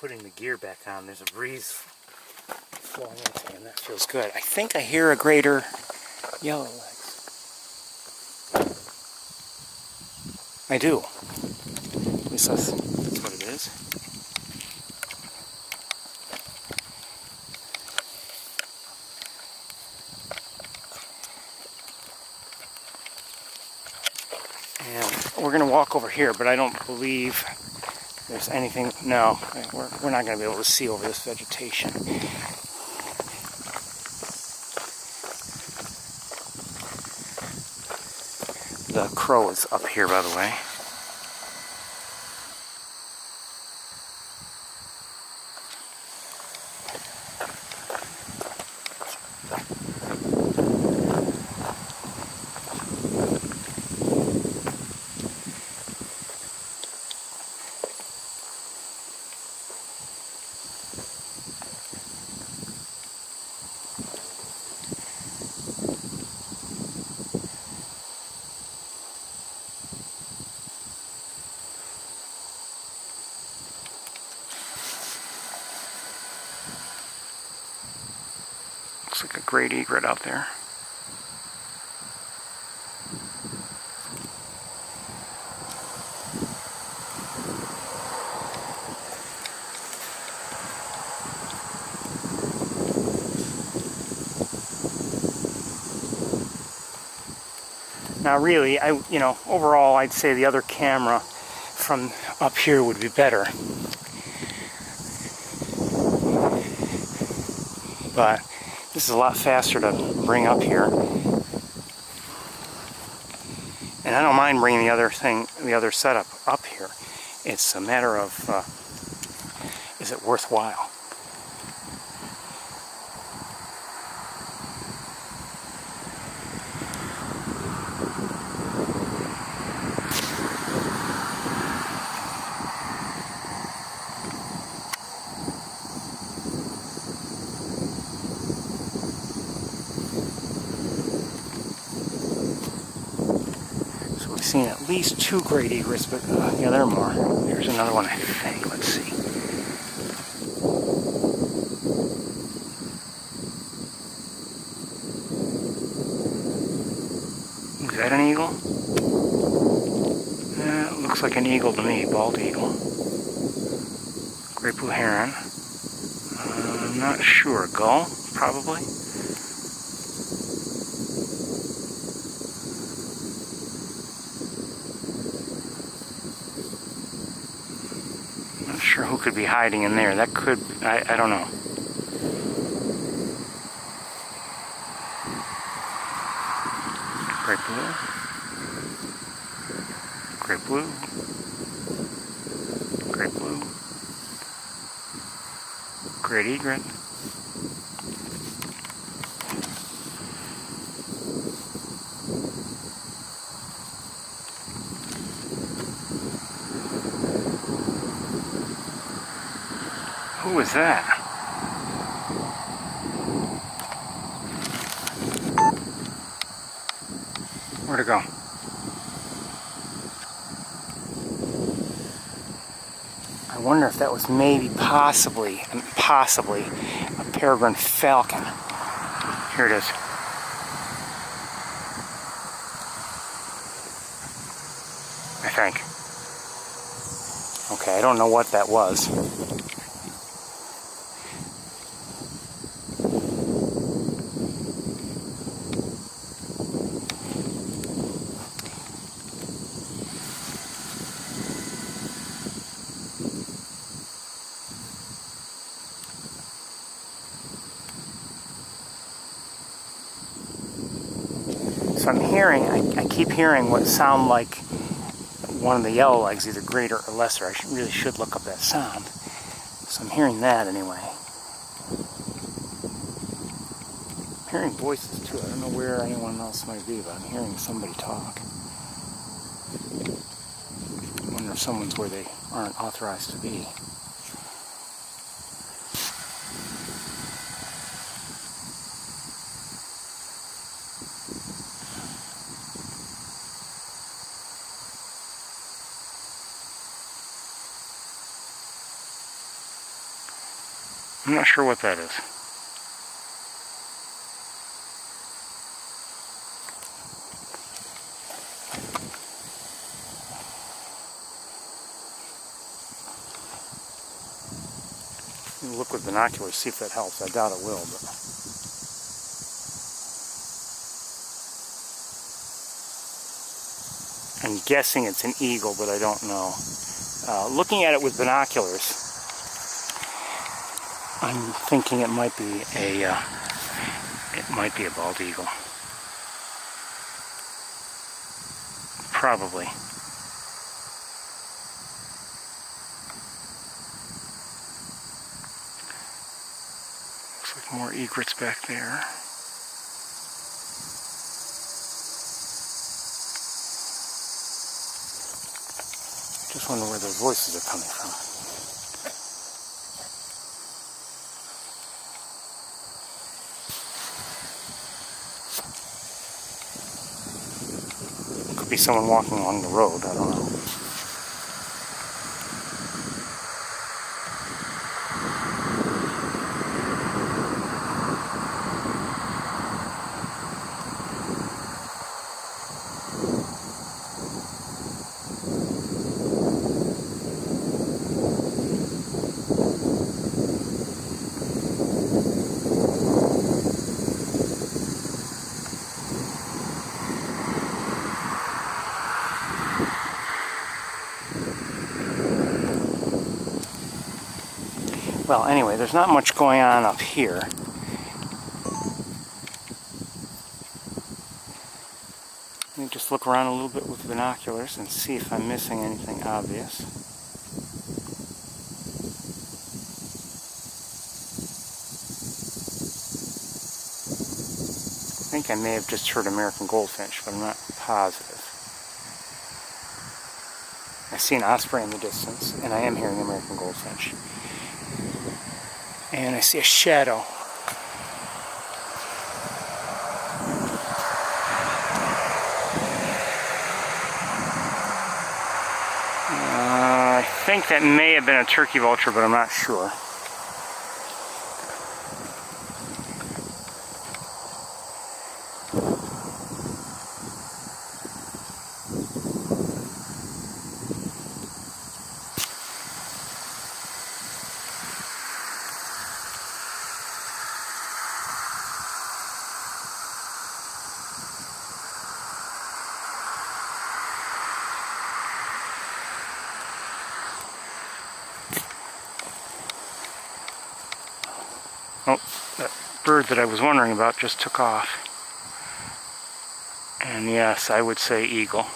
putting the gear back on, there's a breeze flowing into me, and that feels good. I think I hear a greater yellowlegs. I do. At least that's what it is. And we're going to walk over here, but I don't believe there's anything. No, we're not going to be able to see over this vegetation. The crow is up here, by the way. Looks like a great egret out there. Now really, overall I'd say the other camera from up here would be better. But this is a lot faster to bring up here. And I don't mind bringing the other setup up here. It's a matter of, is it worthwhile? Seen at least 2 great egrets, but yeah, there are more. There's another one, I think. Let's see. Is that an eagle? It looks like an eagle to me, bald eagle. Great blue heron. I'm not sure. Gull, probably. Sure who could be hiding in there. That could, I don't know. Great blue. Great blue. Great blue. Great egret. Who was that? Where'd it go? I wonder if that was maybe possibly a peregrine falcon. Here it is. I think. Okay, I don't know what that was. So I'm hearing, I keep hearing what sound like one of the yellowlegs, either greater or lesser. I really should look up that sound. So I'm hearing that anyway. I'm hearing voices too. I don't know where anyone else might be, but I'm hearing somebody talk. I wonder if someone's where they aren't authorized to be. I'm not sure what that is. Look with binoculars, see if that helps. I doubt it will, but I'm guessing it's an eagle, but I don't know. Looking at it with binoculars, I'm thinking it might be a bald eagle. Probably. Looks like more egrets back there. Just wonder where those voices are coming from. Could be someone walking along the road, I don't know. Well, anyway, there's not much going on up here. Let me just look around a little bit with binoculars and see if I'm missing anything obvious. I think I may have just heard American goldfinch, but I'm not positive. I see an osprey in the distance, and I am hearing American goldfinch. And I see a shadow. I think that may have been a turkey vulture, but I'm not sure. Oh, that bird that I was wondering about just took off. And yes, I would say eagle.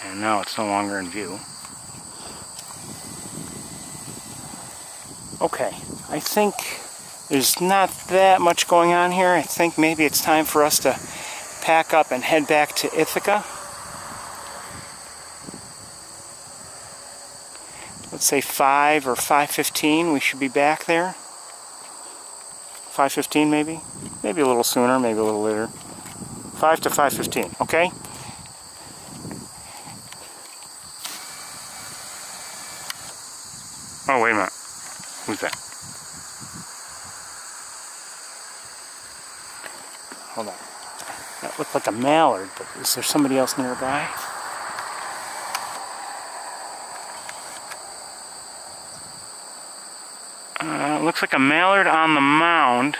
And now it's no longer in view. Okay, I think there's not that much going on here. I think maybe it's time for us to pack up and head back to Ithaca. Let's say 5 or 5:15 we should be back there. 5:15 maybe? Maybe a little sooner, maybe a little later. 5 to 5:15, okay? Oh, wait a minute. Who's that? Hold on. That looked like a mallard, but is there somebody else nearby? Looks like a mallard on the mound,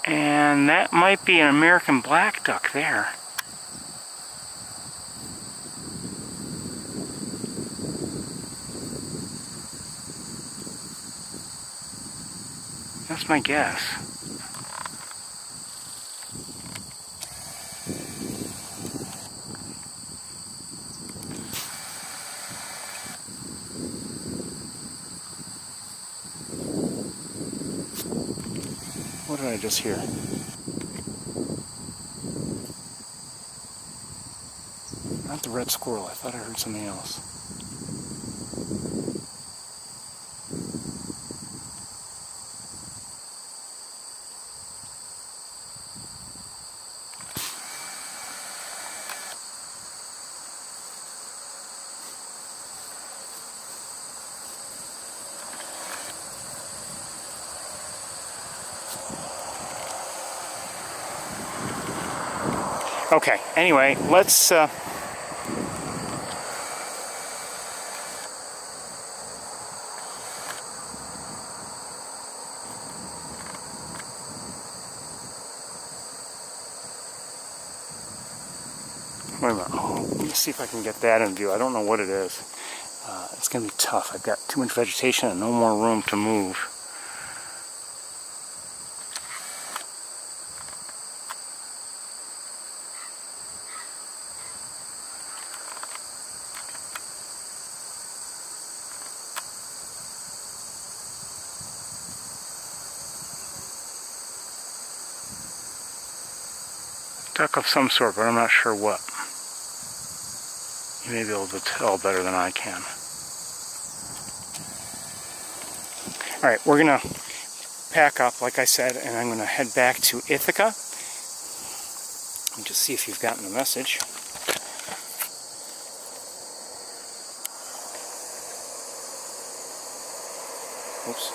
and that might be an American black duck there. That's my guess. What did I just hear? Not the red squirrel. I thought I heard something else. Okay, anyway, let's... Wait a minute. Oh, let me see if I can get that in view. I don't know what it is. It's going to be tough. I've got too much vegetation and no more room to move. Duck of some sort, but I'm not sure what. You may be able to tell better than I can. Alright, we're going to pack up, like I said, and I'm going to head back to Ithaca. And just see if you've gotten the message. Oops.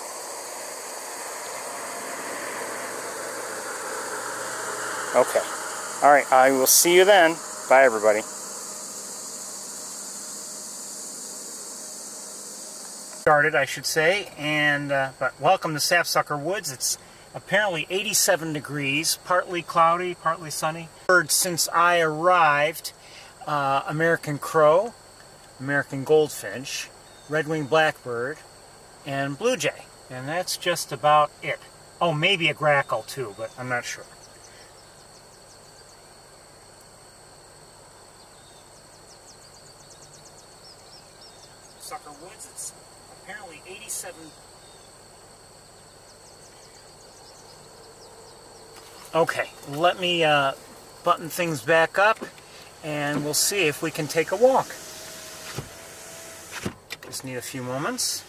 Okay. Alright, I will see you then. Bye, everybody. Started, I should say, and but welcome to Sapsucker Woods. It's apparently 87 degrees, partly cloudy, partly sunny. Birds since I arrived: American crow, American goldfinch, red-winged blackbird, and blue jay, and that's just about it. Oh, maybe a grackle too, but I'm not sure. Sucker Woods, it's apparently 87. Okay, let me button things back up and we'll see if we can take a walk. Just need a few moments.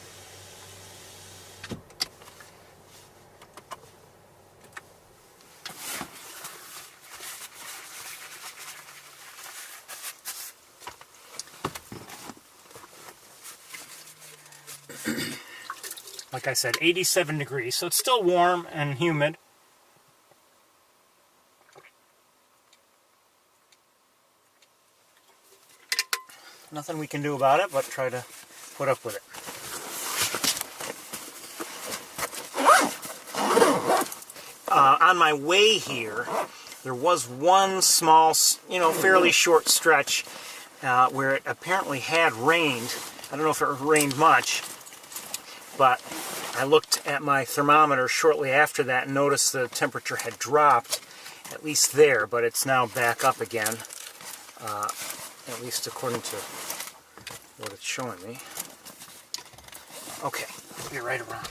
Like I said, 87 degrees, so it's still warm and humid. Nothing we can do about it, but try to put up with it. On my way here, there was one small, fairly short stretch where it apparently had rained. I don't know if it rained much, but I looked at my thermometer shortly after that and noticed the temperature had dropped, at least there, but it's now back up again, at least according to what it's showing me. Okay, I'll be right around.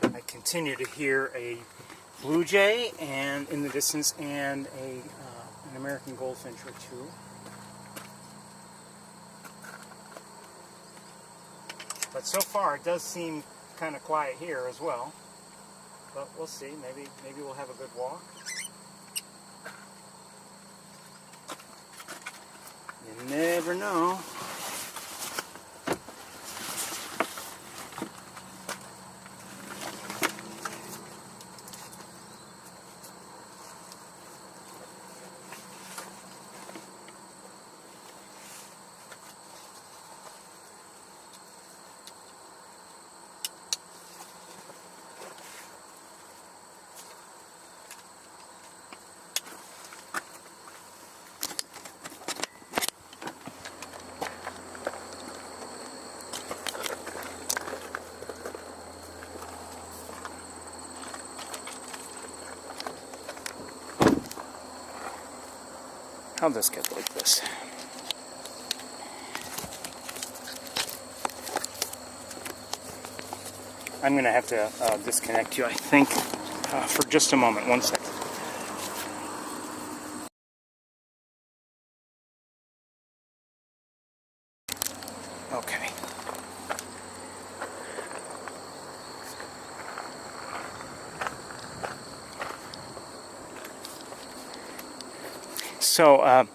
I continue to hear a blue jay and in the distance and an American goldfinch or two. But so far it does seem kind of quiet here as well. But we'll see. Maybe we'll have a good walk. You never know. I'll just get like this. I'm going to have to disconnect you, I think, for just a moment. 1 second. Okay. So,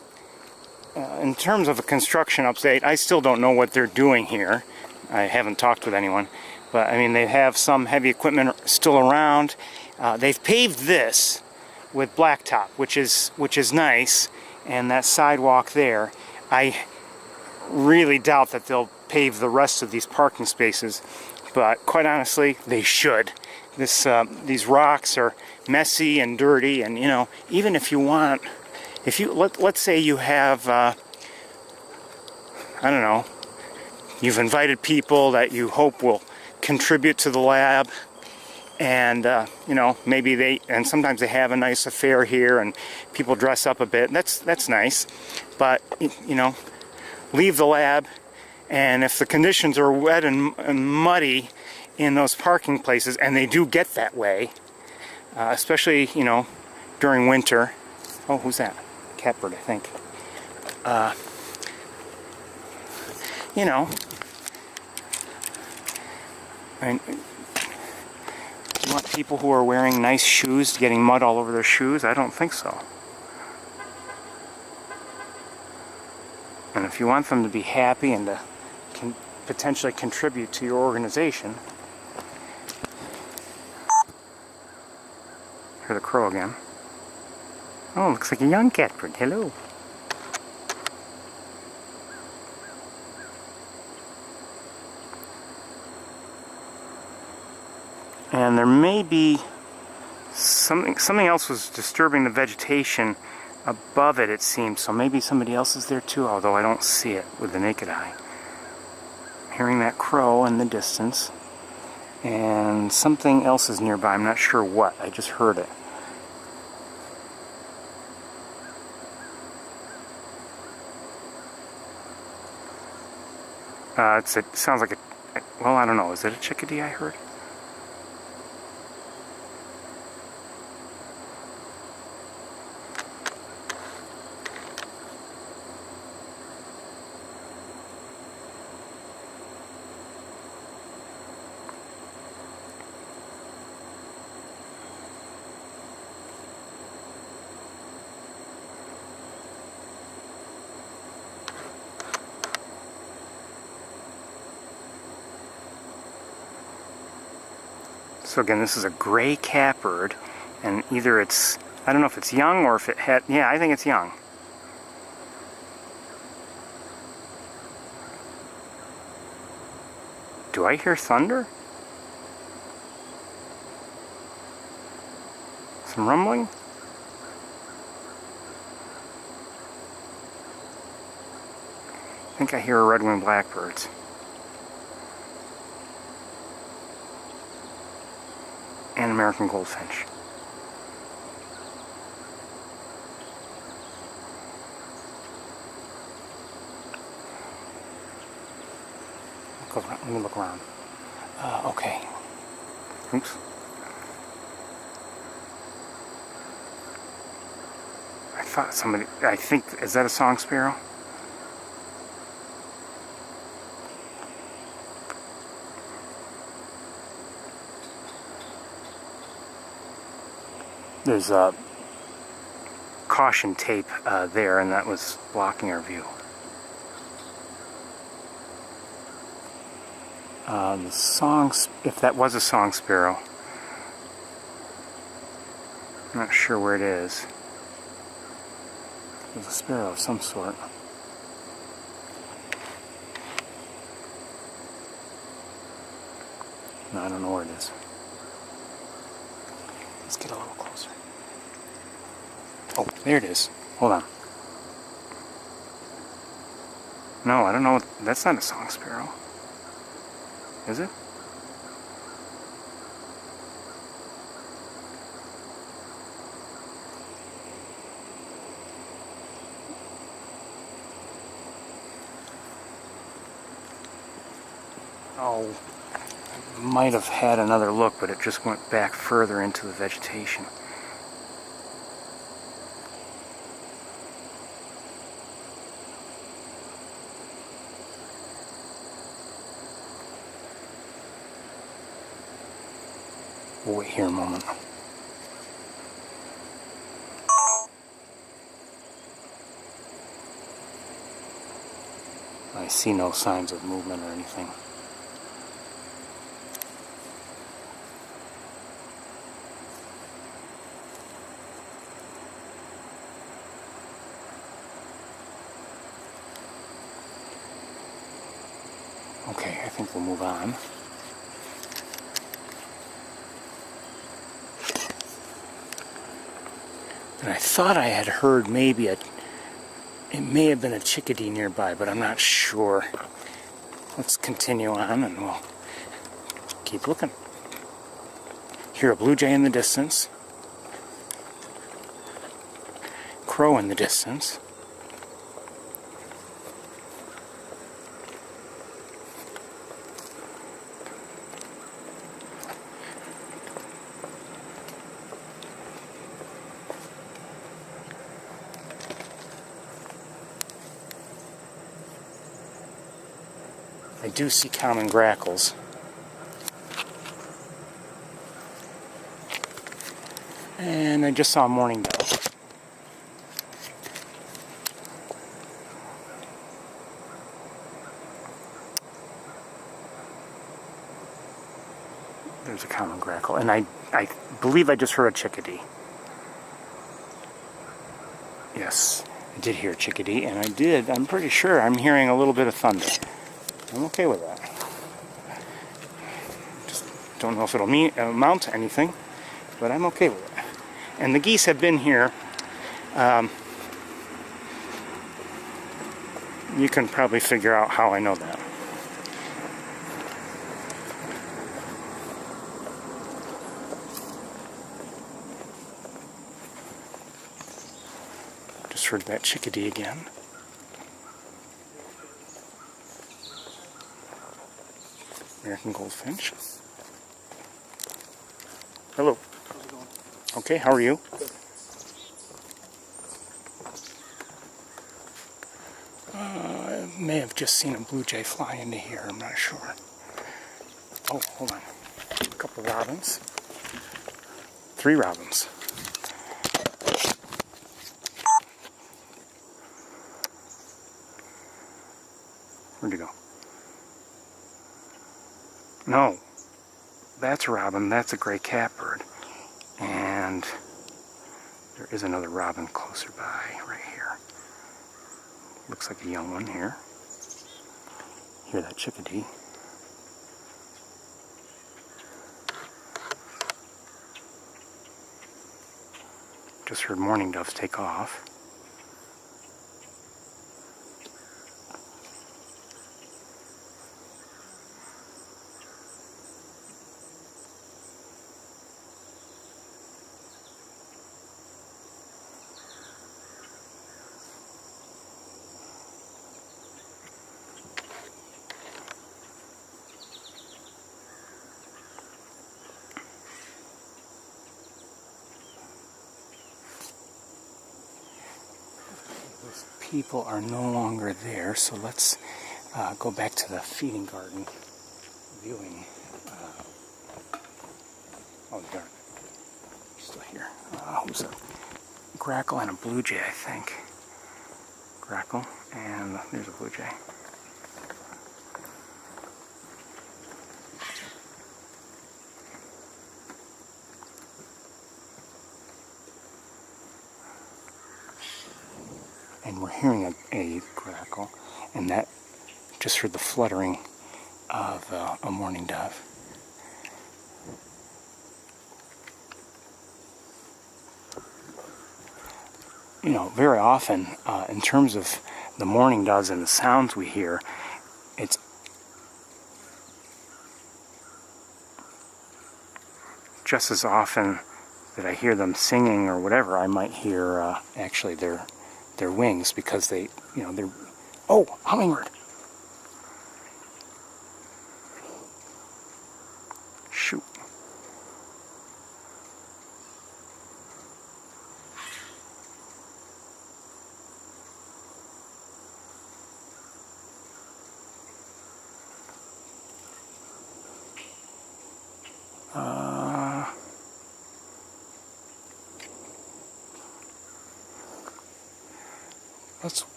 in terms of a construction update, I still don't know what they're doing here. I haven't talked with anyone. But, I mean, they have some heavy equipment still around. They've paved this with blacktop, which is nice. And that sidewalk there, I really doubt that they'll pave the rest of these parking spaces. But, quite honestly, they should. These rocks are messy and dirty. And, you know, even if you want... let's say you have, I don't know, you've invited people that you hope will contribute to the lab, and you know, maybe sometimes they have a nice affair here and people dress up a bit. That's nice, but you know, leave the lab, and if the conditions are wet and muddy in those parking places, and they do get that way, especially, you know, during winter. Oh, who's that? Catbird, I think. You know, and you want people who are wearing nice shoes getting mud all over their shoes? I don't think so. And if you want them to be happy and to potentially contribute to your organization, hear the crow again. Oh, looks like a young catbird. Hello. And there may be something else was disturbing the vegetation above it, it seems. So maybe somebody else is there too, although I don't see it with the naked eye. I'm hearing that crow in the distance. And something else is nearby. I'm not sure what. I just heard it. It sounds like well, I don't know, is it a chickadee I heard? So again, this is a gray catbird, and either it's, I don't know if it's young or if it had, yeah, I think it's young. Do I hear thunder? Some rumbling? I think I hear red-winged blackbirds. And American goldfinch. Let me look around. Okay. Oops. I thought somebody, I think, is that a song sparrow? There's a caution tape there, and that was blocking our view. The songs, if that was a song sparrow, I'm not sure where it is. There's a sparrow of some sort. No, I don't know where it is. Let's get a little closer. Oh, there it is. Hold on. No, I don't know. That's not a song sparrow. Is it? oh, might have had another look, but it just went back further into the vegetation. We'll wait here a moment. I see no signs of movement or anything. Okay, I think we'll move on. And I thought I had heard maybe it may have been a chickadee nearby, but I'm not sure. Let's continue on and we'll keep looking. Hear a blue jay in the distance. Crow in the distance. I do see common grackles. And I just saw a mourning dove. There's a common grackle. And I believe I just heard a chickadee. Yes, I did hear a chickadee, and I'm pretty sure I'm hearing a little bit of thunder. I'm okay with that. Just don't know if it'll amount to anything, but I'm okay with it. And the geese have been here. You can probably figure out how I know that. Just heard that chickadee again. American goldfinch. Hello. How's it going? Okay, how are you? Good. I may have just seen a blue jay fly into here, I'm not sure. Oh, hold on. A couple of robins. 3 robins. Where'd you go? No, that's a robin. That's a gray catbird. And there is another robin closer by, right here. Looks like a young one here. Hear that chickadee. Just heard mourning doves take off. People are no longer there, so let's go back to the feeding garden viewing. Oh, darn it. Still here. Who's a grackle and a blue jay, I think. Grackle, and there's a blue jay. And we're hearing a grackle, and that just heard the fluttering of a mourning dove. You know, very often, in terms of the mourning doves and the sounds we hear, it's just as often that I hear them singing or whatever, I might hear actually their wings, because they're, oh, hummingbird. shoot.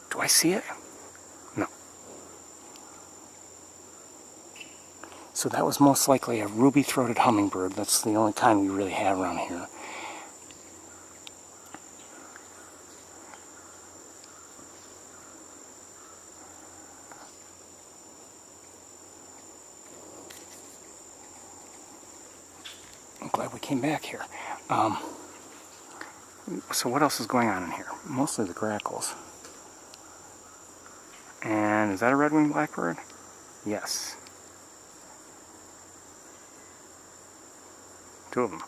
Do I see it? No. So that was most likely a ruby-throated hummingbird. That's the only kind we really have around here. I'm glad we came back here. So what else is going on in here? Mostly the grackles. And is that a red-winged blackbird? Yes. Two of them.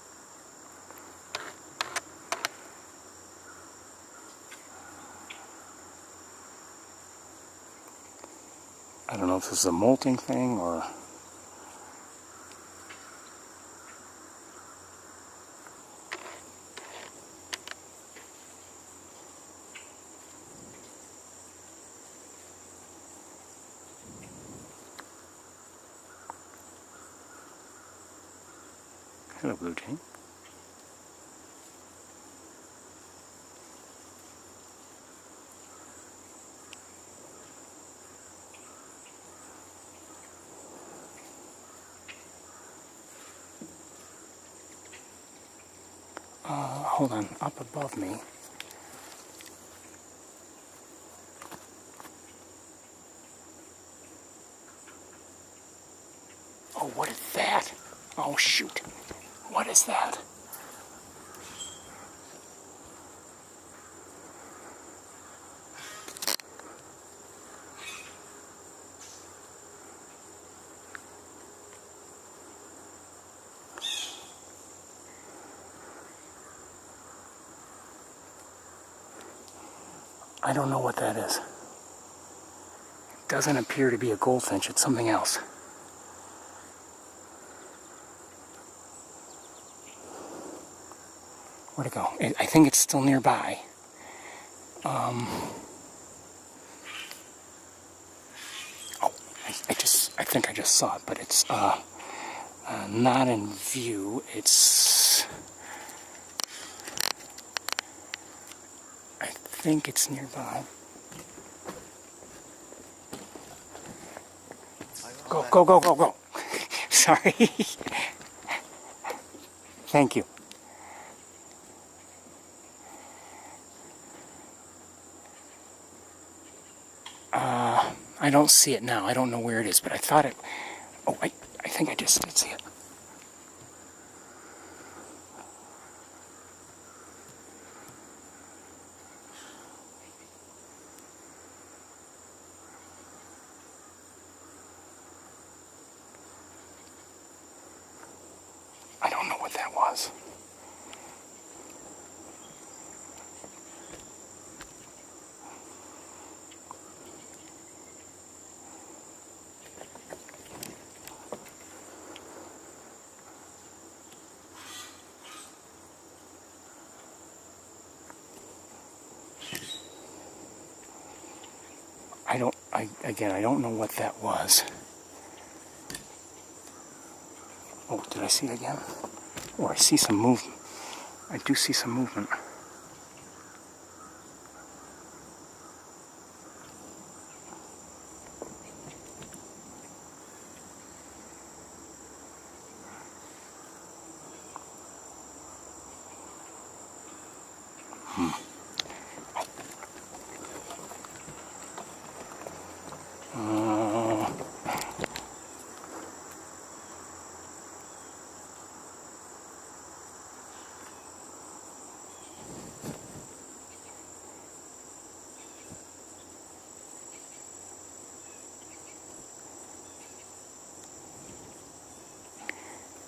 I don't know if this is a molting thing or... Hello, Blue Jay. Hold on, up above me. Oh, what is that? Oh, shoot. What is that? I don't know what that is. It doesn't appear to be a goldfinch, it's something else. Where'd it go? I think it's still nearby. Oh, I think I just saw it, but it's not in view. It's... I think it's nearby. Go, go, go, go, go. Sorry. Thank you. I don't see it now. I don't know where it is, but I thought it... Oh, I think I just did see it. I don't know what that was. I don't know what that was. Oh, did I see it again? Oh, I see some movement. I do see some movement.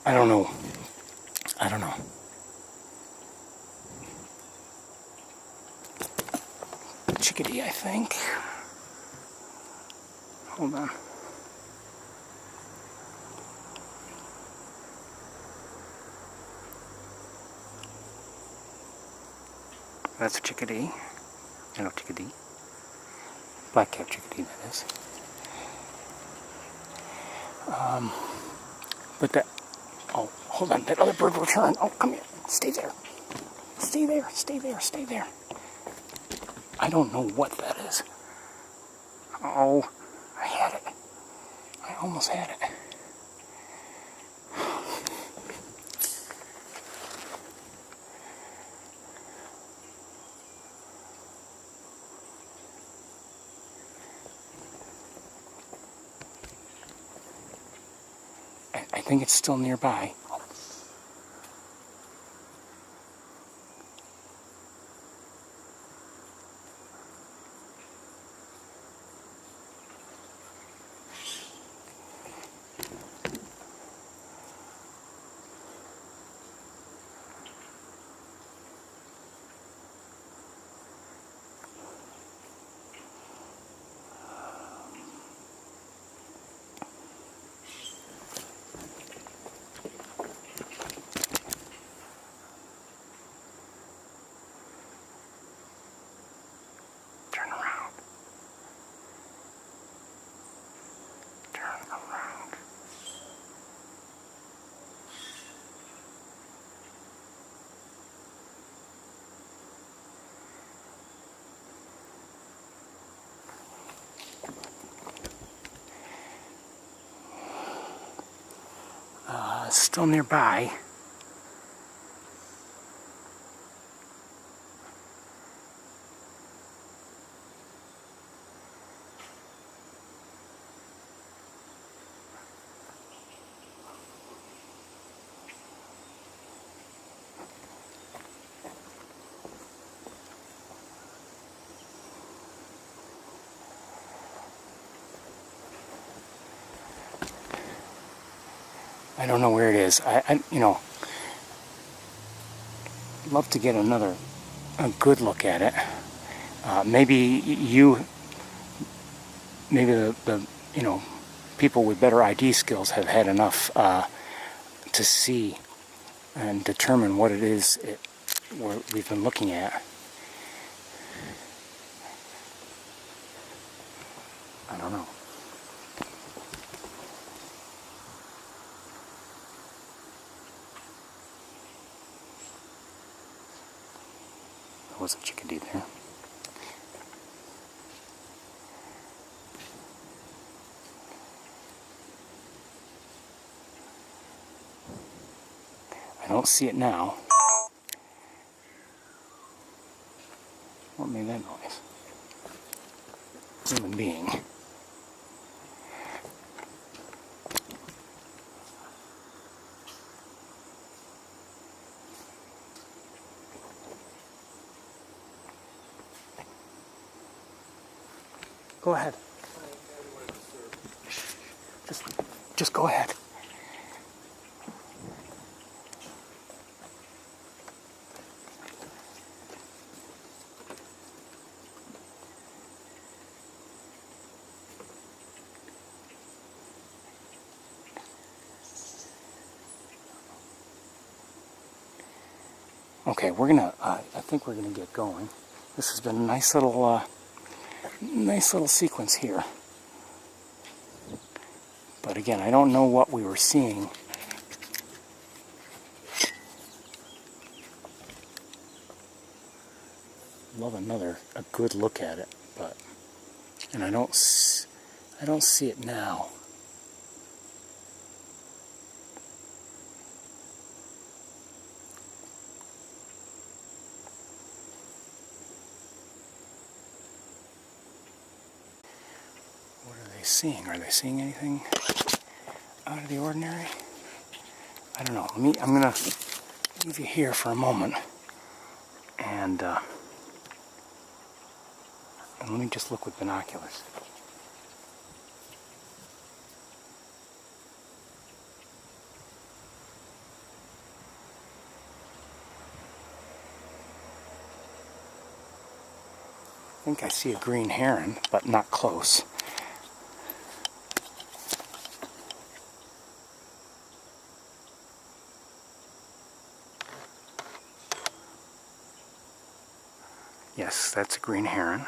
I don't know. I don't know. Chickadee, I think. Hold on. That's a chickadee. Hello, chickadee. Black-capped chickadee, that is. But that... Oh, hold on. That other bird will return. Oh, come here. Stay there. Stay there. Stay there. Stay there. I don't know what that is. Oh, I had it. I almost had it. I think it's still nearby. Still nearby. I don't know where it is. You know, love to get a good look at it. Maybe the you know, people with better ID skills have had enough to see and determine what it is we've been looking at. I don't know. There was a chickadee there. I don't see it now. What made that noise? Human being. Go ahead. Just go ahead. Okay, we're gonna. I think we're gonna get going. This has been a nice little sequence here. But again, I don't know what we were seeing. Love a good look at it, and I don't see it now. Seeing? Are they seeing anything out of the ordinary? I don't know. I'm gonna leave you here for a moment, and let me just look with binoculars. I think I see a green heron, but not close. Yes, that's a green heron. I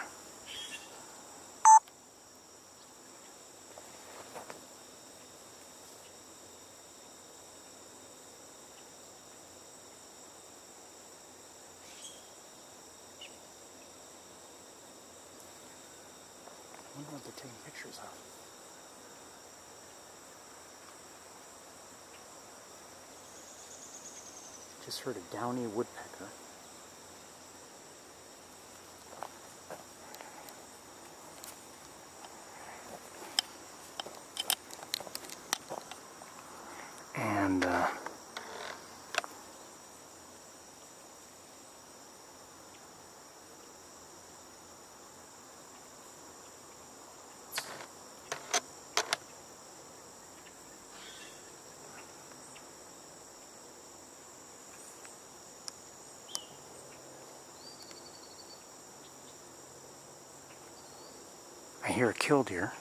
wonder what they're taking pictures of. Just heard a Downey Woodpecker. And I hear a killdeer.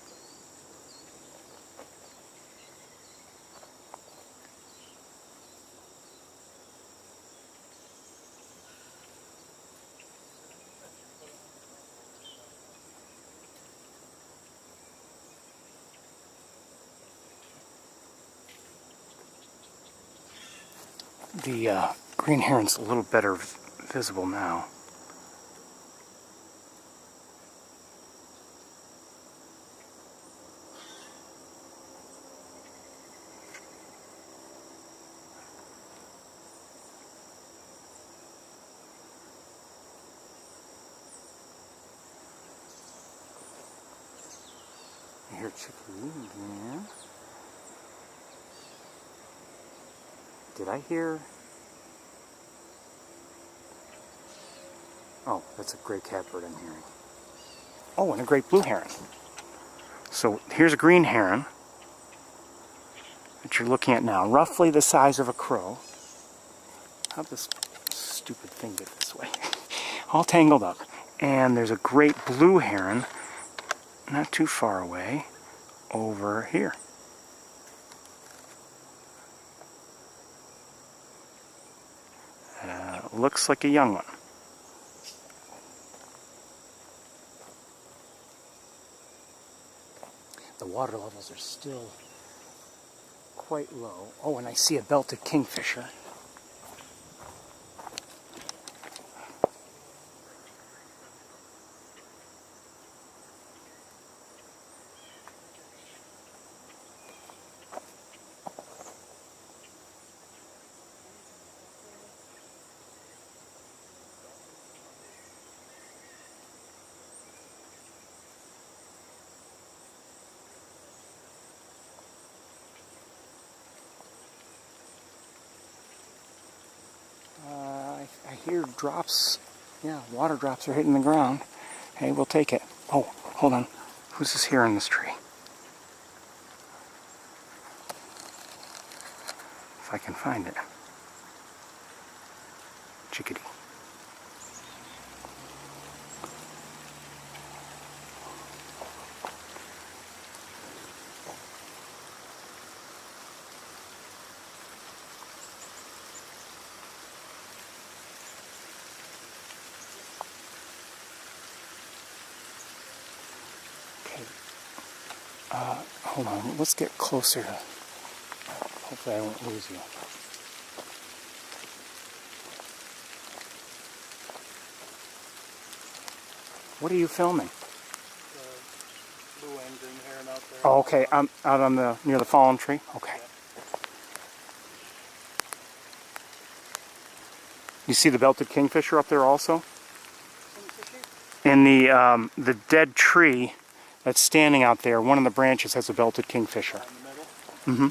The green heron's a little better visible now. I hear chickadee again. Did I hear? Oh, that's a gray catbird I'm hearing. Oh, and a great blue heron. So here's a green heron that you're looking at now, roughly the size of a crow. How'd this stupid thing get this way? All tangled up. And there's a great blue heron, not too far away, over here. Looks like a young one. The water levels are still quite low. Oh, and I see a belted kingfisher. I hear drops. Yeah, water drops are hitting the ground. Hey, we'll take it. Oh, hold on. Who's this here in this tree? If I can find it. Chickadee. Hold on, let's get closer. Hopefully I won't lose you. What are you filming? The blue and green heron out there. Oh, okay, I'm out on the near the fallen tree. Okay. Yeah. You see the belted kingfisher up there also? In the dead tree that's standing out there, one of the branches has a belted kingfisher. In the middle? Mm-hmm.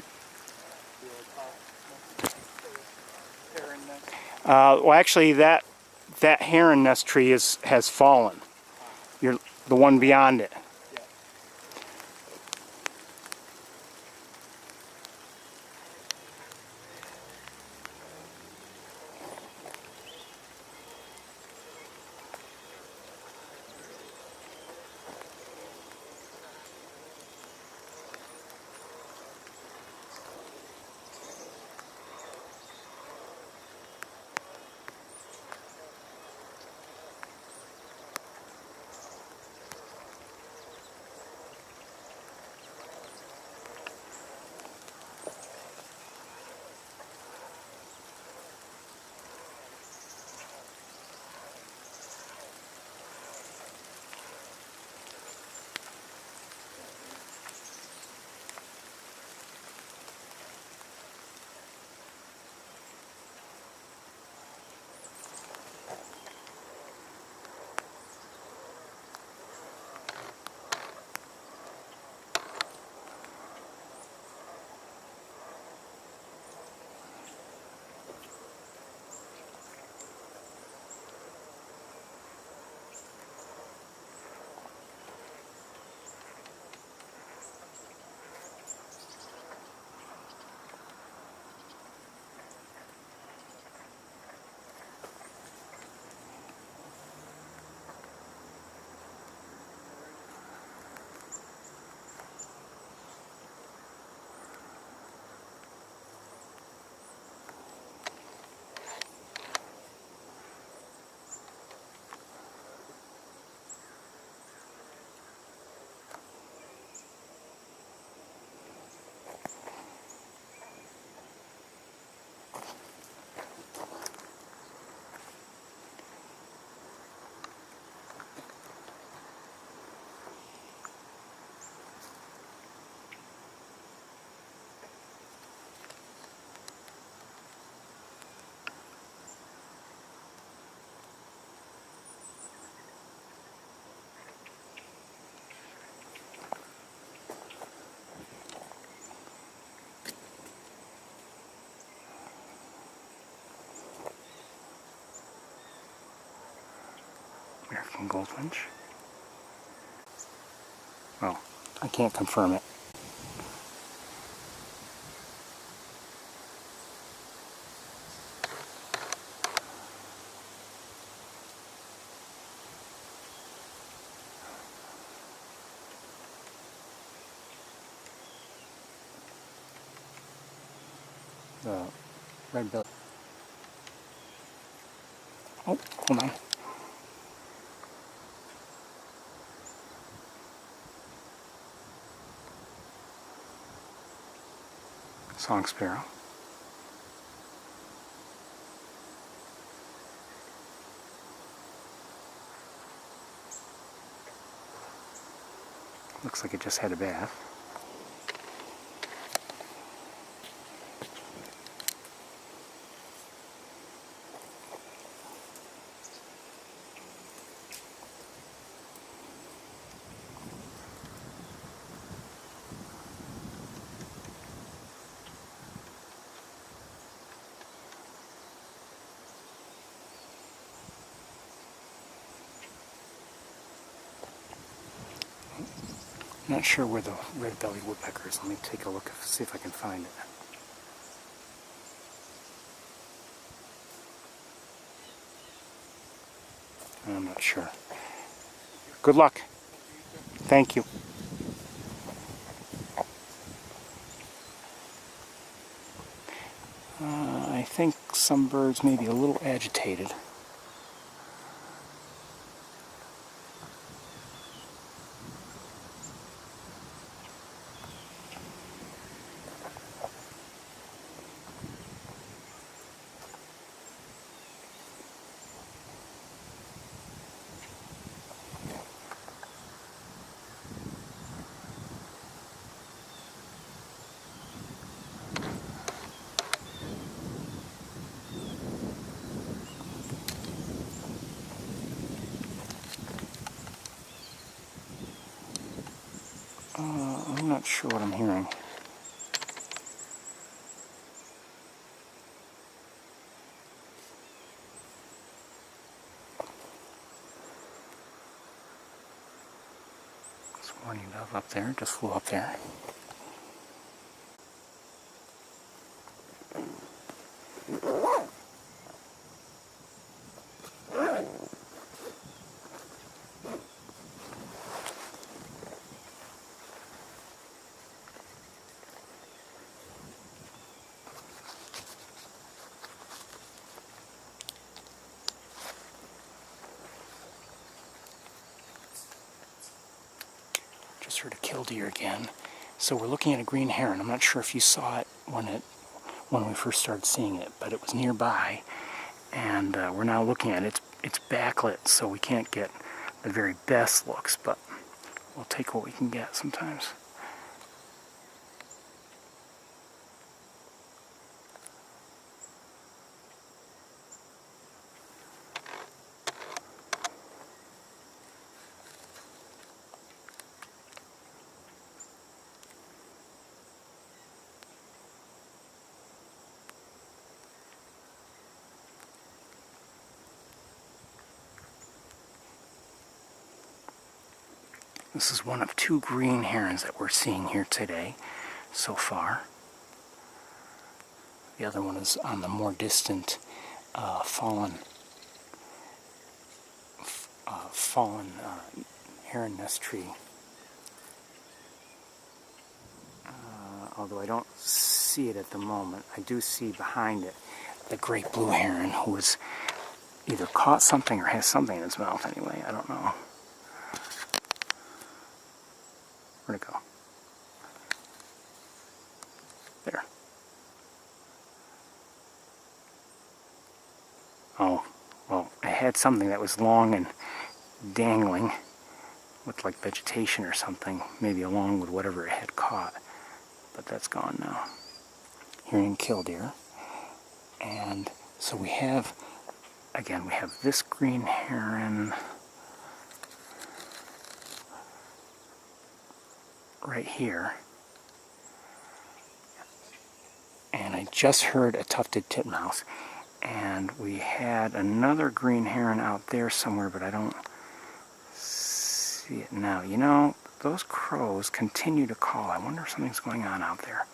Heron nest. Well, actually, that heron nest tree has fallen. You're the one beyond it. Yeah. American goldfinch. Well, I can't confirm it. The red belly. Oh, hold on. Song sparrow. Looks like it just had a bath. Not sure where the red-bellied woodpecker is. Let me take a look, see if I can find it. I'm not sure. Good luck. Thank you. I think some birds may be a little agitated. I'm not sure what I'm hearing. This warning dove up there, just flew up there. Just heard a killdeer again. So we're looking at a green heron. I'm not sure if you saw it when we first started seeing it, but it was nearby, and we're now looking at it. It's backlit, so we can't get the very best looks, but we'll take what we can get sometimes. This is one of two green herons that we're seeing here today, so far. The other one is on the more distant fallen heron nest tree. Although I don't see it at the moment, I do see behind it the great blue heron, who has either caught something or has something in its mouth anyway. I don't know. Where'd it go? There. Oh, well, it had something that was long and dangling, looked like vegetation or something, maybe along with whatever it had caught, but that's gone now. Hearing killdeer. And so we have, again, we have this green heron right here, and I just heard a tufted titmouse, and we had another green heron out there somewhere, but I don't see it now. You know, those crows continue to call. I wonder if something's going on out there.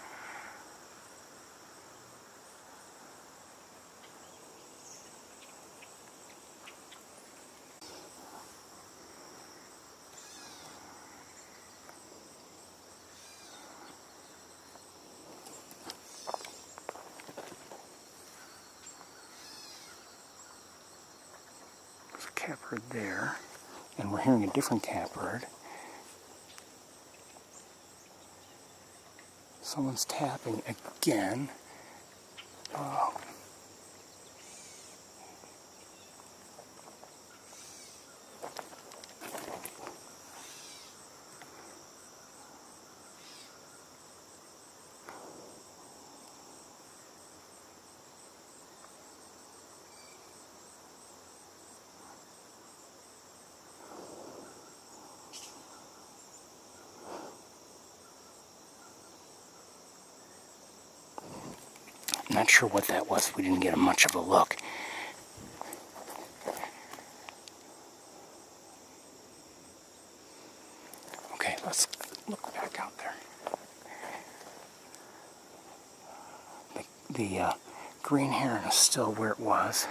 There's a catbird there, and we're hearing a different catbird. Someone's tapping again. Oh. Not sure what that was. We didn't get much of a look. Okay, let's look back out there. The green heron is still where it was.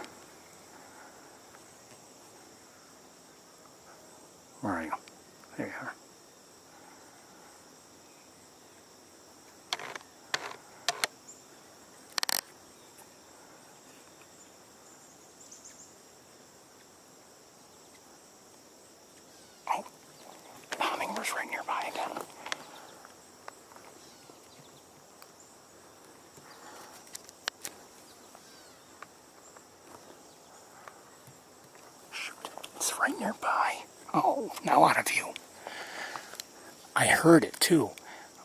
Where are you? There you are. Right nearby again. Shoot, it's right nearby. Oh, now out of view. I heard it too,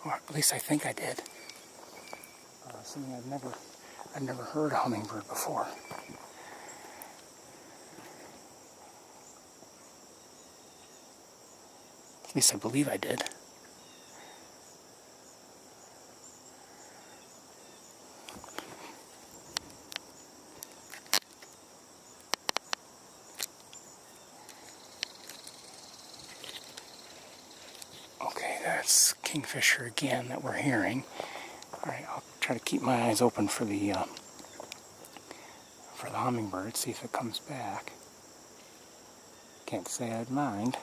or at least I think I did. Something I've never heard a hummingbird before. At least I believe I did. Okay, that's Kingfisher again that we're hearing. Alright, I'll try to keep my eyes open for the hummingbird, see if it comes back. Can't say I'd mind.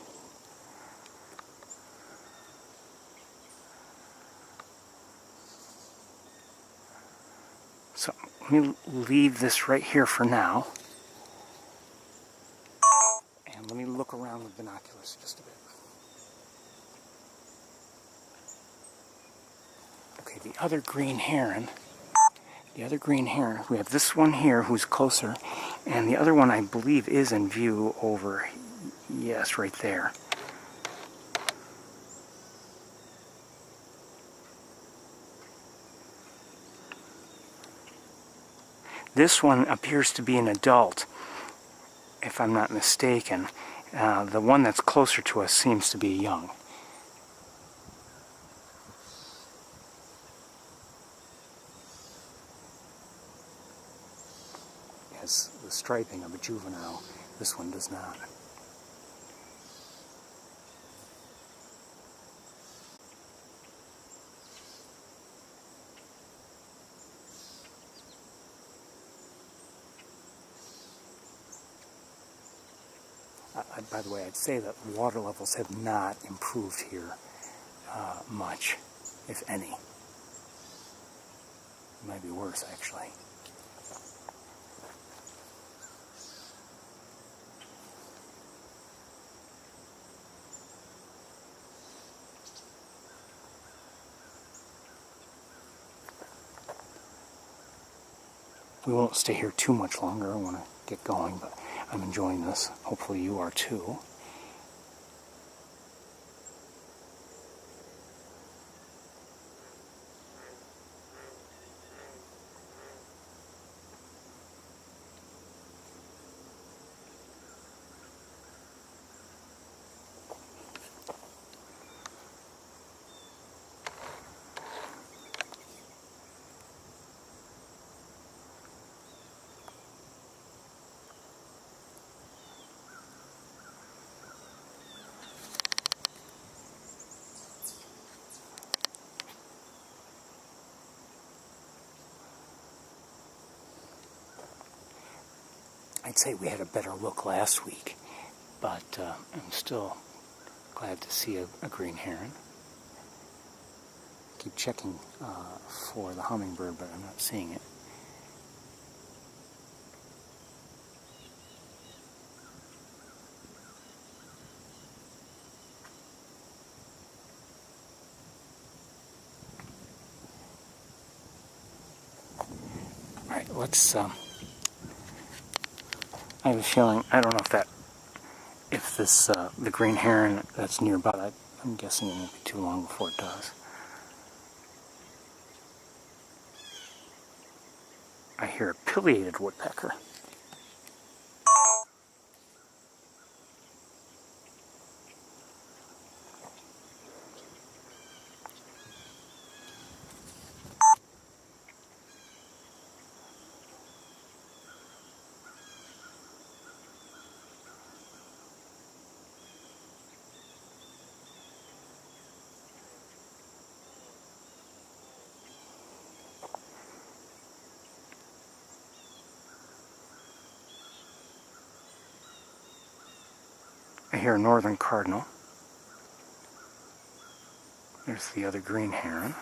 So let me leave this right here for now. And let me look around with binoculars just a bit. Okay, the other green heron, we have this one here who's closer, and the other one I believe is in view over, yes, right there. This one appears to be an adult, if I'm not mistaken. The one that's closer to us seems to be young. It has the striping of a juvenile. This one does not. By the way, I'd say that water levels have not improved here much, if any. It might be worse, actually. We won't stay here too much longer. I want to get going, but I'm enjoying this. Hopefully you are too. I'd say we had a better look last week, but I'm still glad to see a green heron. Keep checking for the hummingbird, but I'm not seeing it. All right, let's. I have a feeling. I don't know if this the green heron that's nearby. I'm guessing it won't be too long before it does. I hear a pileated woodpecker. I hear a northern cardinal. There's the other green heron,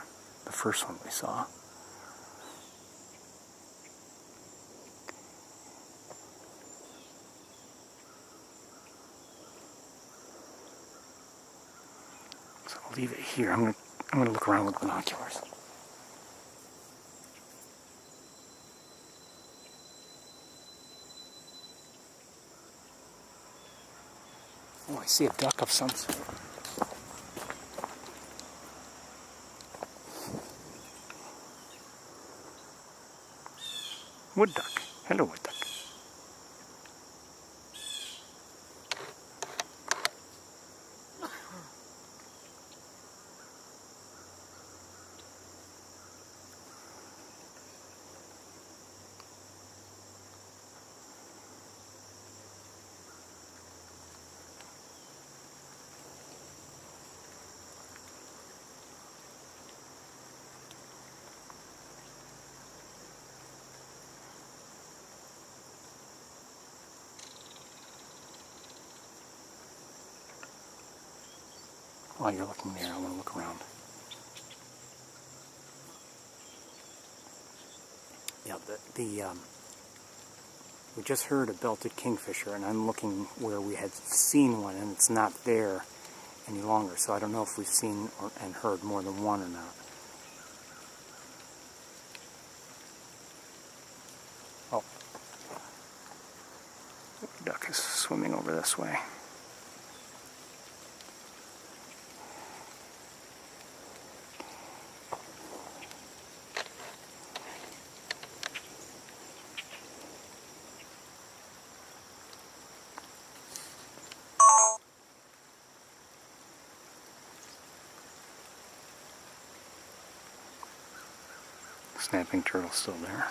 the first one we saw. So I'll leave it here. I'm gonna look around with binoculars. Oh, I see a duck of some sort. Wood duck. Hello, wood duck. While you're looking there, I want to look around. Yeah, we just heard a belted kingfisher, and I'm looking where we had seen one, and it's not there any longer. So I don't know if we've seen and heard more than one or not. Oh, the duck is swimming over this way. Snapping turtle still there.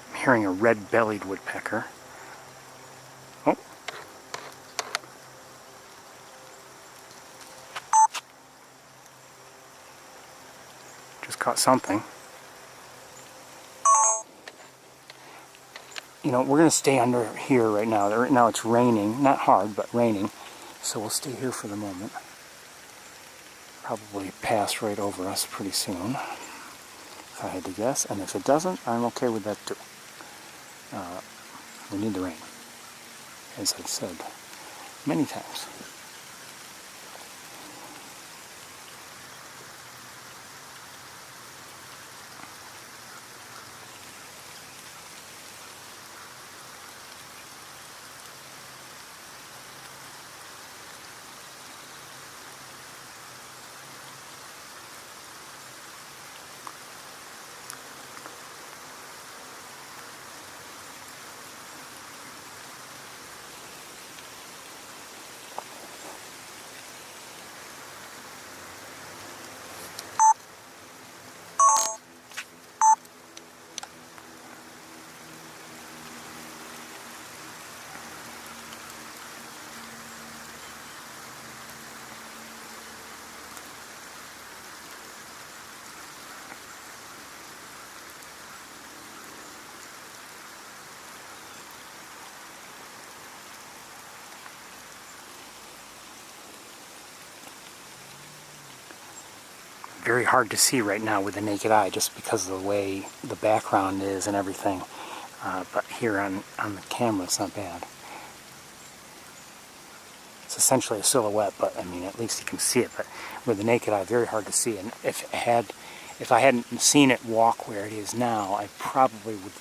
I'm hearing a red-bellied woodpecker. Oh. Just caught something. You know, we're going to stay under here right now. Right now it's raining. Not hard, but raining. So we'll stay here for the moment. Probably pass right over us pretty soon, if I had to guess. And if it doesn't, I'm okay with that too. We need the rain, as I've said many times. very hard to see right now with the naked eye just because of the way the background is and everything. But here on the camera it's not bad. It's essentially a silhouette, but I mean at least you can see it. But with the naked eye, very hard to see. And if I hadn't seen it walk where it is now, I probably would.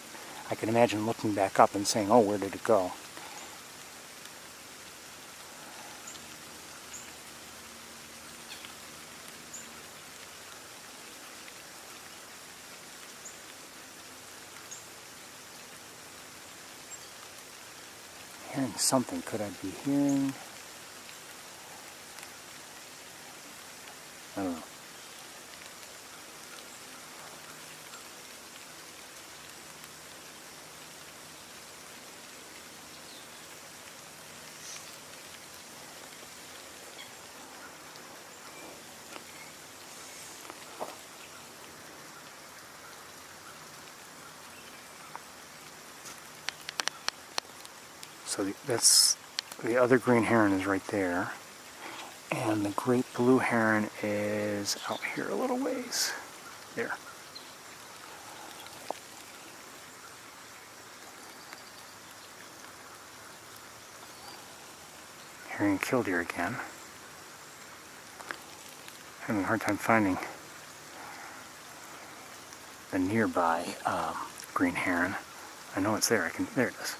I can imagine looking back up and saying, "Oh, where did it go?" Hearing something. Could I be hearing? I don't know. So that's the other green heron is right there, and the great blue heron is out here a little ways. There. Hearing killdeer again. Having a hard time finding the nearby green heron. I know it's there. There it is.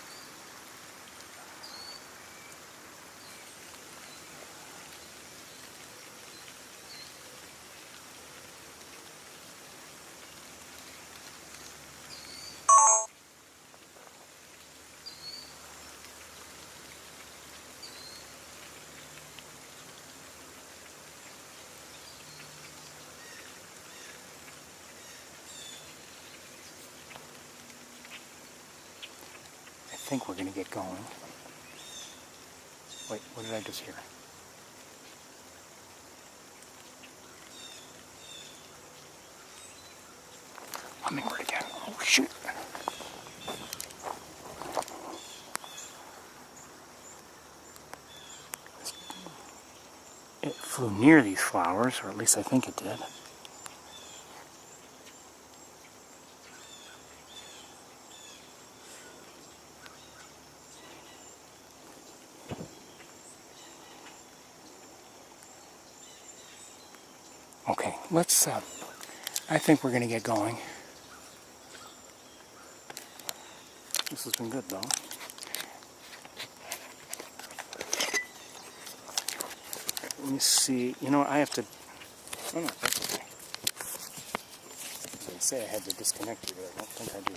I think we're going to get going. Wait, what did I just hear? Hummingbird again. Oh, shoot. It flew near these flowers, or at least I think it did. Okay, let's, I think we're going to get going. This has been good, though. Let me see. You know what, I have to... Oh, no, that's okay. I was going to say I had to disconnect you, but I don't think I do.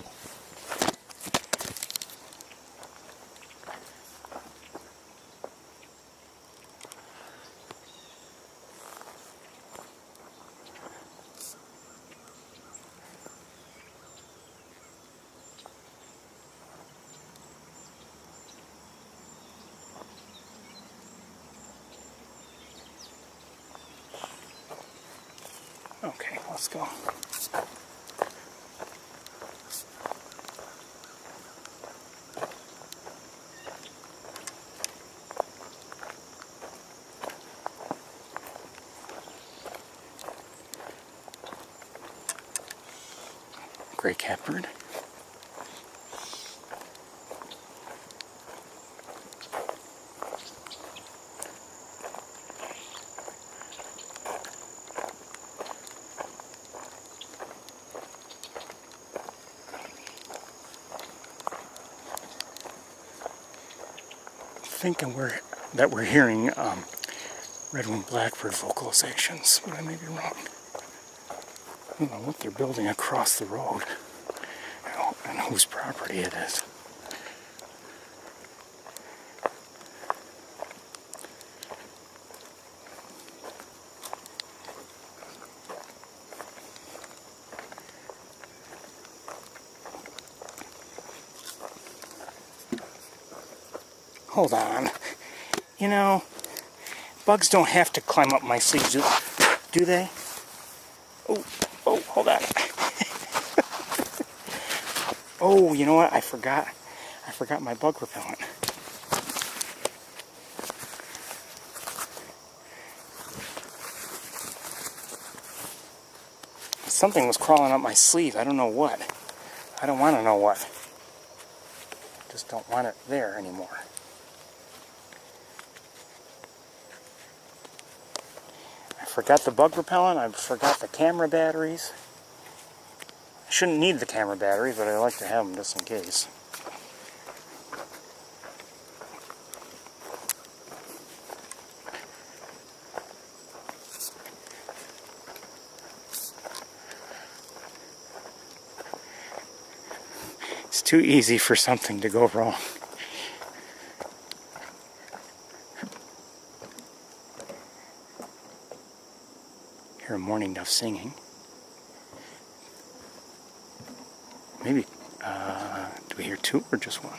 Okay, let's go. Gray catbird. Thinking we're hearing red-winged blackbird vocalizations, but I may be wrong. I don't know what they're building across the road and whose property it is. Hold on. You know, bugs don't have to climb up my sleeves, do they? Oh, hold on. Oh, you know what? I forgot my bug repellent. Something was crawling up my sleeve. I don't know what. I don't want to know what. Just don't want it there anymore. I forgot the bug repellent. I forgot the camera batteries. I shouldn't need the camera batteries, but I like to have them just in case. It's too easy for something to go wrong. Hear a mourning dove singing. Maybe, do we hear two or just one?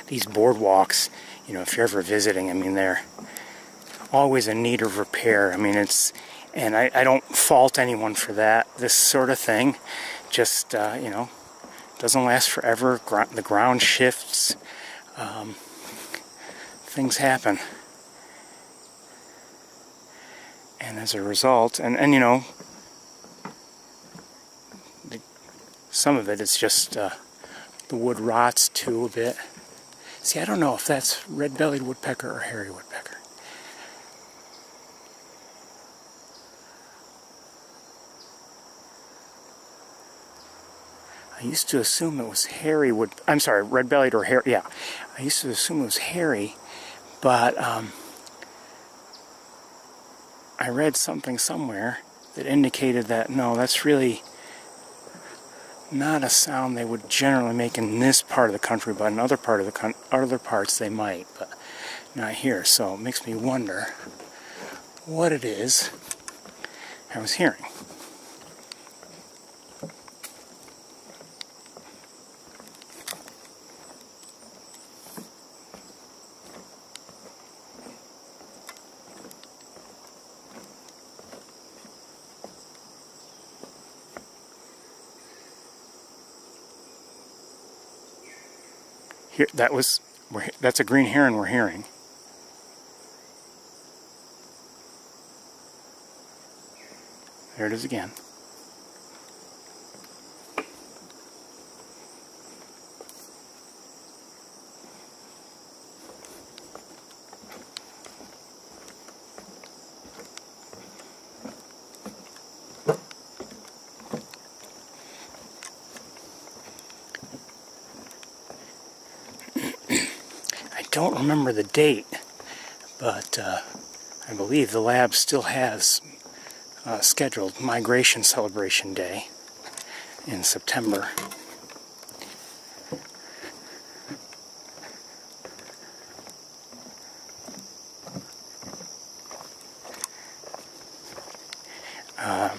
These boardwalks, you know, if you're ever visiting, I mean, they're always in need of repair. I mean, and I don't fault anyone for that. This sort of thing just, you know, doesn't last forever. The ground shifts. Things happen. And as a result, and you know, some of it is just the wood rots too a bit. See, I don't know if that's red-bellied woodpecker or hairy woodpecker. I used to assume it was hairy I'm sorry, red-bellied or hairy. Yeah, I used to assume it was hairy, but I read something somewhere that indicated that no, that's really not a sound they would generally make in this part of the country, but in other other parts they might, but not here. So it makes me wonder what it is I was hearing. Here, that's a green heron we're hearing. There it is again. I don't remember the date, but I believe the lab still has scheduled Migration Celebration Day in September. I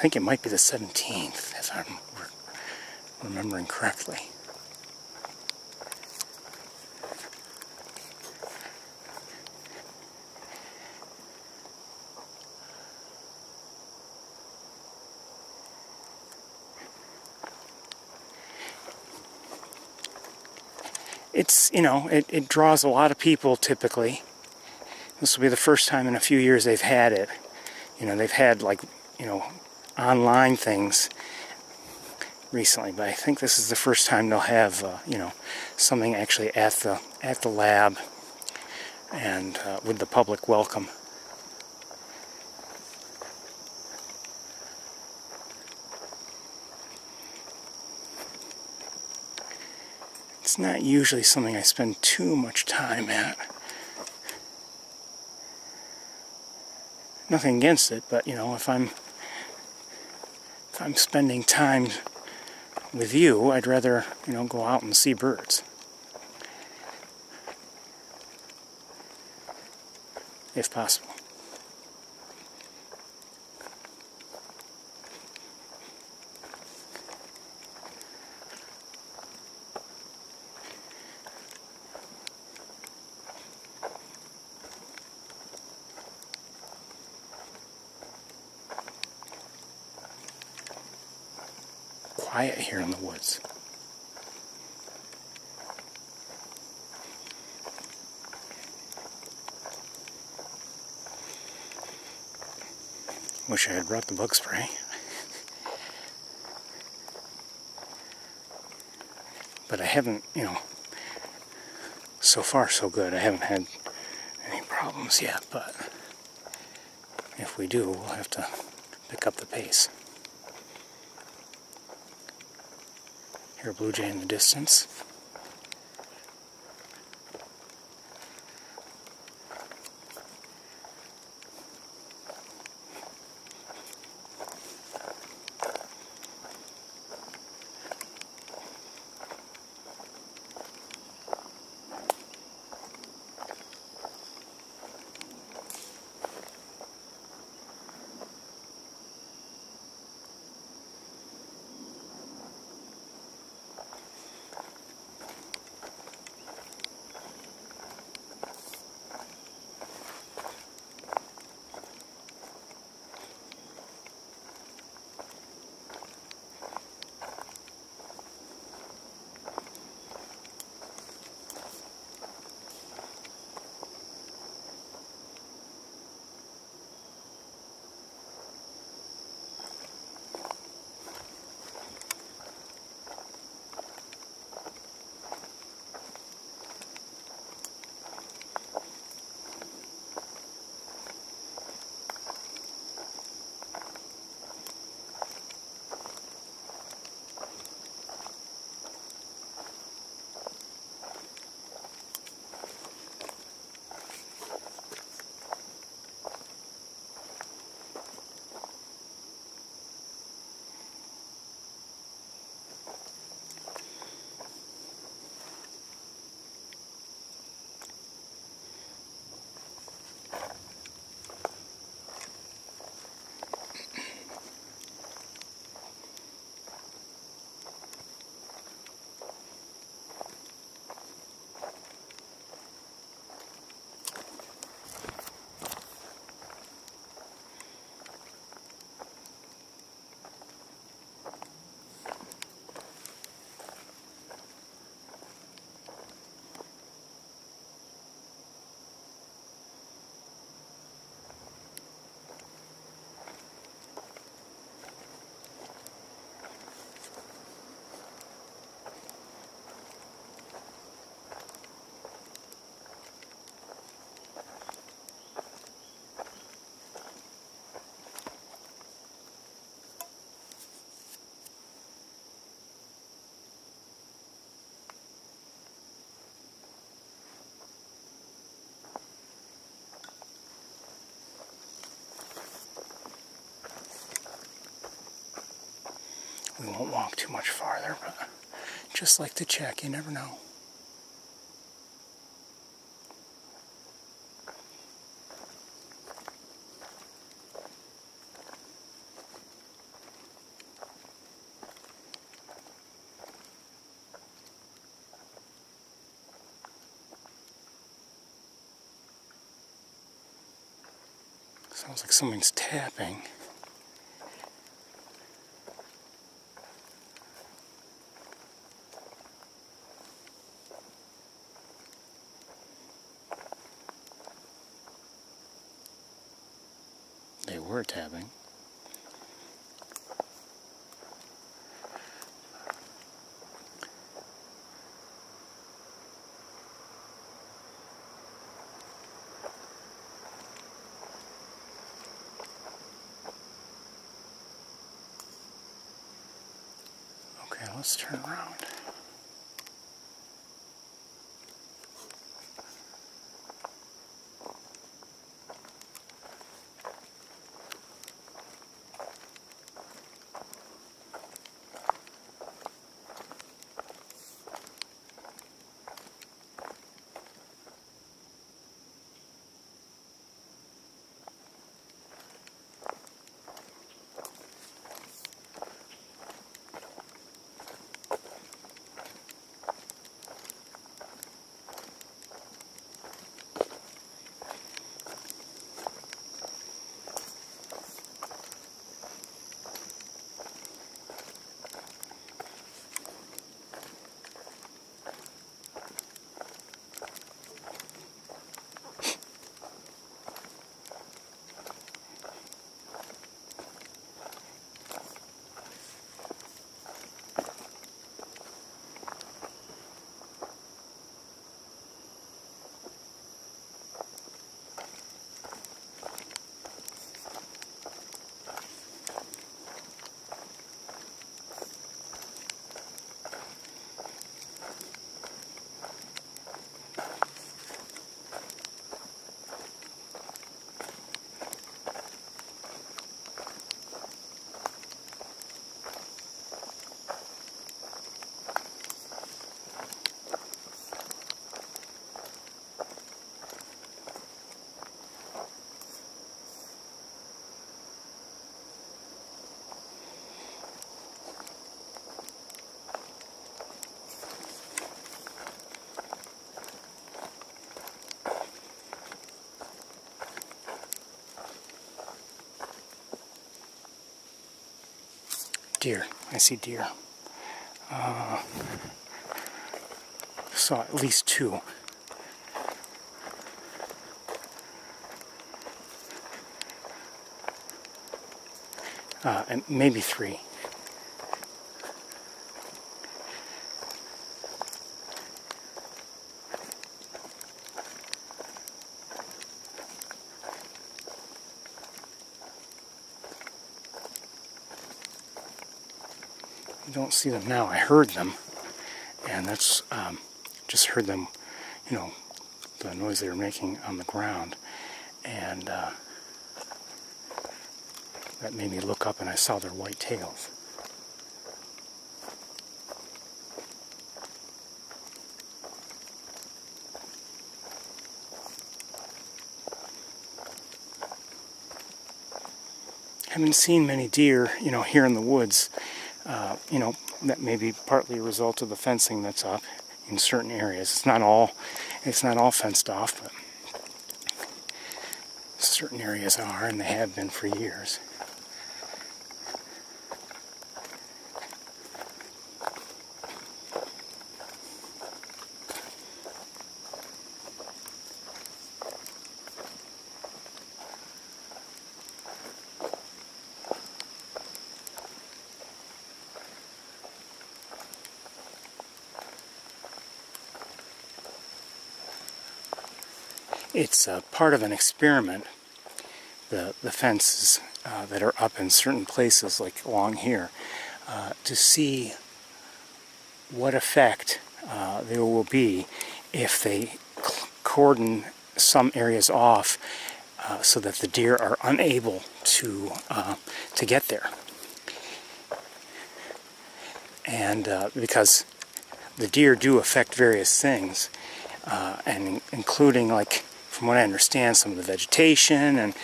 think it might be the 17th, if I'm remembering correctly. It's, you know, it draws a lot of people typically. This will be the first time in a few years they've had it. You know, they've had, like, you know, online things recently, but I think this is the first time they'll have, you know, something actually at the lab and with the public welcome. It's not usually something I spend too much time at. Nothing against it, but you know, if I'm spending time with you, I'd rather, you know, go out and see birds. If possible. Quiet here in the woods. Wish I had brought the bug spray. But I haven't, you know, so far so good. I haven't had any problems yet, but if we do, we'll have to pick up the pace. Hear a blue jay in the distance. We won't walk too much farther, but just like to check, you never know. Sounds like someone's tapping. They were tapping. Okay, let's turn around. deer. I see deer. Saw at least 2. And maybe 3. I don't see them now. I heard them, and that's just heard them, you know, the noise they were making on the ground, and that made me look up, and I saw their white tails. Haven't seen many deer, you know, here in the woods. You know, that may be partly a result of the fencing that's up in certain areas. It's not all fenced off, but certain areas are, and they have been for years. It's part of an experiment, the fences that are up in certain places, like along here, to see what effect there will be if they cordon some areas off so that the deer are unable to get there. And because the deer do affect various things, and including, like, from what I understand, some of the vegetation, and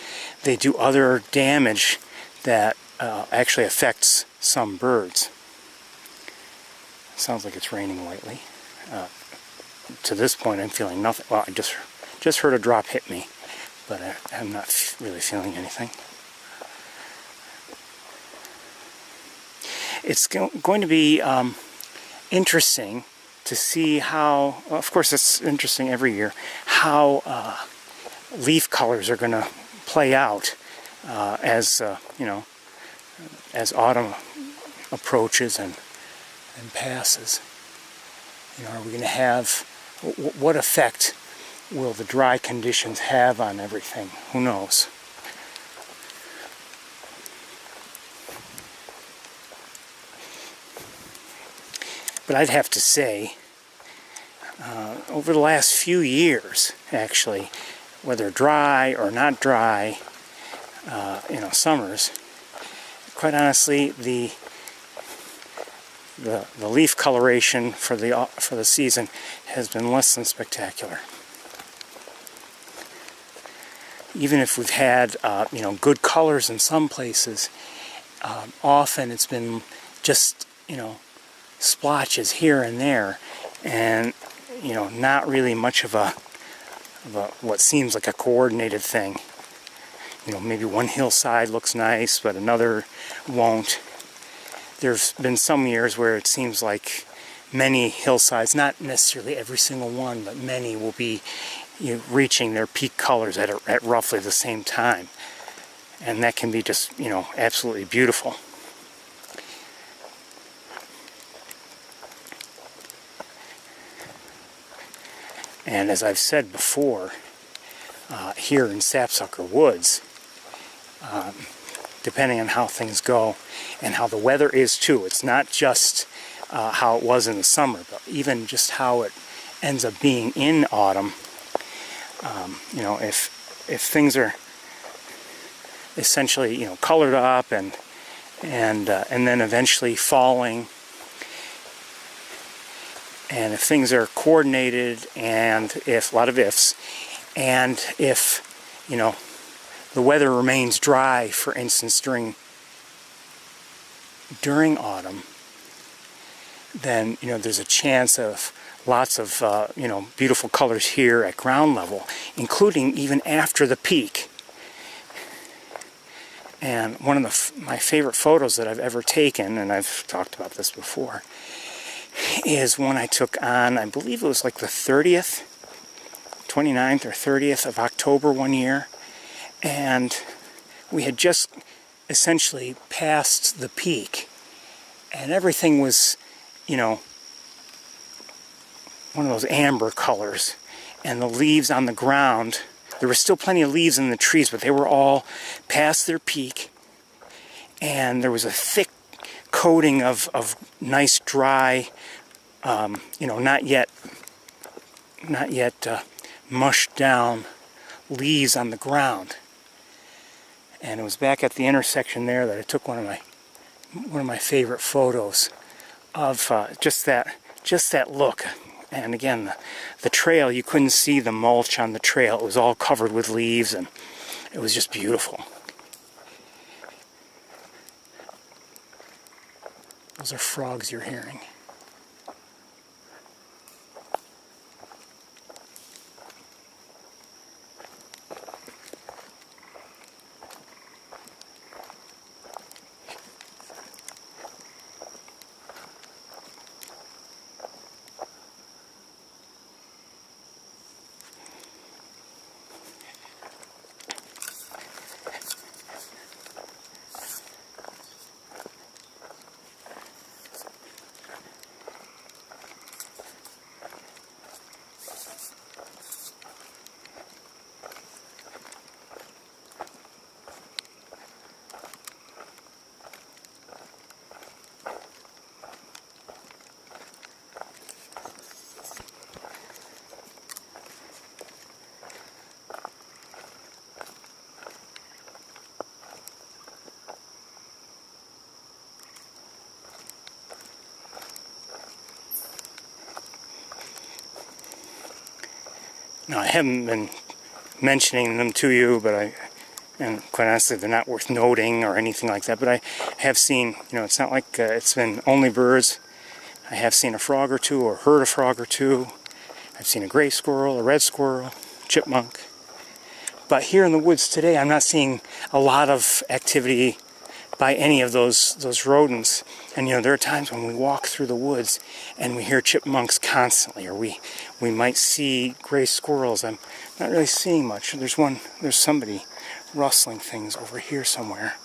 they do other damage that actually affects some birds. Sounds like it's raining lightly. To this point, I'm feeling nothing. Well, I just heard a drop hit me, but I'm not really feeling anything. It's going to be interesting to see how, well, of course it's interesting every year, how leaf colors are going to play out as you know, as autumn approaches and passes. You know, are we going to have, what effect will the dry conditions have on everything? Who knows? But I'd have to say, over the last few years, actually, whether dry or not dry, you know, summers, quite honestly, the leaf coloration for the season has been less than spectacular. Even if we've had you know, good colors in some places, often it's been just, you know, splotches here and there, and, you know, not really much of a what seems like a coordinated thing. You know, maybe one hillside looks nice, but another won't. There's been some years where it seems like many hillsides, not necessarily every single one, but many will be, you know, reaching their peak colors at roughly the same time, and that can be just, you know, absolutely beautiful. And as I've said before, here in Sapsucker Woods, depending on how things go and how the weather is too, it's not just how it was in the summer, but even just how it ends up being in autumn. You know, if things are essentially, you know, colored up and then eventually falling, and if things are coordinated, and if, a lot of ifs, and if, you know, the weather remains dry, for instance, during autumn, then, you know, there's a chance of lots of, you know, beautiful colors here at ground level, including even after the peak. And one of my favorite photos that I've ever taken, and I've talked about this before, is one I took on, I believe it was like the 30th, 29th or 30th of October one year. And we had just essentially passed the peak. And everything was, you know, one of those amber colors. And the leaves on the ground, there were still plenty of leaves in the trees, but they were all past their peak. And there was a thick coating of nice dry, you know, not yet mushed down leaves on the ground. And it was back at the intersection there that I took one of my favorite photos of just that look. And again, the trail, you couldn't see the mulch on the trail. It was all covered with leaves, and it was just beautiful. Those are frogs you're hearing. Now, I haven't been mentioning them to you, but and quite honestly, they're not worth noting or anything like that, but I have seen, you know, it's not like it's been only birds. I have seen a frog or two, or heard a frog or two. I've seen a gray squirrel, a red squirrel, chipmunk. But here in the woods today, I'm not seeing a lot of activity by any of those rodents. And you know, there are times when we walk through the woods and we hear chipmunks constantly, or we might see gray squirrels. I'm not really seeing much. There's somebody rustling things over here somewhere.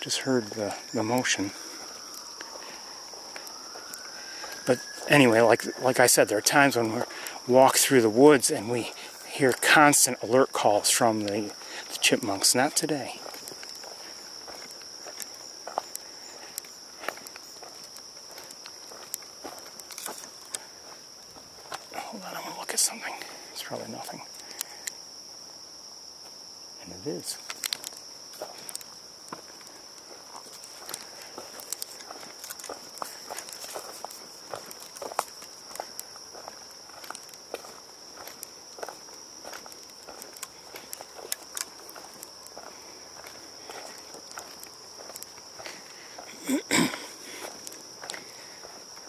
Just heard the motion. But anyway, like I said, there are times when we walk through the woods and we hear constant alert calls from the chipmunks. Not today. Hold on, I'm going to look at something. It's probably nothing. And it is.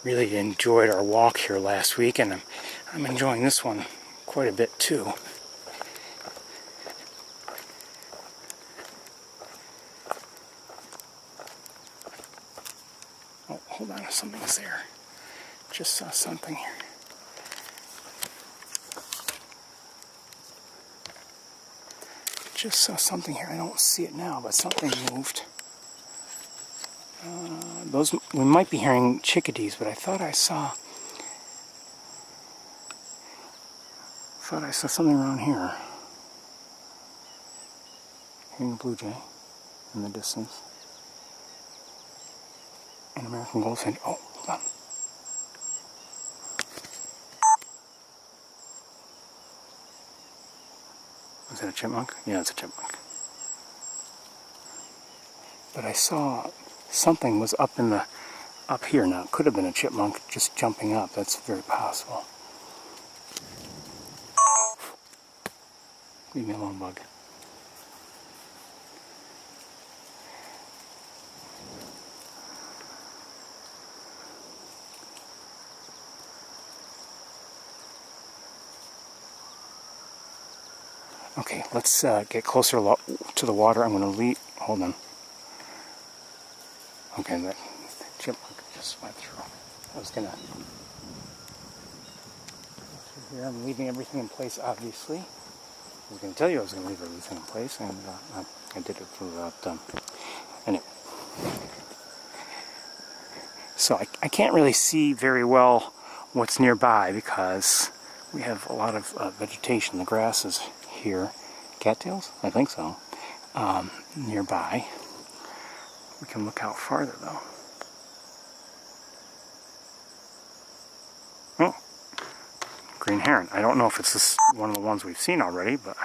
Really enjoyed our walk here last week, and I'm enjoying this one quite a bit too. Oh, hold on, something's there. Just saw something here. Just saw something here. I don't see it now, but something moved. We might be hearing chickadees, but I thought I saw something around here. Hearing a blue jay in the distance. An American goldfinch. Oh, hold on. Is that a chipmunk? Yeah, it's a chipmunk. But I saw something was up here now. It could have been a chipmunk just jumping up. That's very possible. Leave me alone, bug. Okay, let's get closer to the water. I'm going to leave. Hold on. Okay, that chipmunk just went through. I was going to go through here. I'm leaving everything in place, obviously. I was going to tell you I was going to leave everything in place, and I did it without. Anyway. So I can't really see very well what's nearby because we have a lot of vegetation. The grass is here. Cattails? I think so. Nearby. We can look out farther though. Oh, green heron. I don't know if it's this one of the ones we've seen already, but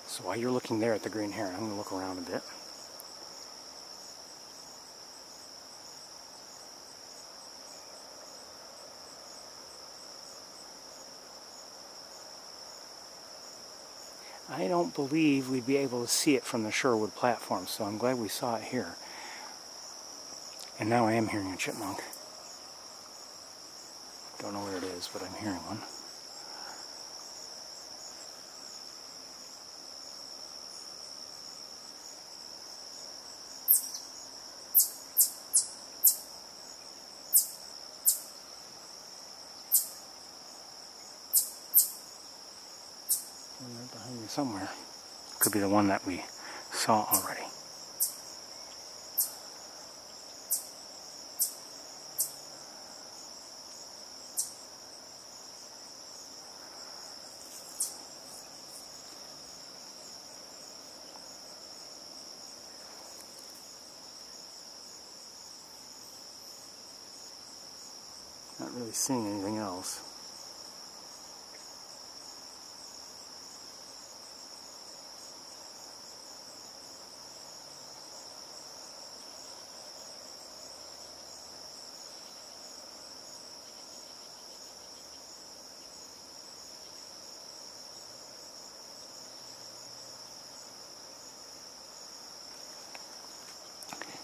so while you're looking there at the green heron, I'm going to look around a bit. I don't believe we'd be able to see it from the Sherwood platform, so I'm glad we saw it here. And now I am hearing a chipmunk. Don't know where it is, but I'm hearing one. Right behind me somewhere. Could be the one that we saw already. Not really seeing anything else.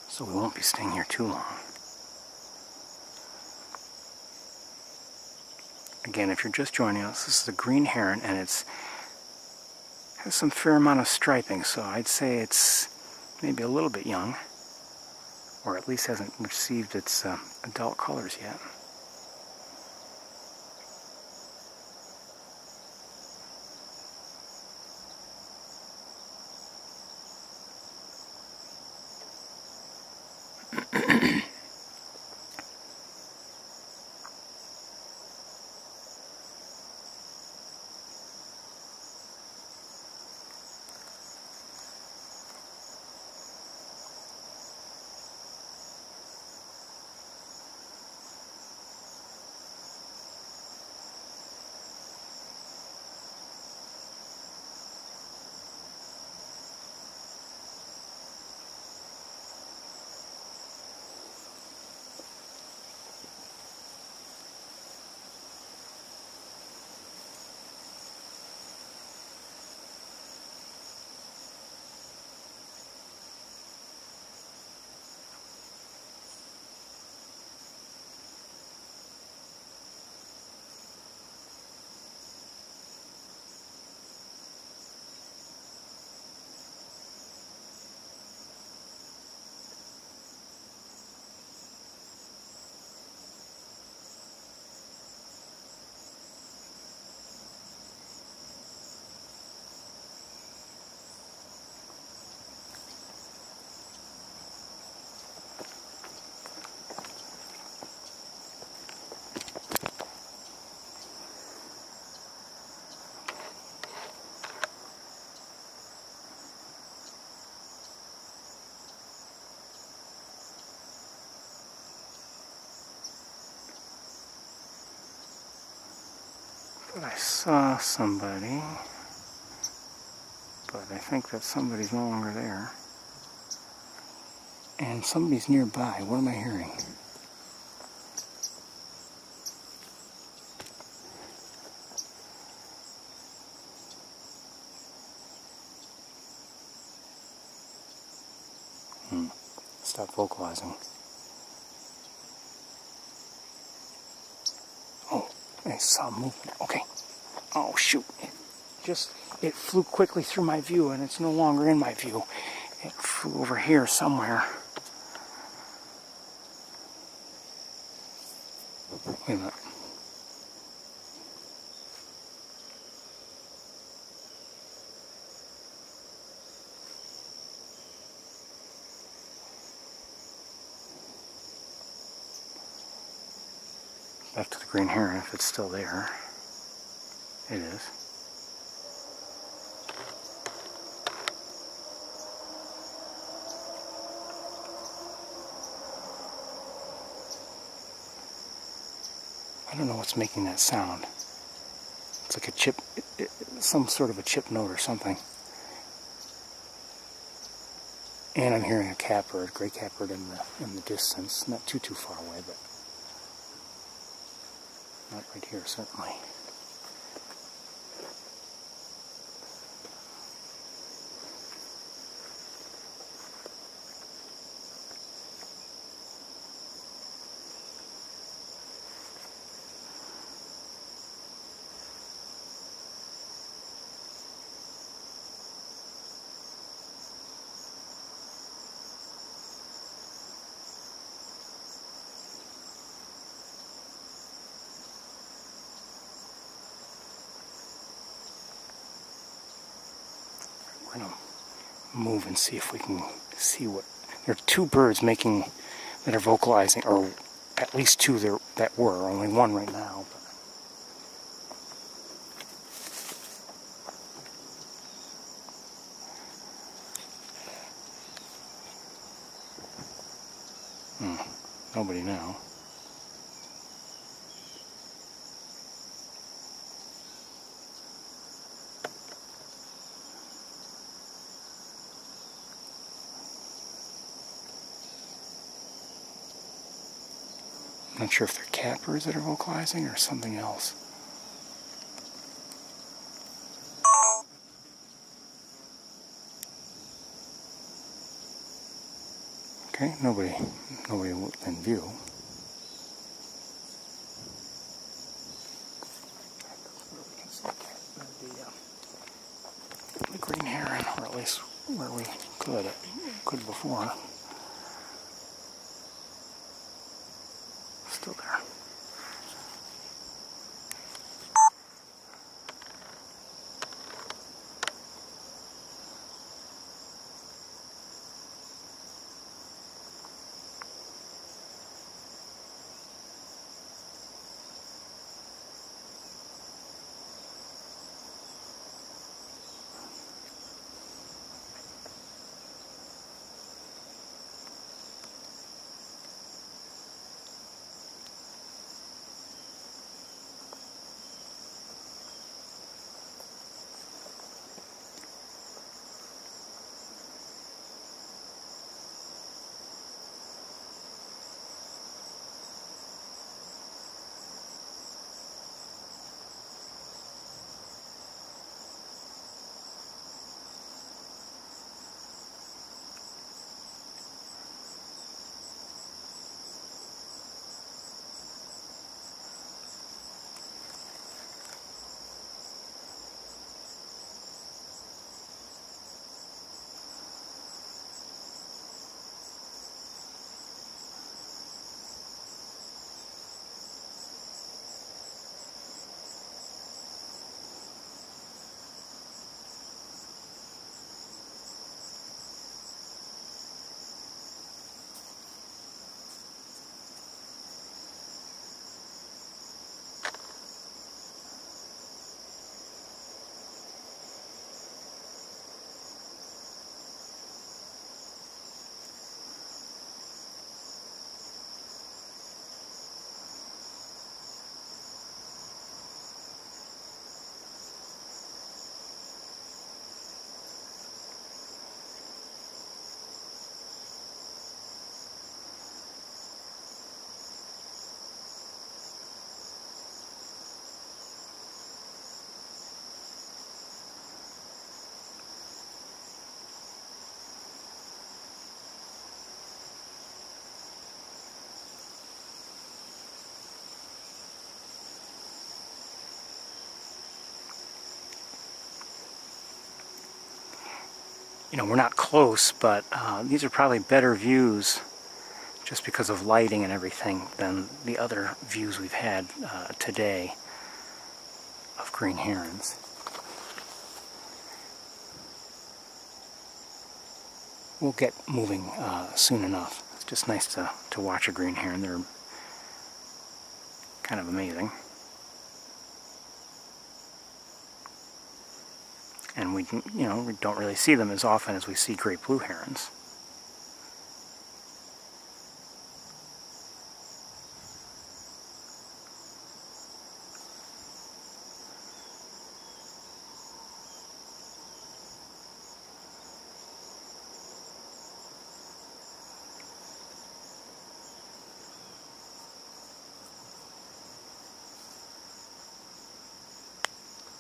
So we won't be staying here too long. Again, if you're just joining us, this is the green heron, and has some fair amount of striping, so I'd say it's maybe a little bit young, or at least hasn't received its adult colors yet. Thought I saw somebody, but I think that somebody's no longer there. And somebody's nearby. What am I hearing? Stop vocalizing. Oh, I saw movement. Okay. Oh, shoot. It flew quickly through my view, and it's no longer in my view. It flew over here somewhere. Wait a minute. Back to the green heron, if it's still there. It is. I don't know what's making that sound. It's like a chip, some sort of a chip note or something. And I'm hearing a catbird, gray catbird in the distance, not too far away, but not right here certainly. We're going to move and see if we can see what... There are two birds that are vocalizing, or at least two that were, only one right now. But nobody now. I'm not sure if they're catbirds that are vocalizing or something else. Okay, nobody in view. The green heron, or at least where we could before. Still there. you know, we're not close, but these are probably better views just because of lighting and everything than the other views we've had today of green herons. We'll get moving soon enough. It's just nice to watch a green heron. They're kind of amazing. And we don't really see them as often as we see great blue herons.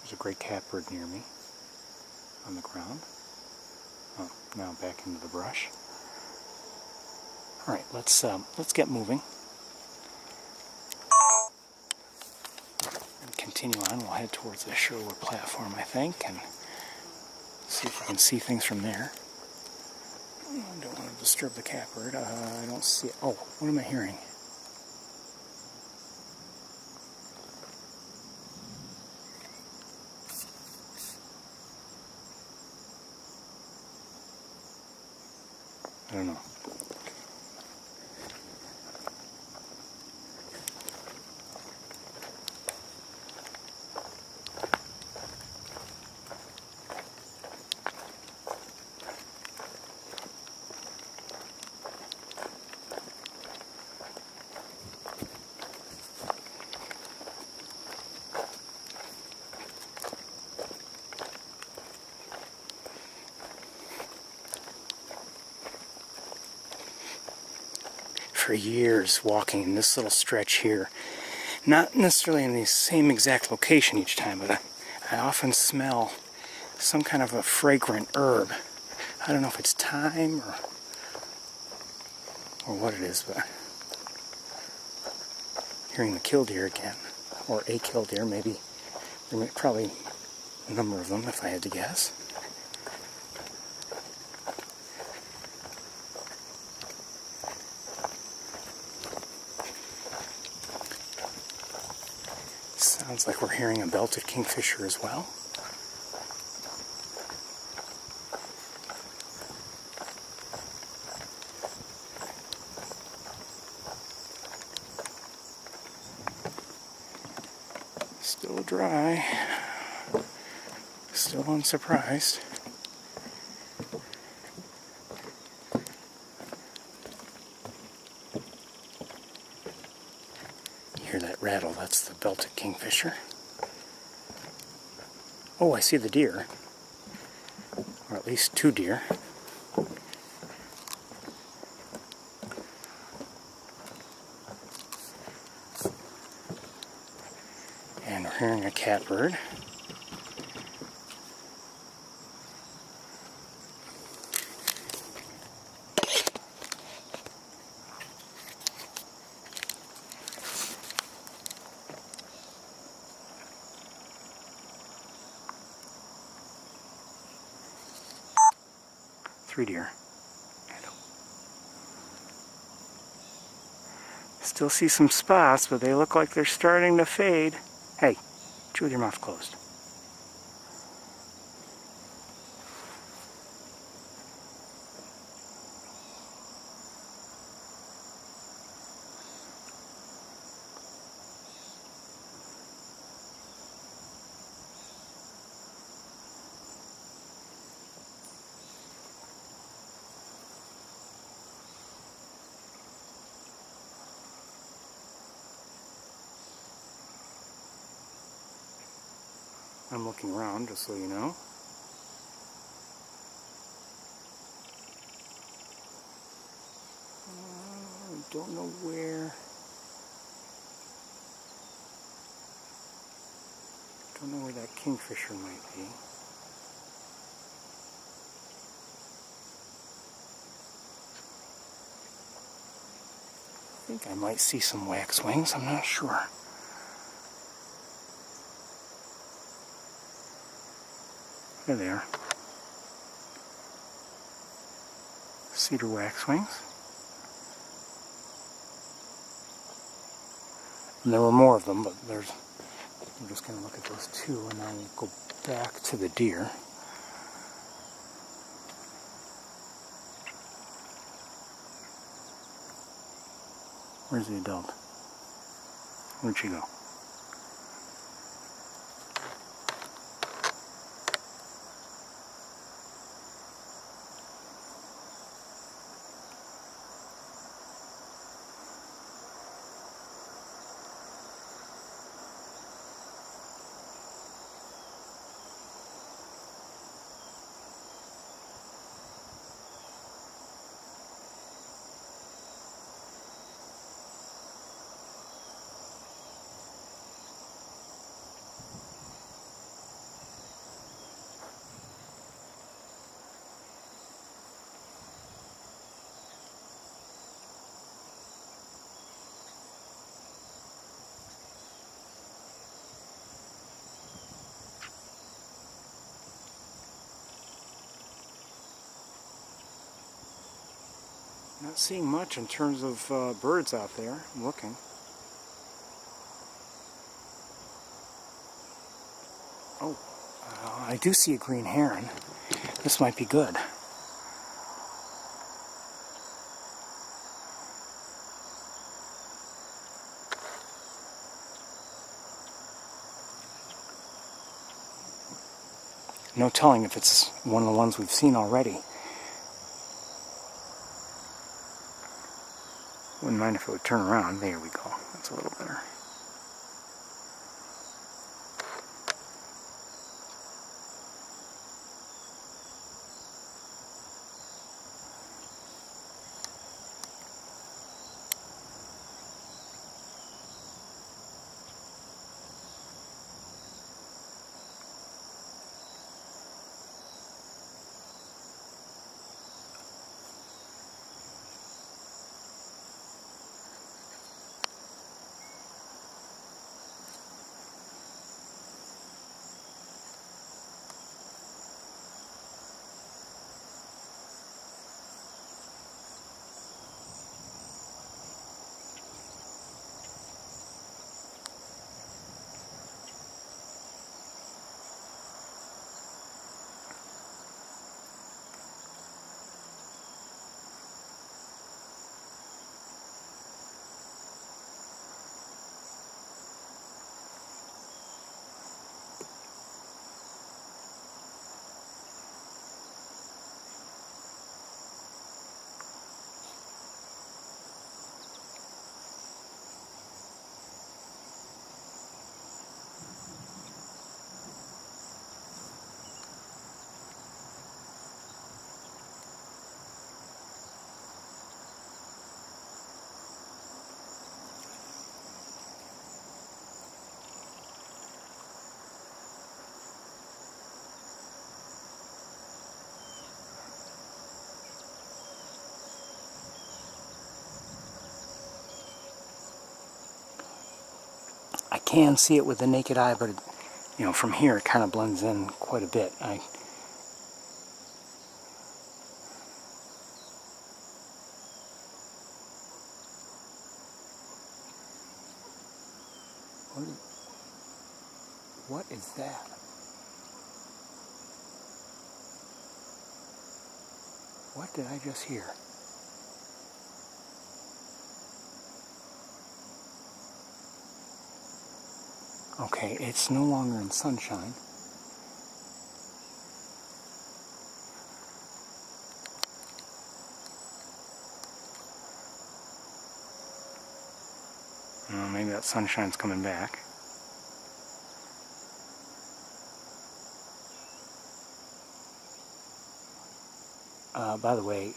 There's a great catbird near me on the ground. Oh, now back into the brush. All right, let's get moving and continue on. We'll head towards the shoreward platform, I think, and see if we can see things from there. I don't want to disturb the catbird. I don't see it. Oh, what am I hearing? I don't know. For years walking in this little stretch here, not necessarily in the same exact location each time, but I often smell some kind of a fragrant herb. I don't know if it's thyme or what it is, but hearing the killdeer again, or a killdeer, maybe there may probably a number of them if I had to guess. Sounds like we're hearing a belted kingfisher as well. Still dry. Still unsurprised. Hear that rattle? That's the belted kingfisher. Oh, I see the deer. Or at least two deer. And we're hearing a catbird. Three deer. Still see some spots, but they look like they're starting to fade. Hey, chew with your mouth closed. I'm looking around, just so you know. I don't know where. Don't know where that kingfisher might be. I think I might see some waxwings, I'm not sure. There they are. cedar waxwings. And there were more of them, but I'm just going to look at those two, and then we'll go back to the deer. Where's the adult? Where'd she go? Not seeing much in terms of birds out there. I'm looking. Oh, I do see a green heron. This might be good. No telling if it's one of the ones we've seen already. Wouldn't mind if it would turn around. There we go. That's a little better. I can see it with the naked eye, but from here it kind of blends in quite a bit. What is that? What did I just hear? Okay, it's no longer in sunshine. Maybe that sunshine's coming back. By the way,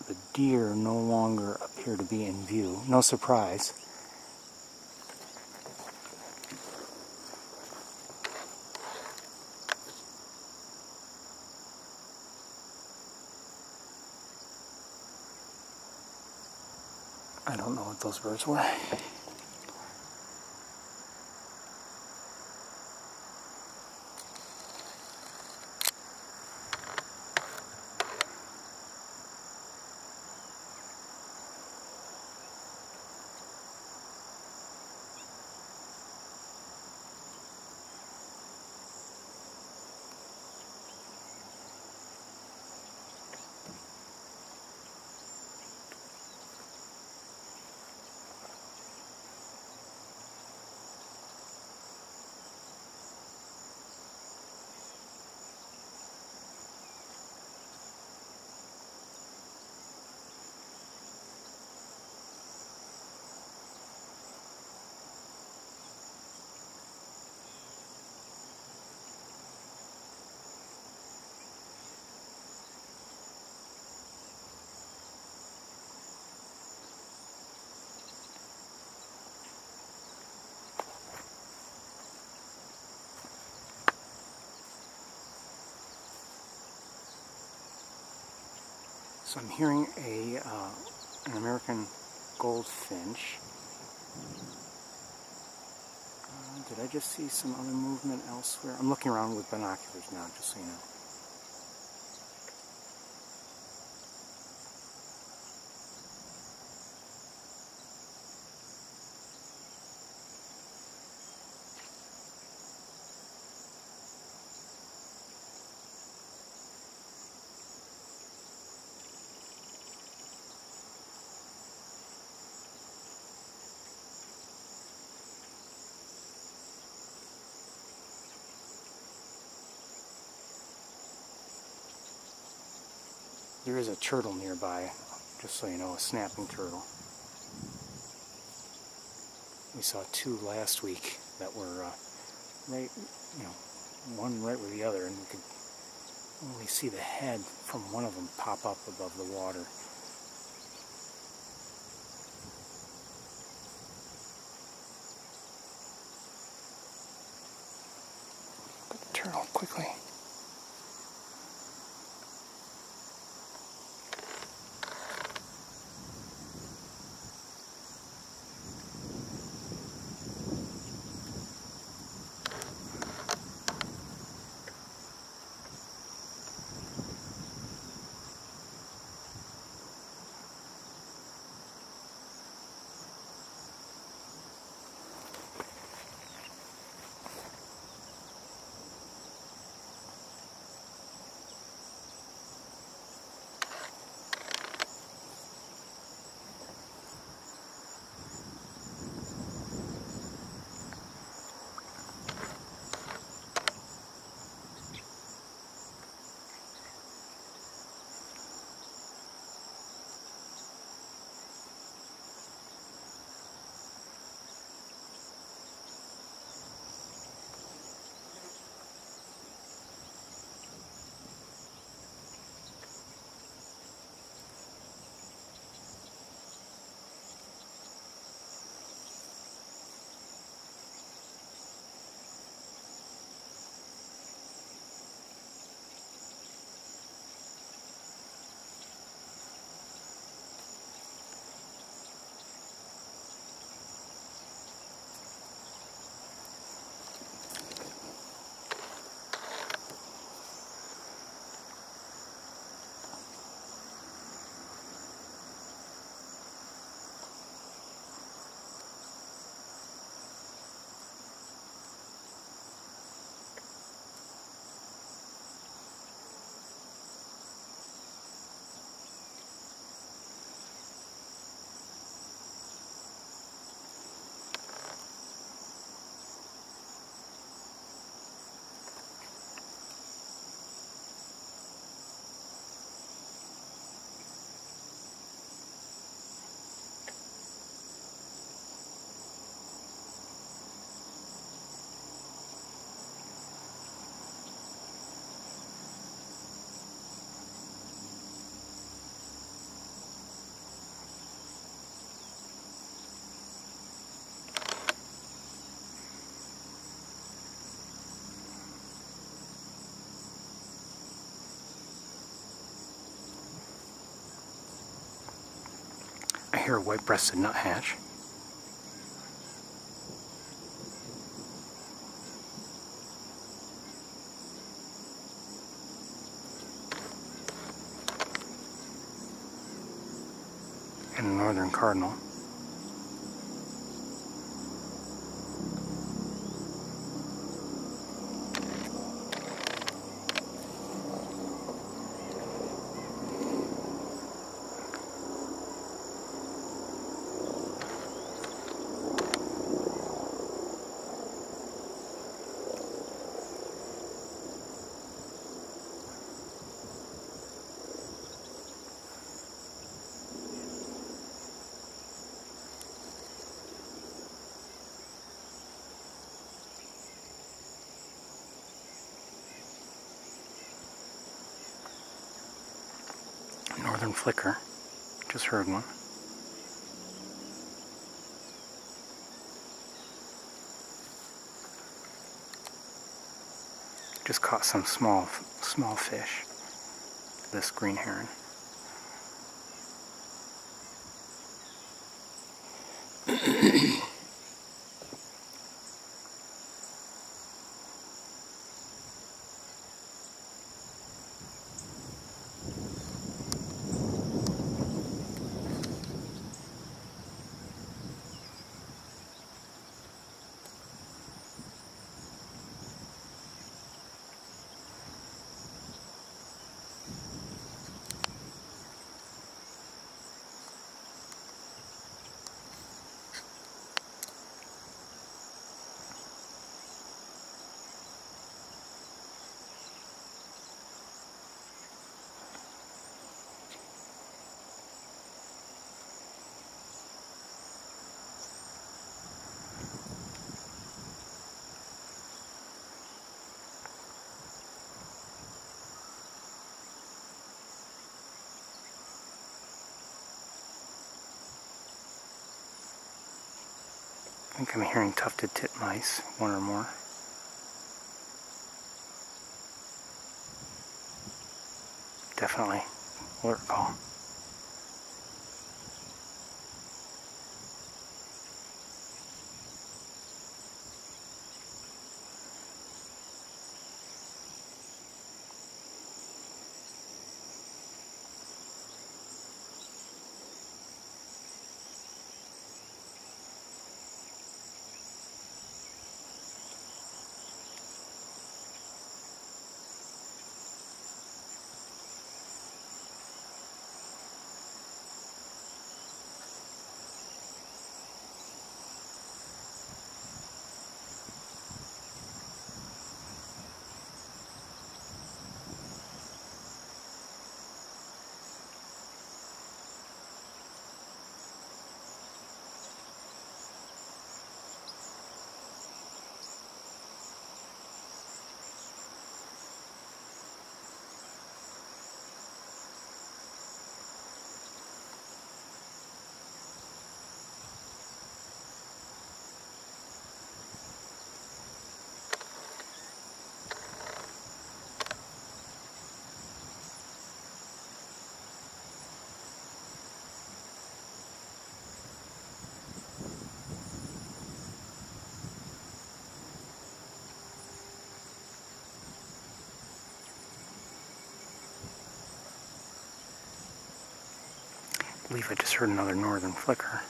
the deer no longer appear to be in view. No surprise. I don't know what those birds were. So I'm hearing an American goldfinch. Did I just see some other movement elsewhere? I'm looking around with binoculars now, just so you know. There is a turtle nearby, just so you know, a snapping turtle. We saw two last week that were right, one right with the other, and we could only see the head from one of them pop up above the water. Get the turtle quickly. I hear a white-breasted nuthatch. And a northern cardinal. Northern flicker, just heard one. Just caught some small fish, this green heron. think I'm hearing tufted titmice, one or more. Definitely alert call. I believe I just heard another northern flicker.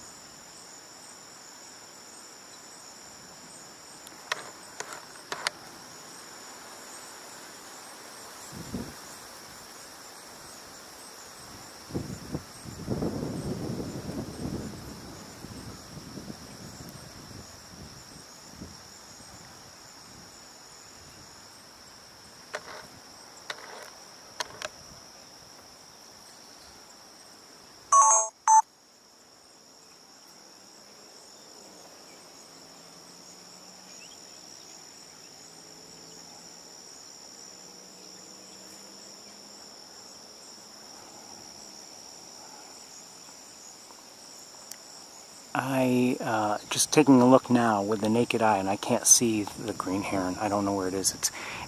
Just taking a look now with the naked eye, and I can't see the green heron. I don't know where it is.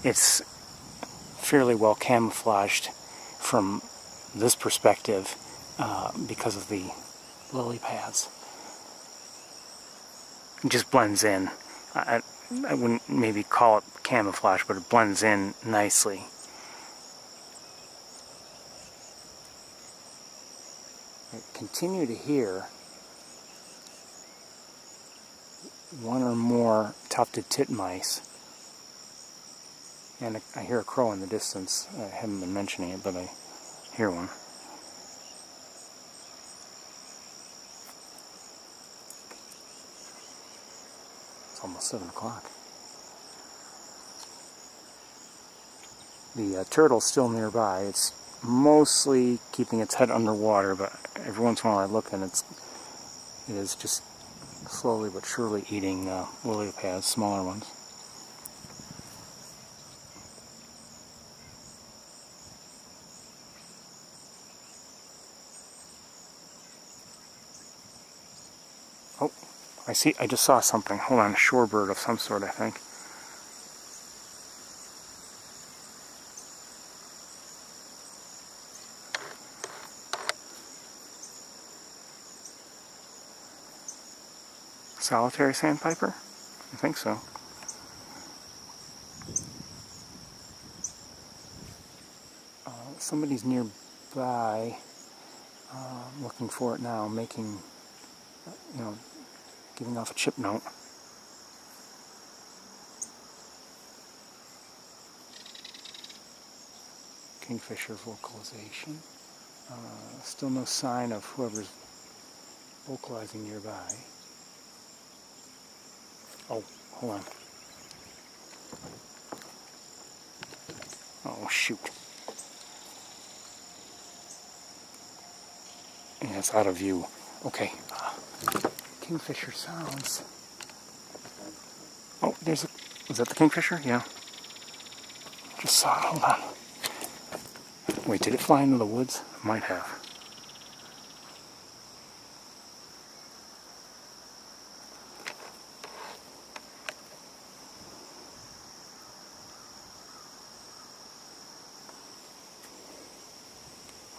It's fairly well camouflaged from this perspective because of the lily pads. It just blends in. I wouldn't maybe call it camouflage, but it blends in nicely. I continue to hear one or more tufted titmice, and I hear a crow in the distance. I haven't been mentioning it, but I hear one. It's almost 7 o'clock. The turtle's still nearby. It's mostly keeping its head underwater, but every once in a while I look and it is just slowly but surely eating lily pads, smaller ones. Oh, I just saw something. Hold on, a shorebird of some sort, I think. Solitary sandpiper? I think so. Somebody's nearby, looking for it now, making, giving off a chip note. Kingfisher Vocalization. Still no sign of whoever's vocalizing nearby. Oh, hold on. Oh, shoot. Yeah, it's out of view. Okay. Kingfisher sounds. Oh, was that the kingfisher? Yeah. Just saw it. Hold on. Wait, did it fly into the woods? It might have.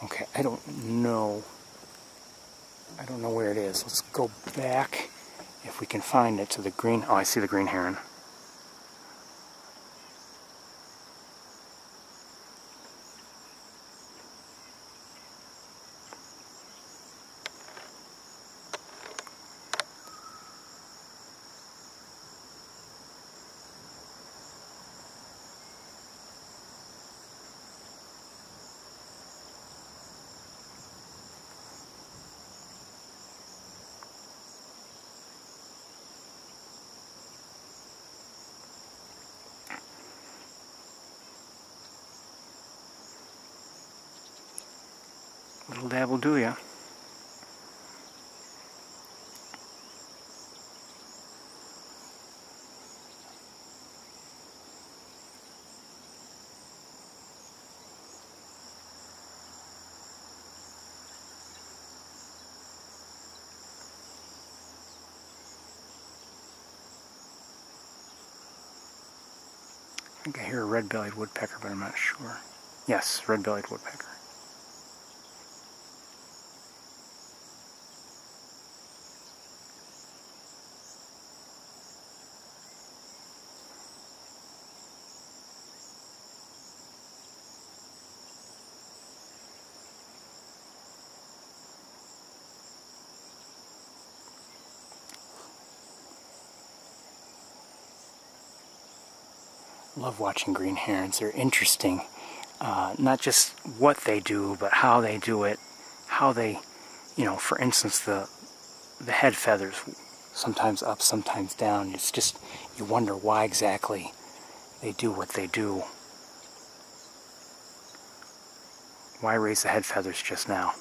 Okay, I don't know where it is. Let's go back, if we can find it, to the green. Oh, I see the green heron. Little dab will do ya. I think I hear a red-bellied woodpecker, but I'm not sure. Yes, red-bellied woodpecker. Love watching green herons. They're interesting. Not just what they do, but how they do it. How they, for instance, the head feathers, sometimes up, sometimes down. It's just, you wonder why exactly they do what they do. Why raise the head feathers just now?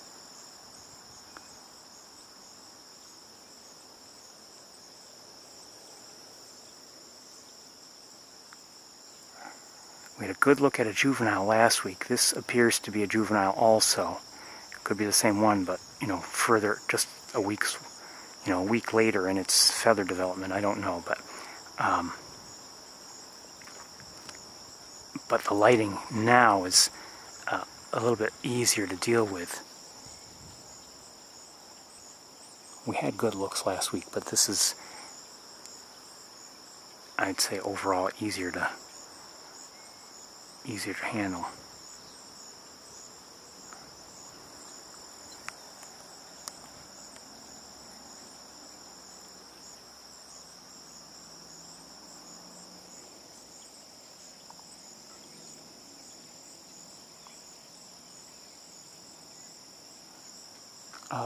We had a good look at a juvenile last week. This appears to be a juvenile also. It could be the same one, but, further, just a week later in its feather development. I don't know, but the lighting now is a little bit easier to deal with. We had good looks last week, but this is, I'd say, overall easier to handle.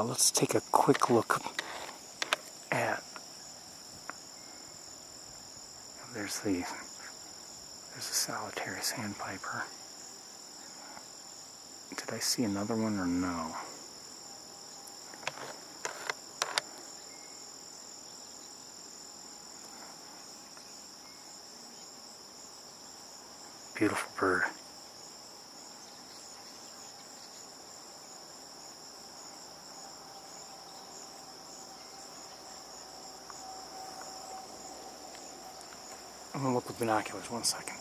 Let's take a quick look at, there's a solitary sandpiper. Did I see another one or no? Beautiful bird. I'm going to look with binoculars, 1 second.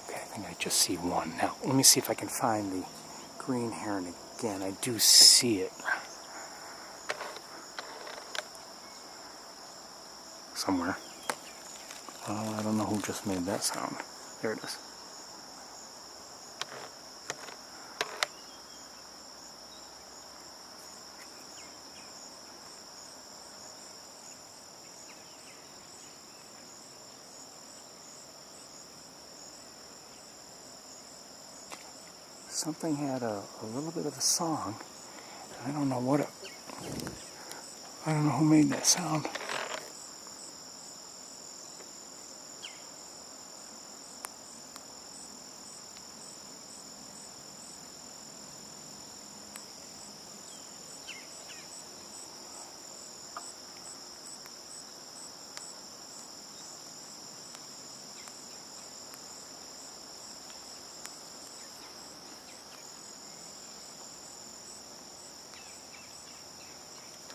Okay, I think I just see one. Now, let me see if I can find the green heron again. I do see it somewhere. I don't know who just made that sound. There it is. Something had a little bit of a song. I don't know I don't know who made that sound.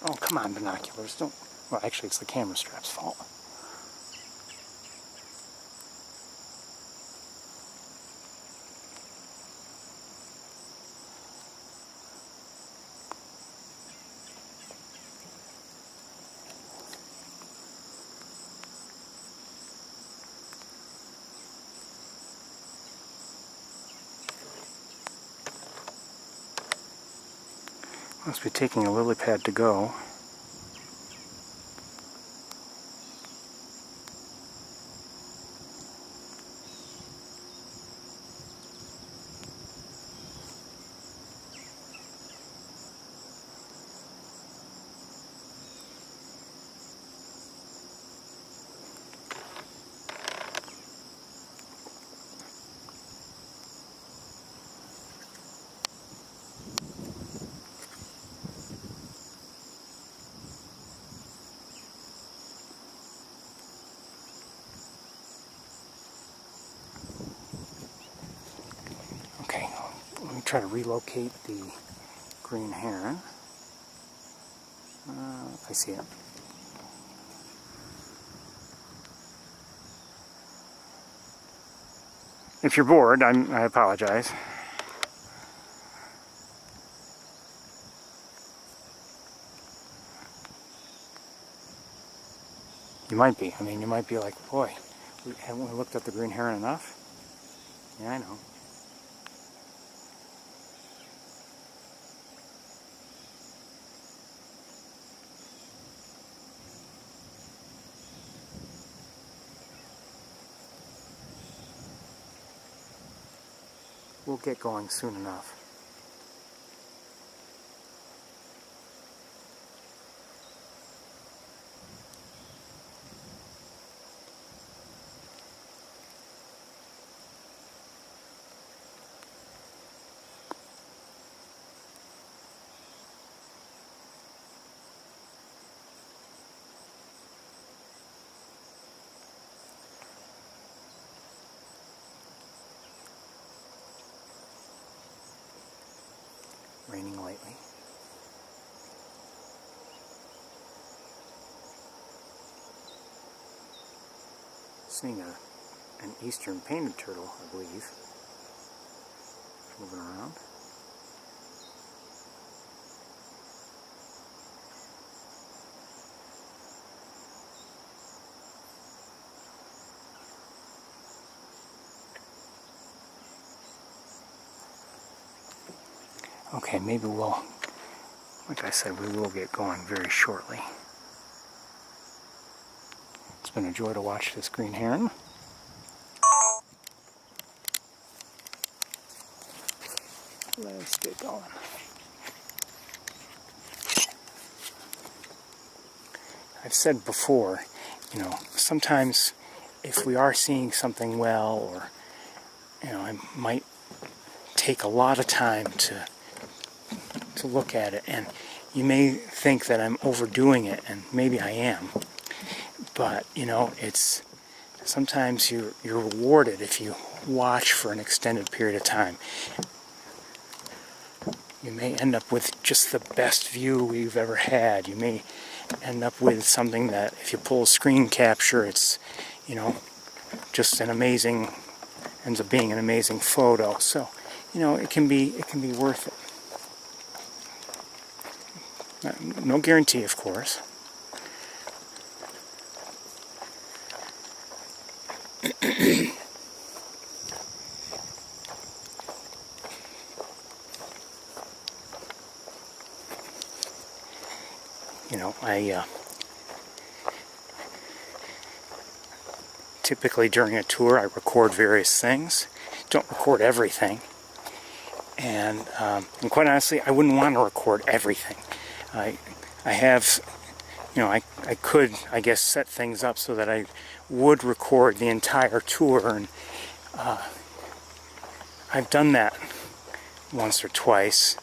Oh, come on, binoculars. Don't... Well, actually, it's the camera strap's fault. Must be taking a lily pad to go. Okay, let me try to relocate the green heron. I see it. If you're bored, I apologize. You might be. I mean, you might be like, boy, haven't we looked at the green heron enough? Yeah, I know. We'll get going soon enough. Raining lightly. Seeing an eastern painted turtle, I believe, moving around. Okay, maybe we'll, like I said, we will get going very shortly. It's been a joy to watch this green heron. Let's get going. I've said before, you know, sometimes if we are seeing something well, or, you know, I might take a lot of time to look at it, and you may think that I'm overdoing it, and maybe I am, but you know, it's sometimes you're rewarded if you watch for an extended period of time. You may end up with just the best view you've ever had. You may end up with something that if you pull a screen capture, it's, you know, just an amazing, ends up being an amazing photo. So, you know, it can be worth it. No guarantee, of course. You know, I typically during a tour I record various things. Don't record everything. And quite honestly, I wouldn't want to record everything. I have, you know, I could, I guess, set things up so that I would record the entire tour, and I've done that once or twice,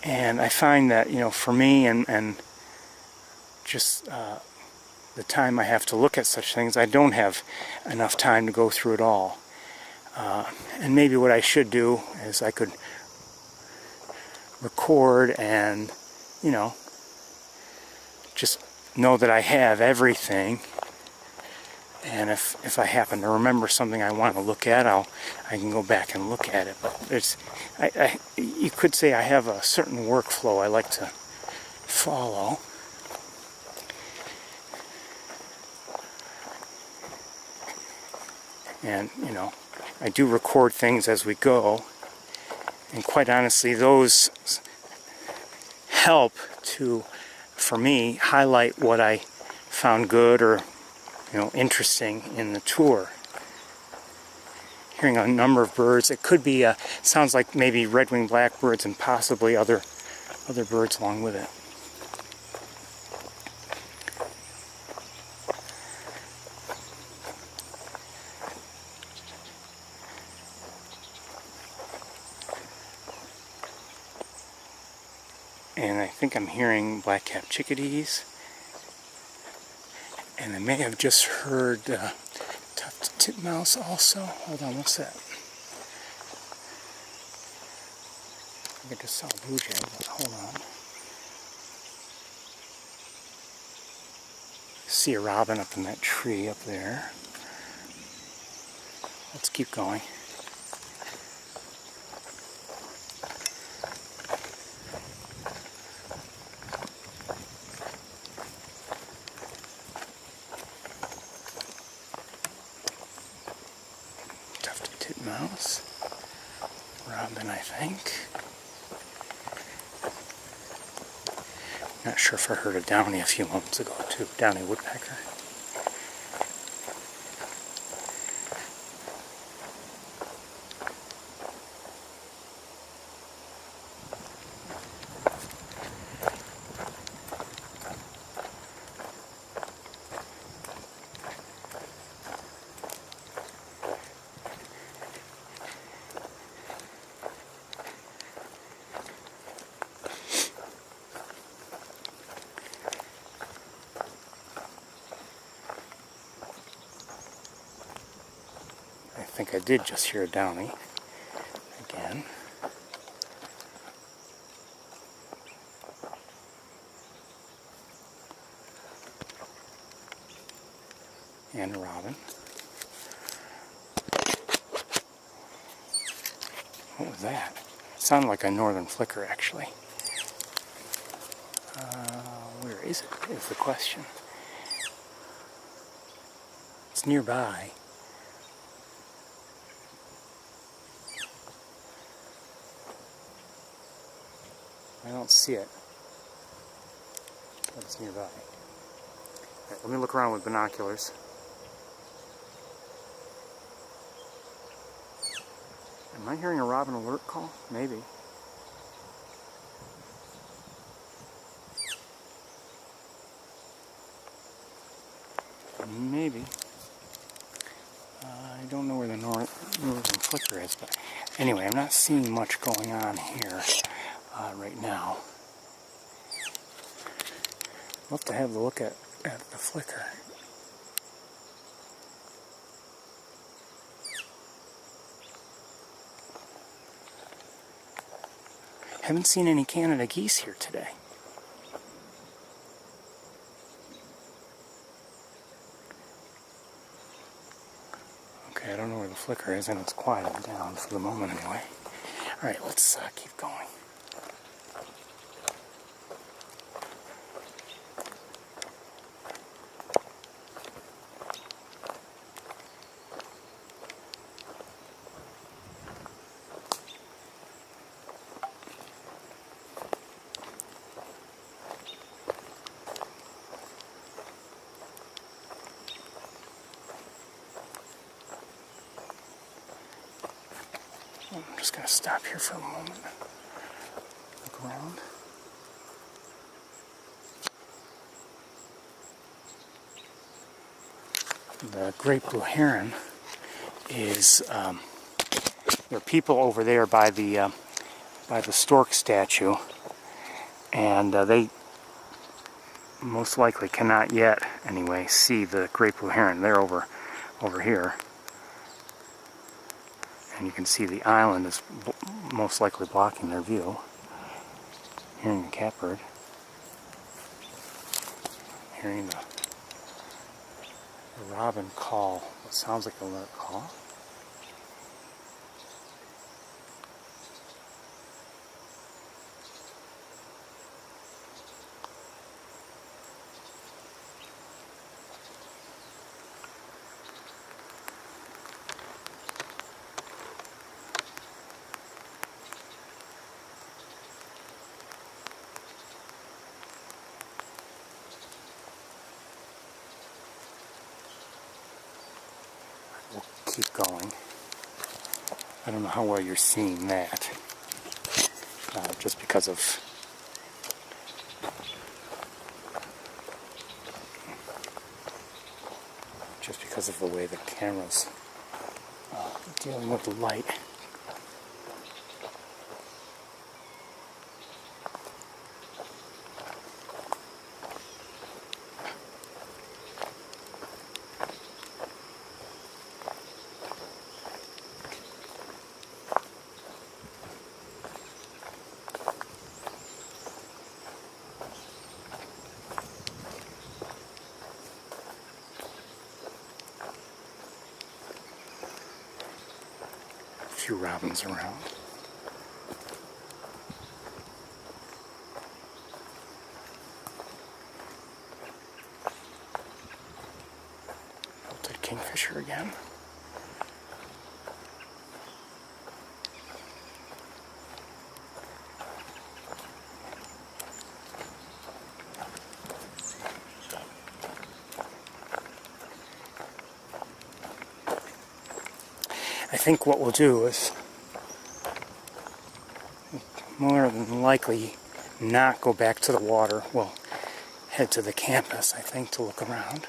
and I find that, you know, for me and just the time I have to look at such things, I don't have enough time to go through it all. And maybe what I should do is I could record and, you know, just know that I have everything, and if I happen to remember something I want to look at, I can go back and look at it. But there's, you could say I have a certain workflow I like to follow. And, you know, I do record things as we go, and quite honestly, those help to, for me, highlight what I found good or, you know, interesting in the tour. Hearing a number of birds. It could be, sounds like maybe red-winged blackbirds and possibly other birds along with it. And I think I'm hearing black-capped chickadees. And I may have just heard tufted titmouse also. Hold on, what's that? I think I just saw a blue jay, but hold on. See a robin up in that tree up there. Let's keep going. Tufted titmouse. Robin, I think. Not sure if I heard a downy a few moments ago too. Downey woodpecker. I think I did just hear a downy again. And a robin. What was that? It sounded like a northern flicker, actually. Where is it, is the question. It's nearby. I don't see it, but it's nearby. Right, let me look around with binoculars. Am I hearing a robin alert call? Maybe. Maybe. I don't know where the northern flicker is, but anyway, I'm not seeing much going on here right now. I'll have to have a look at the flicker. Haven't seen any Canada geese here today. Okay, I don't know where the flicker is, and it's quieted down for the moment anyway. Alright, let's keep going. I'm just going to stop here for a moment. Look around. The great blue heron is, there are people over there by the stork statue, and they most likely cannot yet, anyway, see the great blue heron. They're over here. And you can see the island is most likely blocking their view. Hearing the catbird. Hearing the robin call. What sounds like a alert call. we'll keep going. I don't know how well you're seeing that, just because of the way the camera's dealing with the light. A few robins around. Belted kingfisher again. I think what we'll do is more than likely not go back to the water. We'll head to the campus, I think, to look around.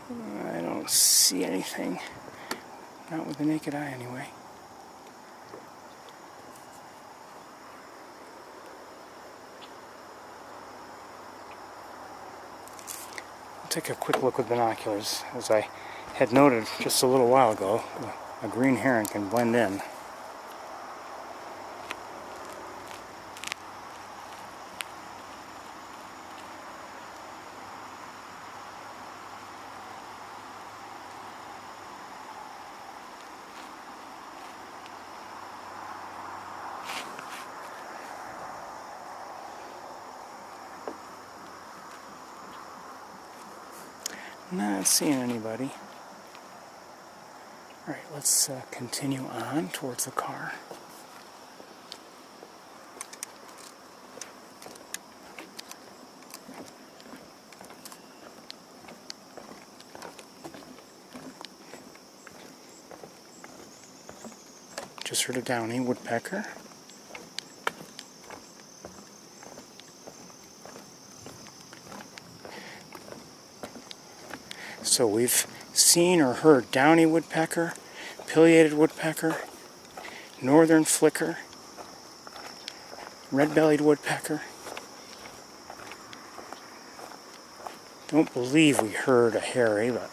I don't see anything. Not with the naked eye, anyway. I'll take a quick look with binoculars. As I had noted just a little while ago, a green heron can blend in. Not seeing anybody. Alright, let's continue on towards the car. Just heard a Downey Woodpecker. So we've seen or heard Downey Woodpecker, Pileated Woodpecker, Northern Flicker, Red-bellied Woodpecker. Don't believe we heard a hairy, but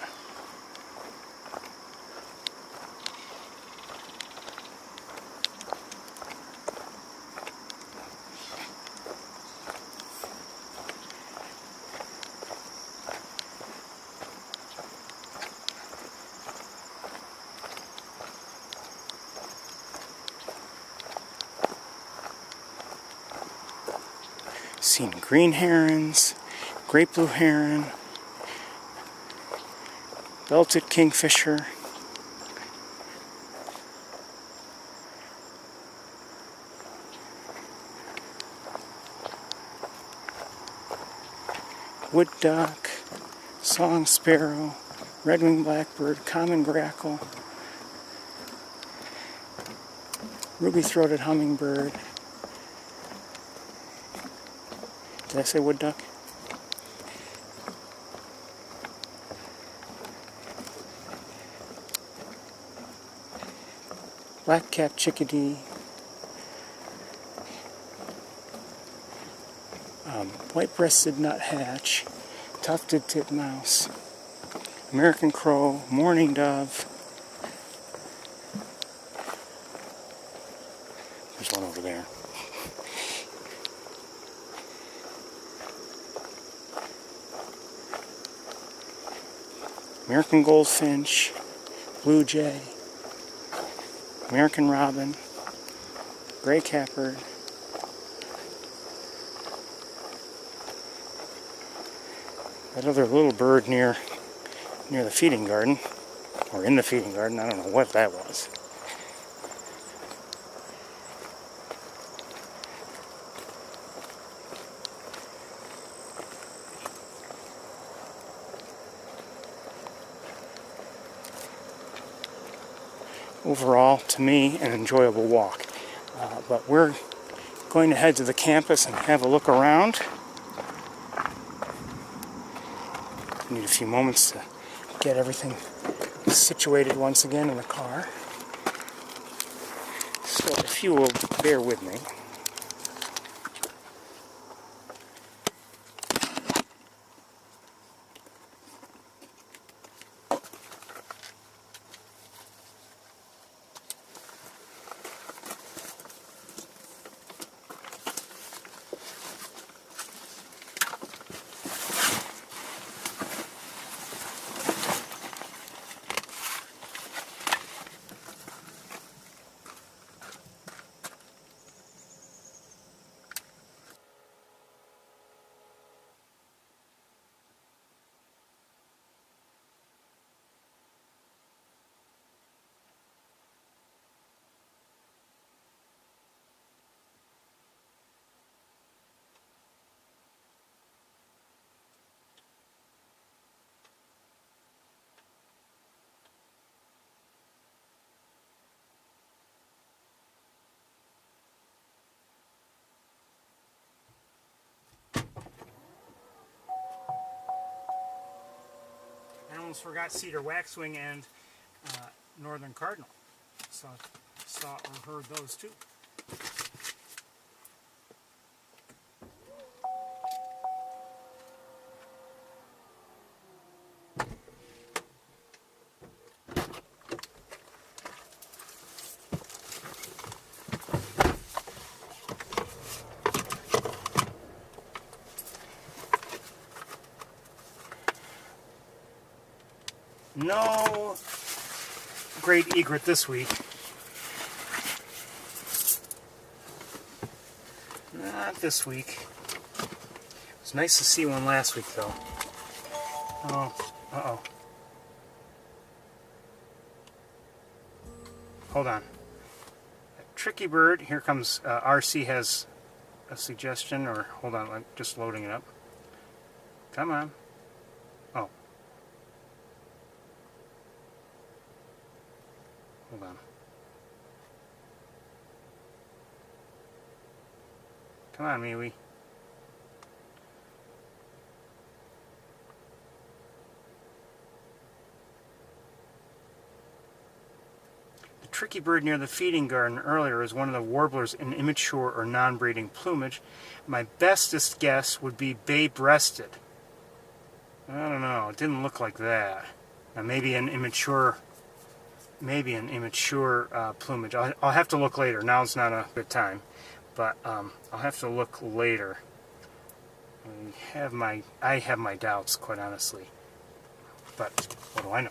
seen green herons, great blue heron, belted kingfisher, wood duck, song sparrow, red-winged blackbird, common grackle, ruby-throated hummingbird. Did I say wood duck? Black-capped chickadee, white-breasted nuthatch, tufted titmouse, American crow, mourning dove. There's one over there. American goldfinch, blue jay, American robin, gray catbird, that other little bird near the feeding garden, or in the feeding garden, I don't know what that was. Overall, to me, an enjoyable walk. But we're going to head to the campus and have a look around. Need a few moments to get everything situated once again in the car. So if you will bear with me. I almost forgot cedar waxwing and northern cardinal. So saw or heard those too. No great egret this week. Not this week. It was nice to see one last week, though. Oh, uh-oh. Hold on. Tricky bird. Here comes RC has a suggestion, or hold on, I'm just loading it up. Come on. Oh. Hold on. Come on, MeWe. The tricky bird near the feeding garden earlier is one of the warblers in immature or non-breeding plumage. My bestest guess would be bay-breasted. I don't know, it didn't look like that. Now maybe an immature plumage. I'll have to look later. Now's not a good time, but I'll have to look later. I have my doubts, quite honestly. But what do I know?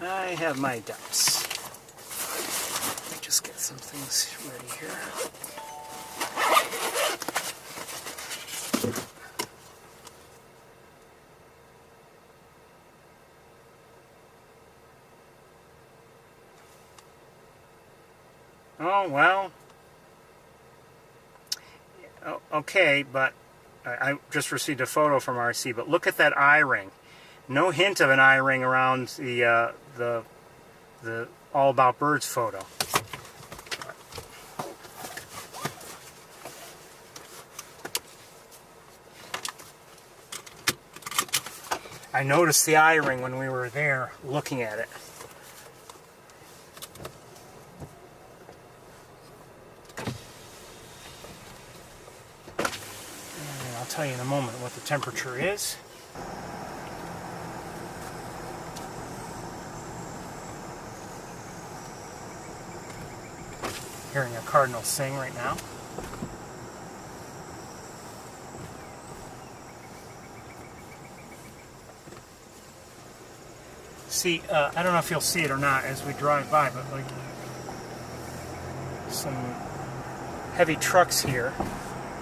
I have my doubts. just get some things ready here. Oh, well. Okay, but I just received a photo from RC, but look at that eye ring. No hint of an eye ring around the All About Birds photo. I noticed the eye ring when we were there looking at it. And I'll tell you in a moment what the temperature is. Hearing a cardinal sing right now. See, I don't know if you'll see it or not as we drive by, but like some heavy trucks here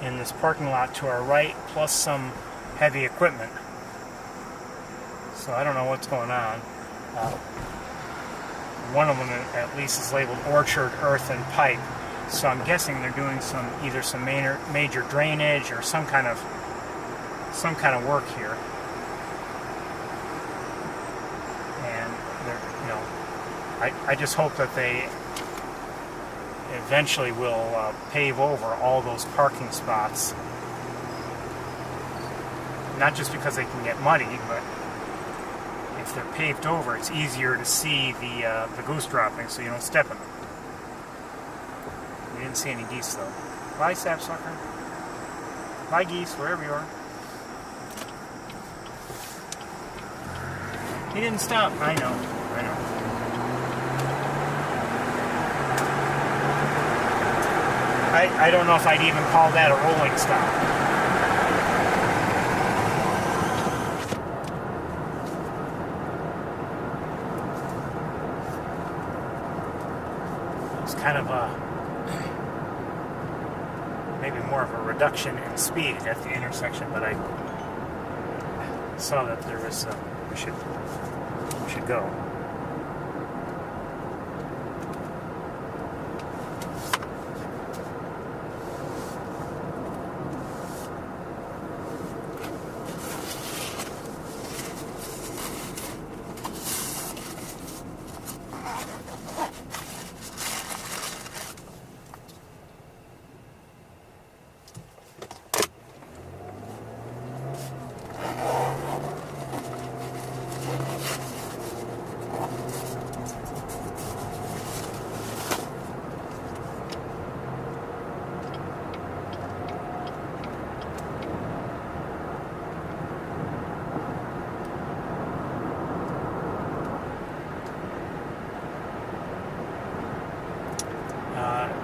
in this parking lot to our right, plus some heavy equipment. So I don't know what's going on. One of them at least is labeled Orchard, Earth, and Pipe. So I'm guessing they're doing either some major drainage or some kind of work here. And I just hope that they eventually will pave over all those parking spots. Not just because they can get muddy, but if they're paved over, it's easier to see the goose droppings so you don't step in them. We didn't see any geese though. Bye, sapsucker. Bye, geese, wherever you are. He didn't stop. I know. I don't know if I'd even call that a rolling stop. Kind of maybe more of a reduction in speed at the intersection, but I saw that there was we should go.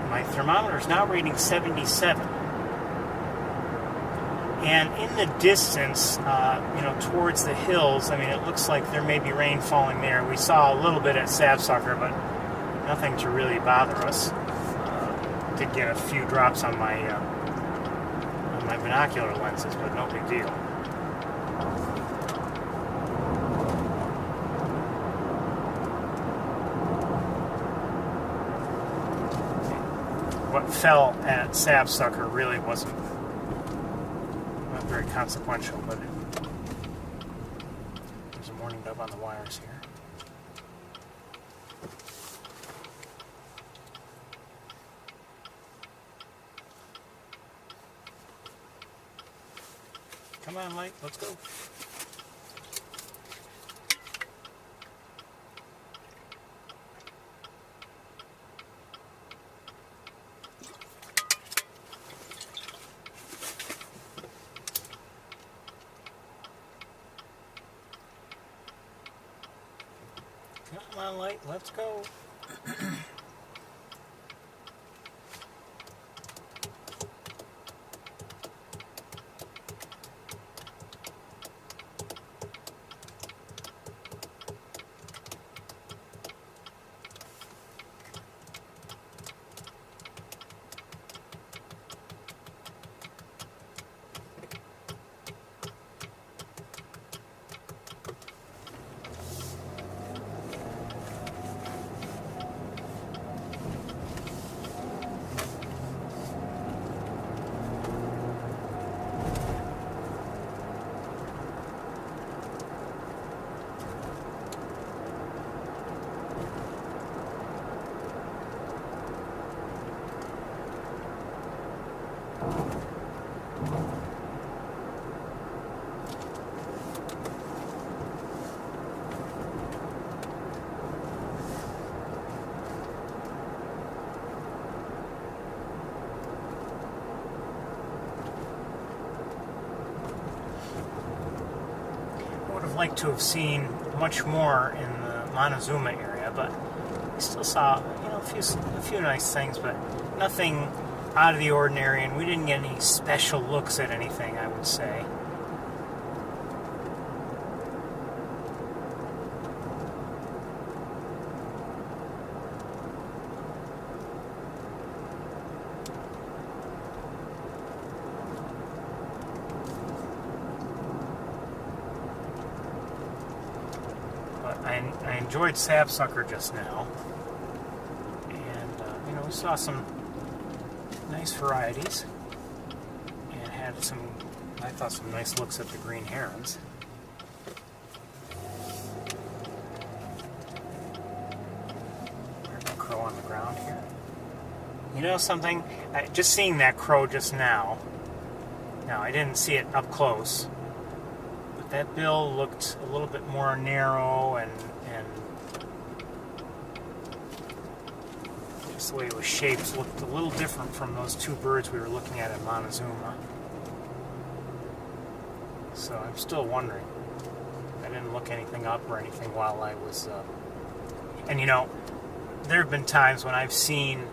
My thermometer is now reading 77. And in the distance, towards the hills, I mean, it looks like there may be rain falling there. We saw a little bit at Sapsucker, but nothing to really bother us. Did get a few drops on my binocular lenses, but no big deal. What fell at Sapsucker really wasn't not very consequential, but there's a mourning dove on the wires here. Come on, Light, let's go. Come on, Light, let's go. Like to have seen much more in the Montezuma area, but we still saw, you know, a few nice things, but nothing out of the ordinary, and we didn't get any special looks at anything, I would say. I enjoyed sapsucker just now, and you know, we saw some nice varieties, and had some, I thought, some nice looks at the green herons. There's a crow on the ground here. You know something? Just seeing that crow just now. Now I didn't see it up close. That bill looked a little bit more narrow, and just the way it was shaped looked a little different from those two birds we were looking at in Montezuma. So I'm still wondering. I didn't look anything up or anything while I was... and you know, there have been times when I've seen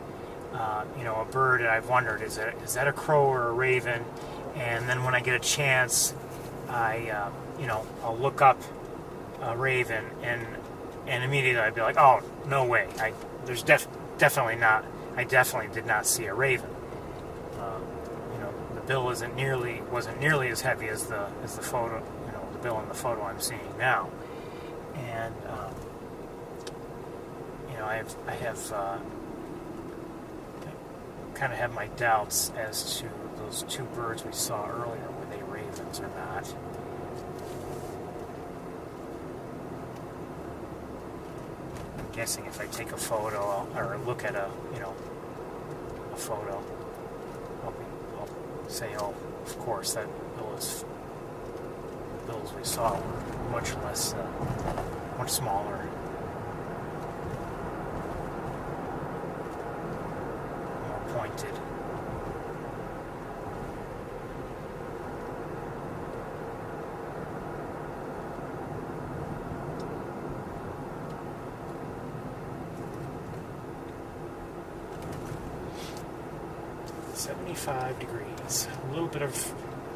you know, a bird and I've wondered, is that a crow or a raven? And then when I get a chance, you know, I'll look up a raven, and immediately I'd be like, oh, no way. There's definitely not. I definitely did not see a raven. You know, the bill wasn't nearly as heavy as the photo. You know, the bill in the photo I'm seeing now, and you know, I kind of have my doubts as to those two birds we saw earlier. Were they ravens or not? Guessing if I take a photo or look at a photo, I'll say, oh, of course, the bills we saw were much less, much smaller, more pointed. $75. A little bit of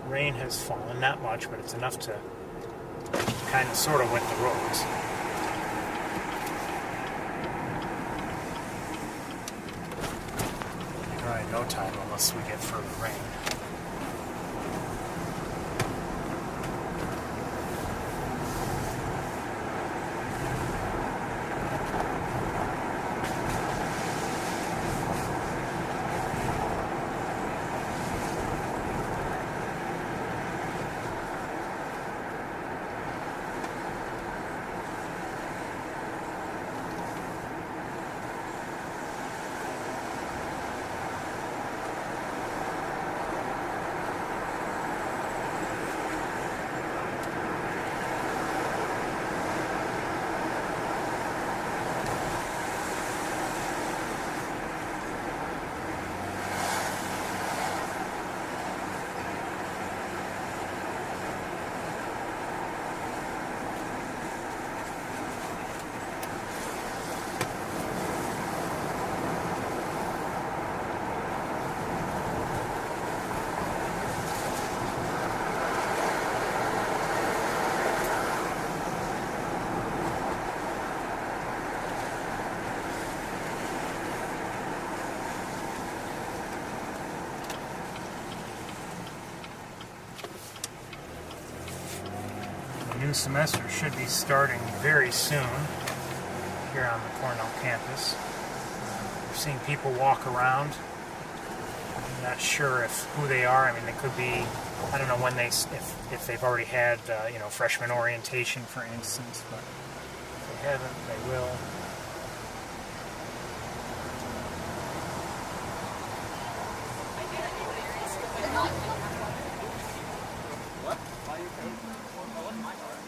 rain has fallen, not much, but it's enough to kind of sort of wet the roads. Dry in no time unless we get further rain. New semester should be starting very soon here on the Cornell campus. We're seeing people walk around. I'm not sure who they are. I mean, they could be, I don't know when if they've already had you know, freshman orientation, for instance, but if they haven't, they will.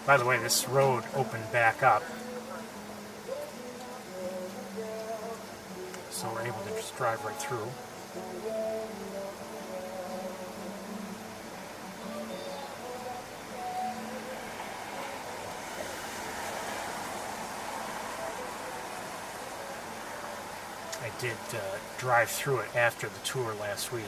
By the way, this road opened back up, so we're able to just drive right through. I did drive through it after the tour last week.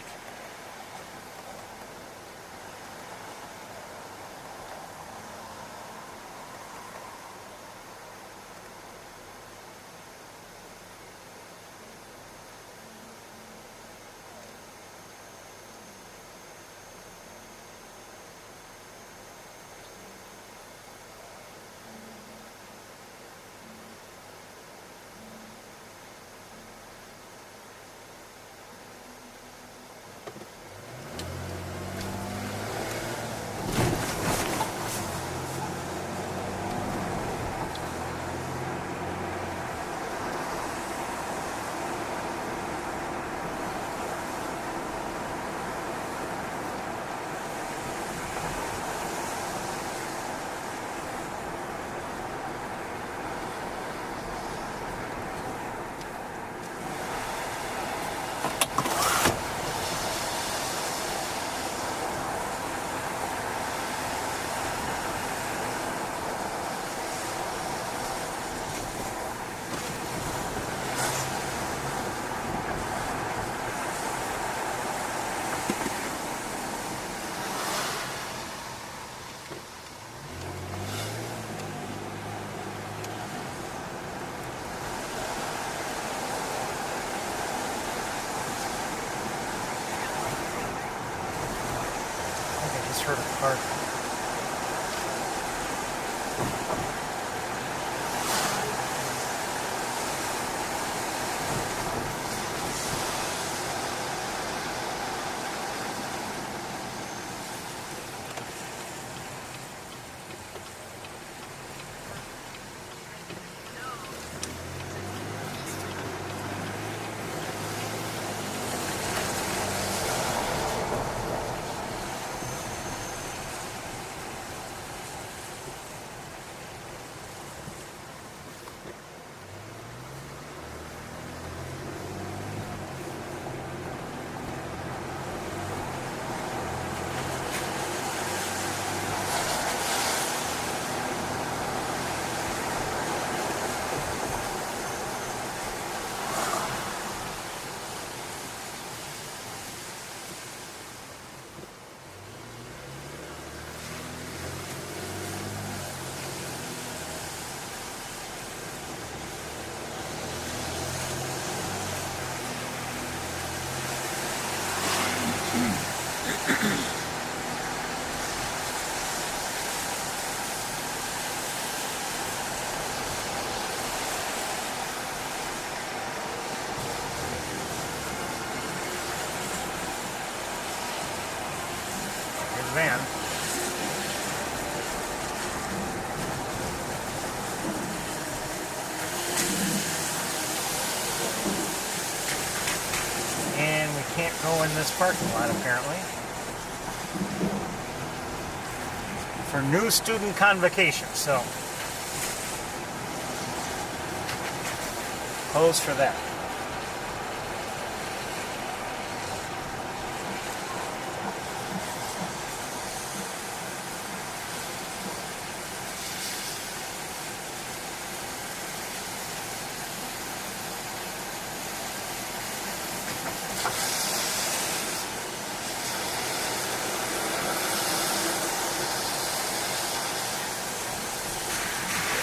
Heard a car. Van. And we can't go in this parking lot apparently for new student convocation, so close for that.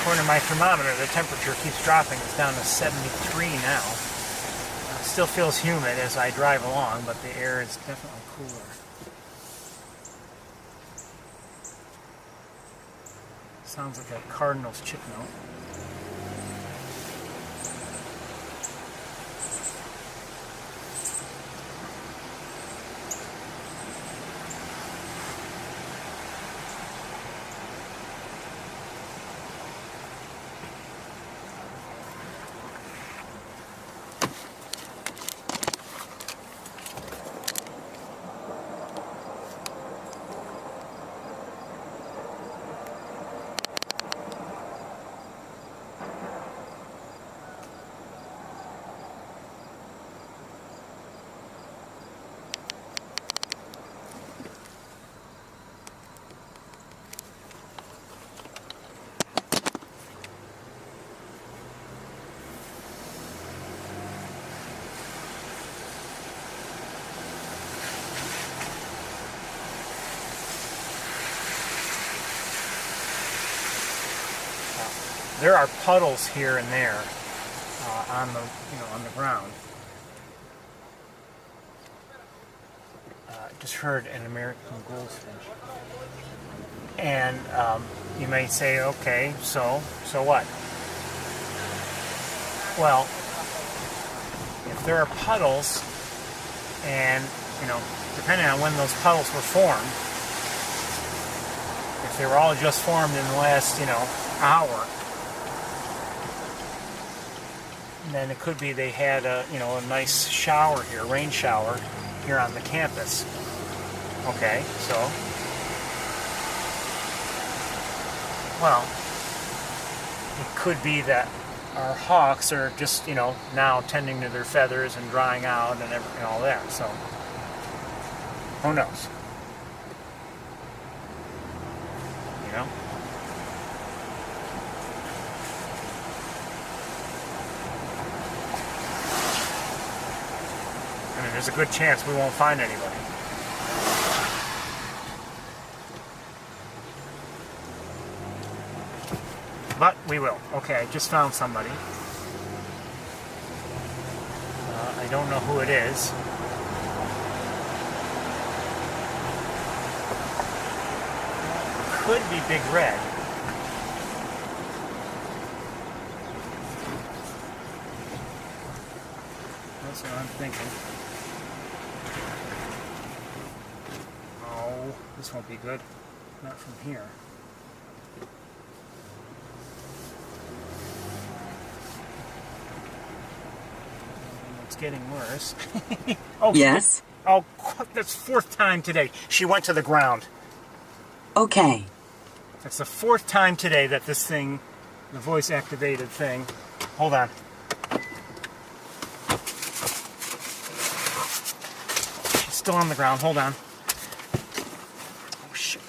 According to my thermometer, the temperature keeps dropping. It's down to 73 now. It still feels humid as I drive along, but the air is definitely cooler. Sounds like a cardinal's chip note. there are puddles here and there on the on the ground. Just heard an American goldfinch, and you may say, okay, so what? Well, if there are puddles, and depending on when those puddles were formed, if they were all just formed in the last hour, then it could be they had a nice shower here, rain shower here on the campus. Okay, so, well, it could be that our hawks are just, now tending to their feathers and drying out and everything, all that, so who knows? I mean, there's a good chance we won't find anybody. But we will. Okay, I just found somebody. I don't know who it is. Could be Big Red. That's what I'm thinking. Oh, this won't be good. Not from here. It's getting worse. Oh, yes? Oh, that's fourth time today. She went to the ground. Okay. That's the fourth time today that this thing, the voice-activated thing... Hold on. She's still on the ground. Hold on. Oh, shit.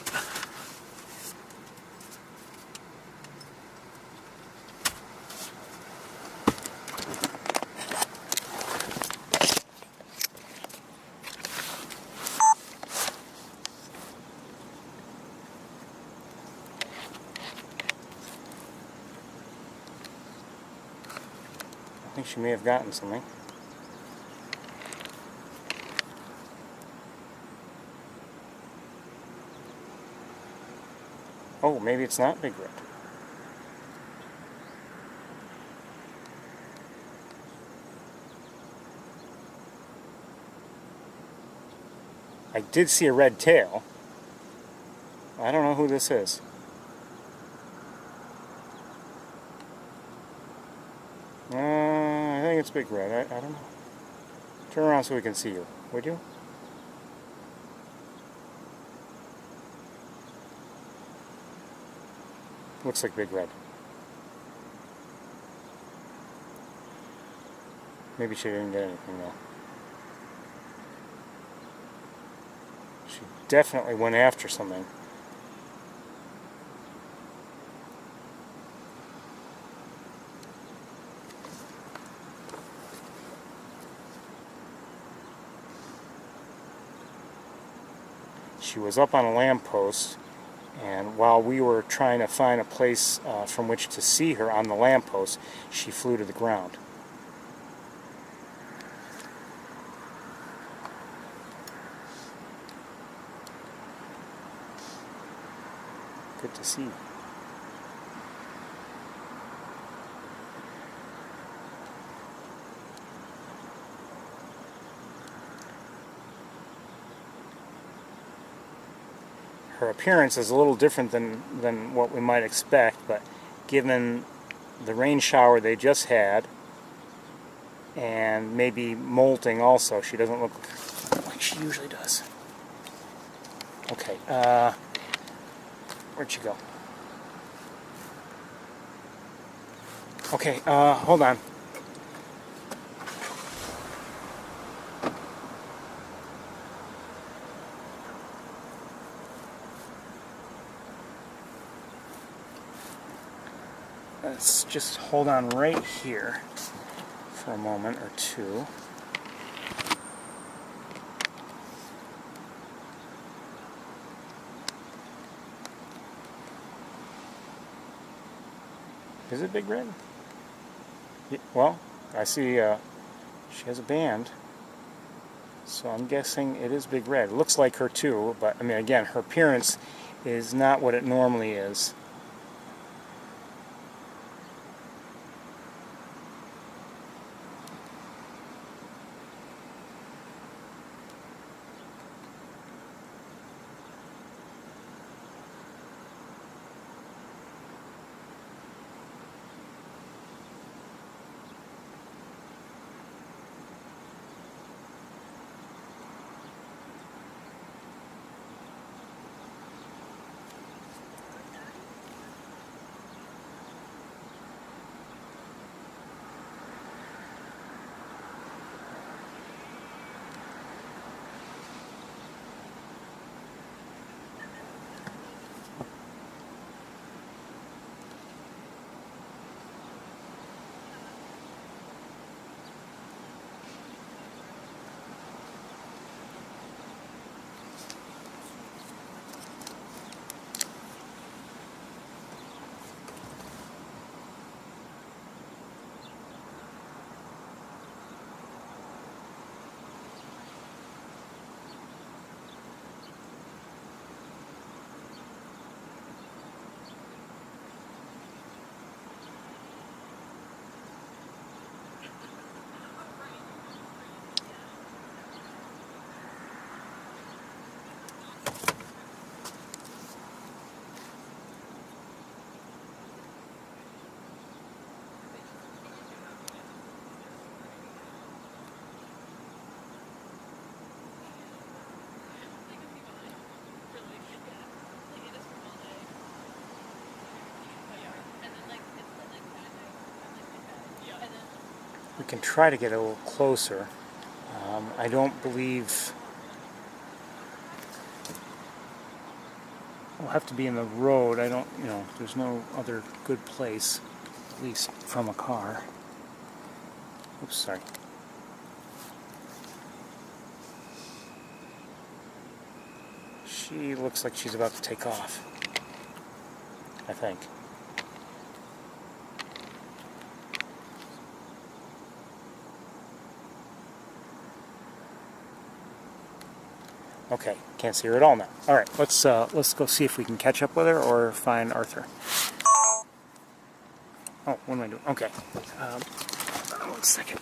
I think she may have gotten something. Oh, maybe it's not Big Red. I did see a red tail. I don't know who this is. I think it's Big Red. I don't know. Turn around so we can see you, would you? Looks like Big Red. Maybe she didn't get anything though. She definitely went after something. She was up on a lamppost, and while we were trying to find a place from which to see her on the lamppost, she flew to the ground. Good to see. Her appearance is a little different than what we might expect, but given the rain shower they just had, and maybe molting also, she doesn't look like she usually does. Okay, where'd she go? Okay, hold on. Let's just hold on right here for a moment or two. Is it big red? Well, I see she has a band, so I'm guessing it is big red. It looks like her too, but I mean, again, her appearance is not what it normally is. We can try to get a little closer. I don't believe we'll have to be in the road. I don't, there's no other good place, at least from a car. Oops, sorry. She looks like she's about to take off, I think. Okay, can't see her at all now. All right, let's go see if we can catch up with her or find Arthur. Oh, what am I doing? Okay, 1 second.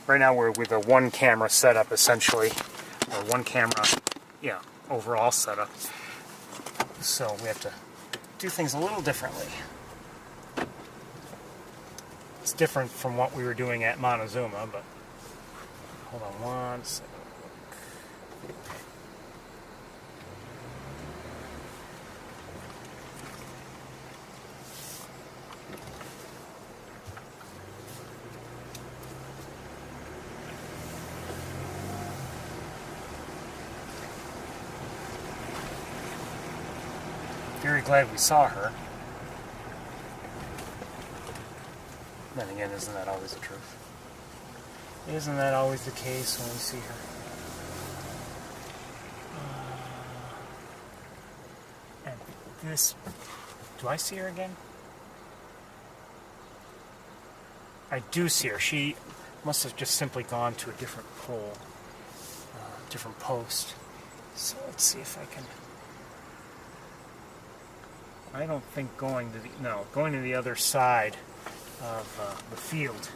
Right now we're with a one camera setup essentially, or one camera, overall setup. So we have to do things a little differently. It's different from what we were doing at Montezuma, but hold on 1 second. Very glad we saw her. Then again, isn't that always the truth? Isn't that always the case when we see her? And this... Do I see her again? I do see her. She must have just simply gone to a different pole, different post. So let's see if I can... I don't think going to the other side of the field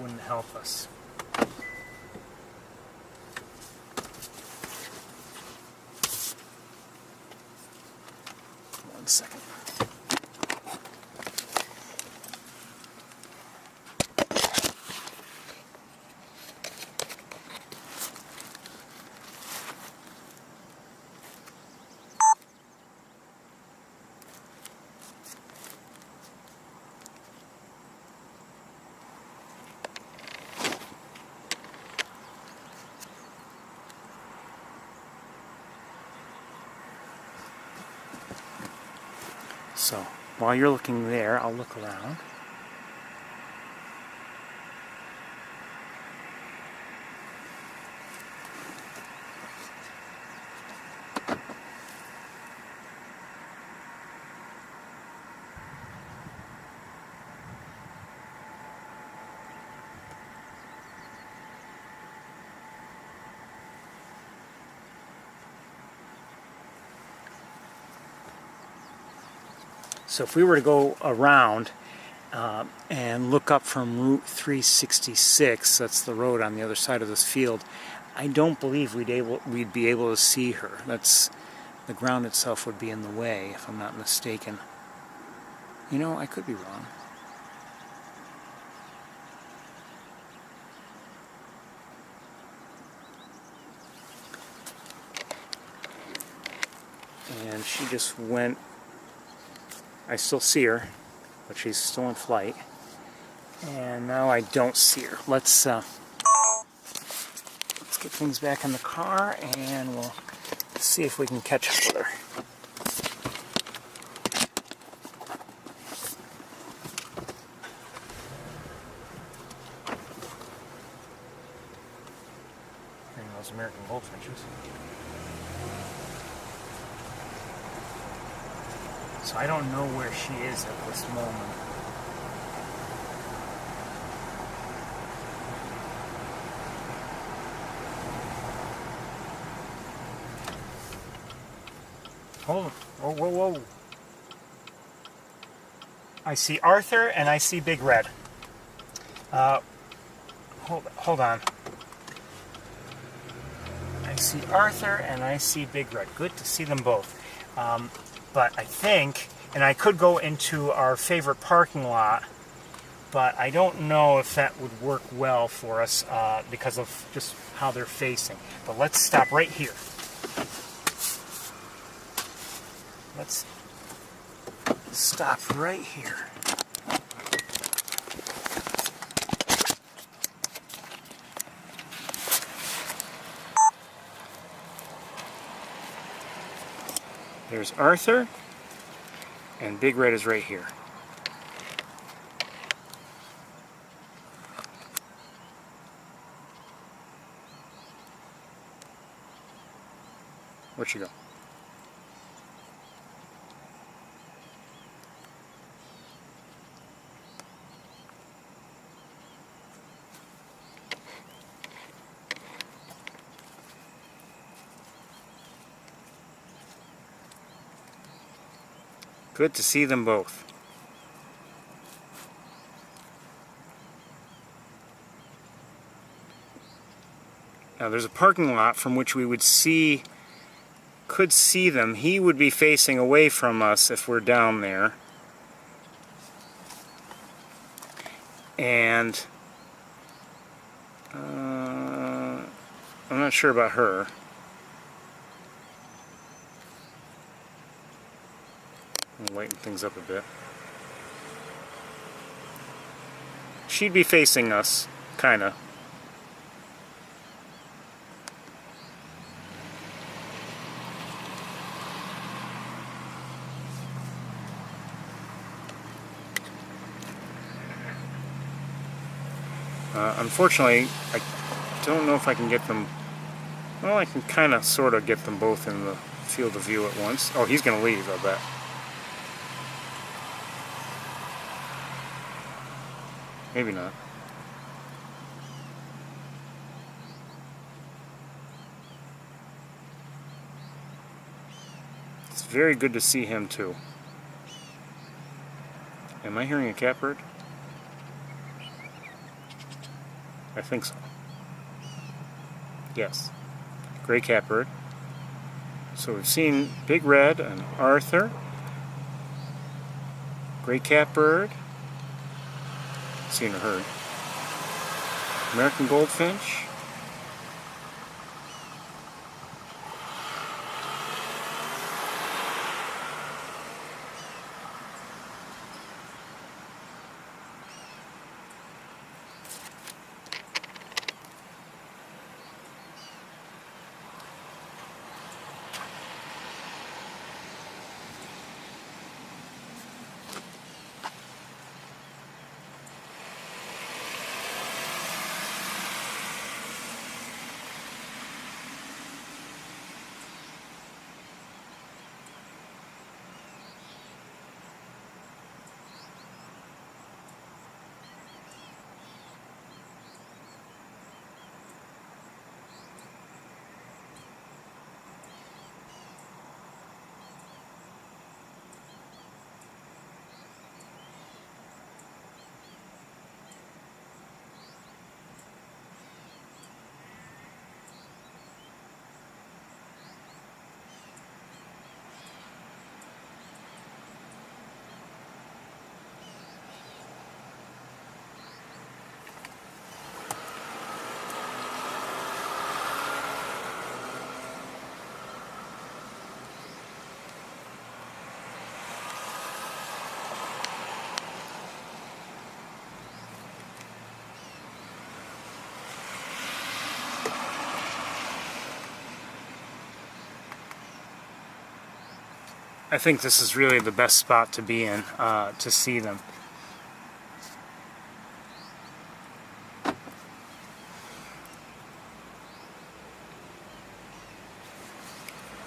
wouldn't help us. 1 second. So, while you're looking there, I'll look around. So if we were to go around and look up from Route 366, that's the road on the other side of this field, I don't believe we'd be able to see her. The ground itself would be in the way, if I'm not mistaken. You know, I could be wrong. And she just went. I still see her, but she's still in flight. And now I don't see her. Let's get things back in the car, and we'll see if we can catch up with her. Hearing those American goldfinches. So I don't know where she is at this moment. Hold on. Whoa, whoa, whoa. I see Arthur and I see Big Red. Hold on. I see Arthur and I see Big Red. Good to see them both. But I think, and I could go into our favorite parking lot, but I don't know if that would work well for us because of just how they're facing. But let's stop right here. Let's stop right here. There's Arthur, and Big Red is right here. Where'd she go? Good to see them both. Now there's a parking lot from which we could see them. He would be facing away from us if we're down there. And I'm not sure about her. I'll lighten things up a bit. She'd be facing us, kinda. Unfortunately, I don't know if I can get them. Well, I can kind of, sort of get them both in the field of view at once. Oh, he's going to leave, I bet. Maybe not. It's very good to see him too. Am I hearing a catbird? I think so. Yes. Gray catbird. So we've seen Big Red and Arthur. Gray catbird. Seen or heard. American goldfinch. I think this is really the best spot to be in to see them.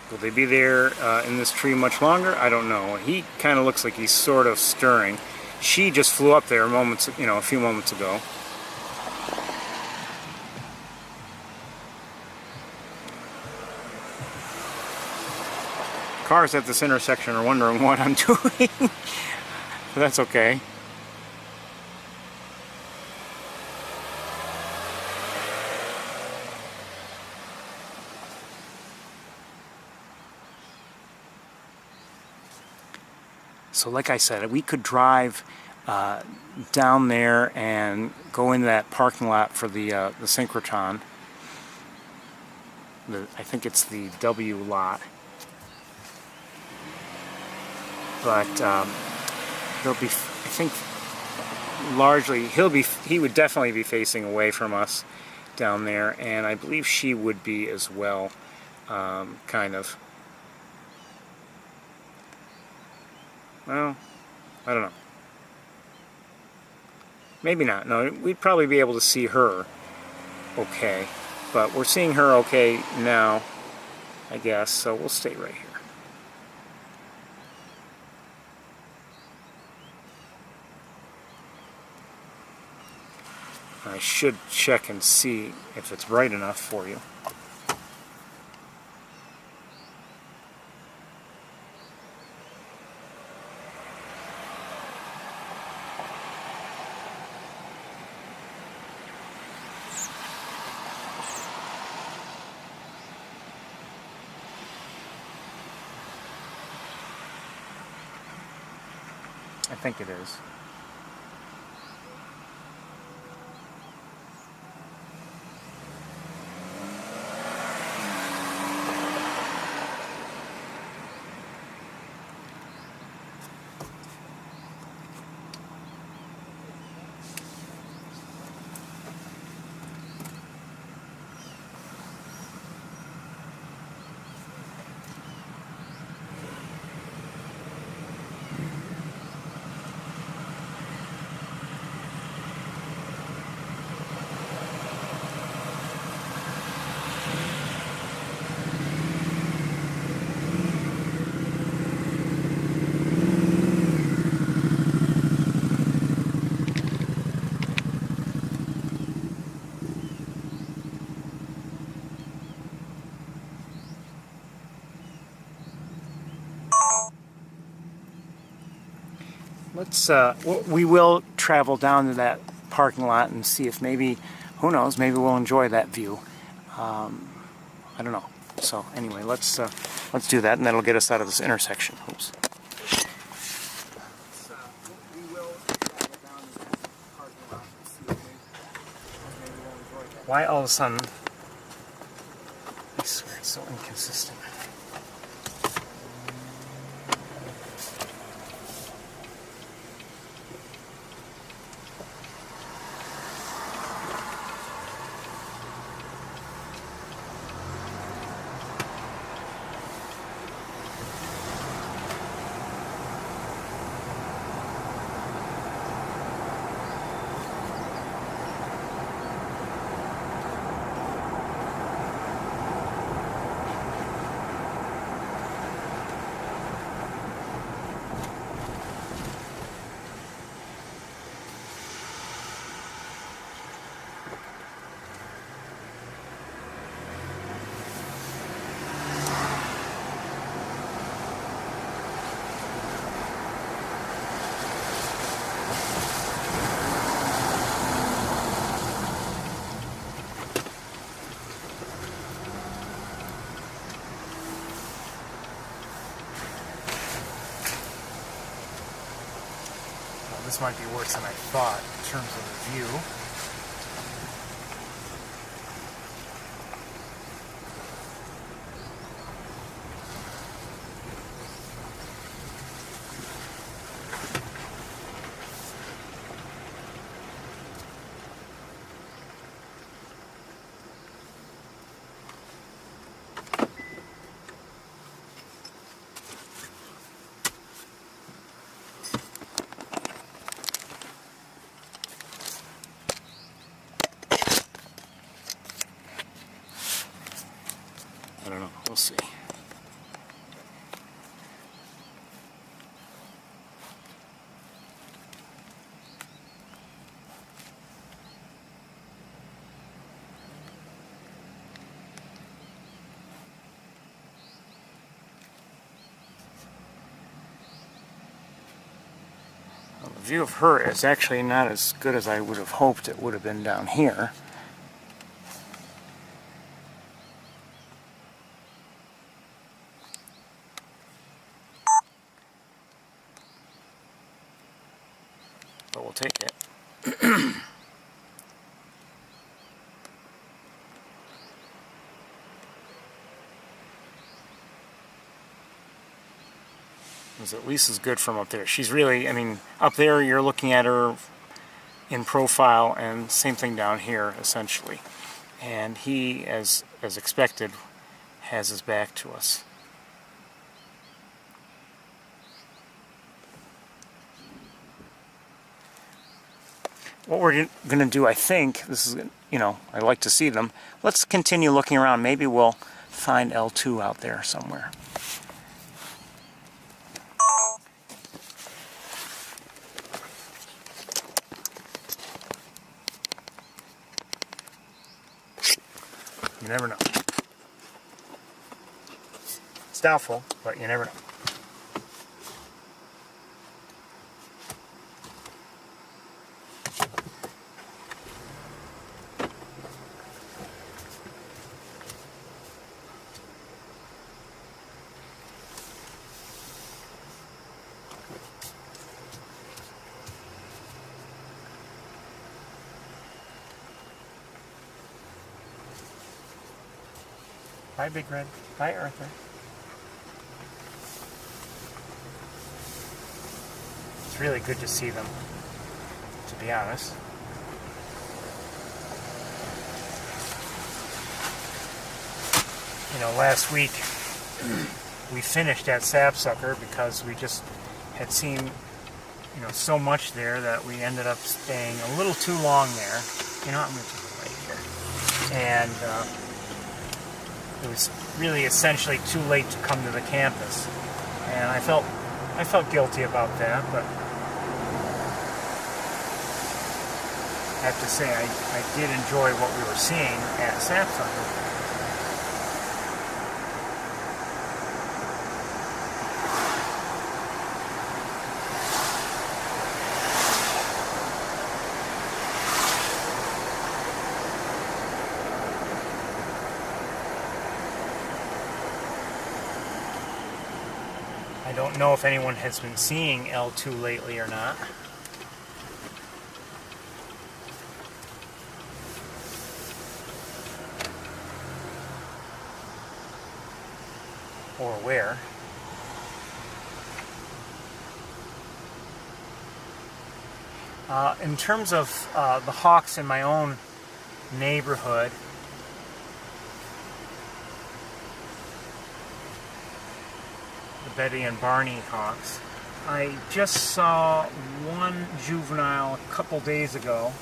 Will they be there in this tree much longer? I don't know. He kind of looks like he's sort of stirring. She just flew up there a few moments ago. Cars at this intersection are wondering what I'm doing. But that's okay. So like I said, we could drive down there and go into that parking lot for the synchrotron. I think it's the W lot. But there'll be, I think, largely he would definitely be facing away from us down there, and I believe she would be as well, kind of. Well, I don't know. Maybe not. No, we'd probably be able to see her okay. But we're seeing her okay now, I guess, so we'll stay right here. I should check and see if it's bright enough for you. I think it is. We will travel down to that parking lot and see if maybe, who knows, maybe we'll enjoy that view. I don't know. So anyway, let's do that, and that'll get us out of this intersection. Oops. We will travel down to that parking lot and see if maybe we'll enjoy that. Why all of a sudden? I swear it's so inconsistent. This might be worse than I thought in terms of the view. I don't know. We'll see. Well, the view of her is actually not as good as I would have hoped it would have been down here. But we'll take it. It's at least as good from up there. She's really, I mean, up there you're looking at her in profile, and same thing down here, essentially. And he, as expected, has his back to us. What we're going to do, I think, this is, you know, I like to see them. Let's continue looking around. Maybe we'll find L2 out there somewhere. You never know. It's doubtful, but you never know. Hi, Big Red. Hi, Arthur. It's really good to see them, to be honest. You know, last week we finished that sapsucker because we just had seen, you know, so much there that we ended up staying a little too long there. You know, I'm going to take it right here. And it was really essentially too late to come to the campus, and I felt guilty about that, but I have to say I did enjoy what we were seeing at Sapsucker. I don't know if anyone has been seeing L2 lately or not. Or where. In terms of the hawks in my own neighborhood, Betty and Barney hawks, I just saw one juvenile a couple days ago,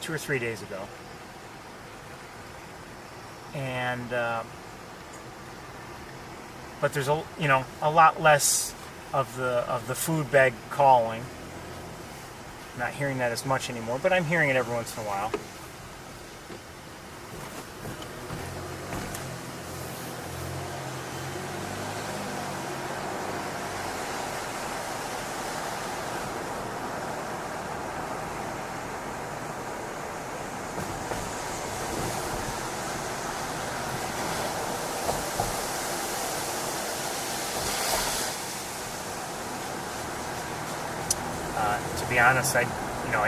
2 or 3 days ago, and but there's a lot less of the food bag calling. I'm not hearing that as much anymore, but I'm hearing it every once in a while. To be honest, I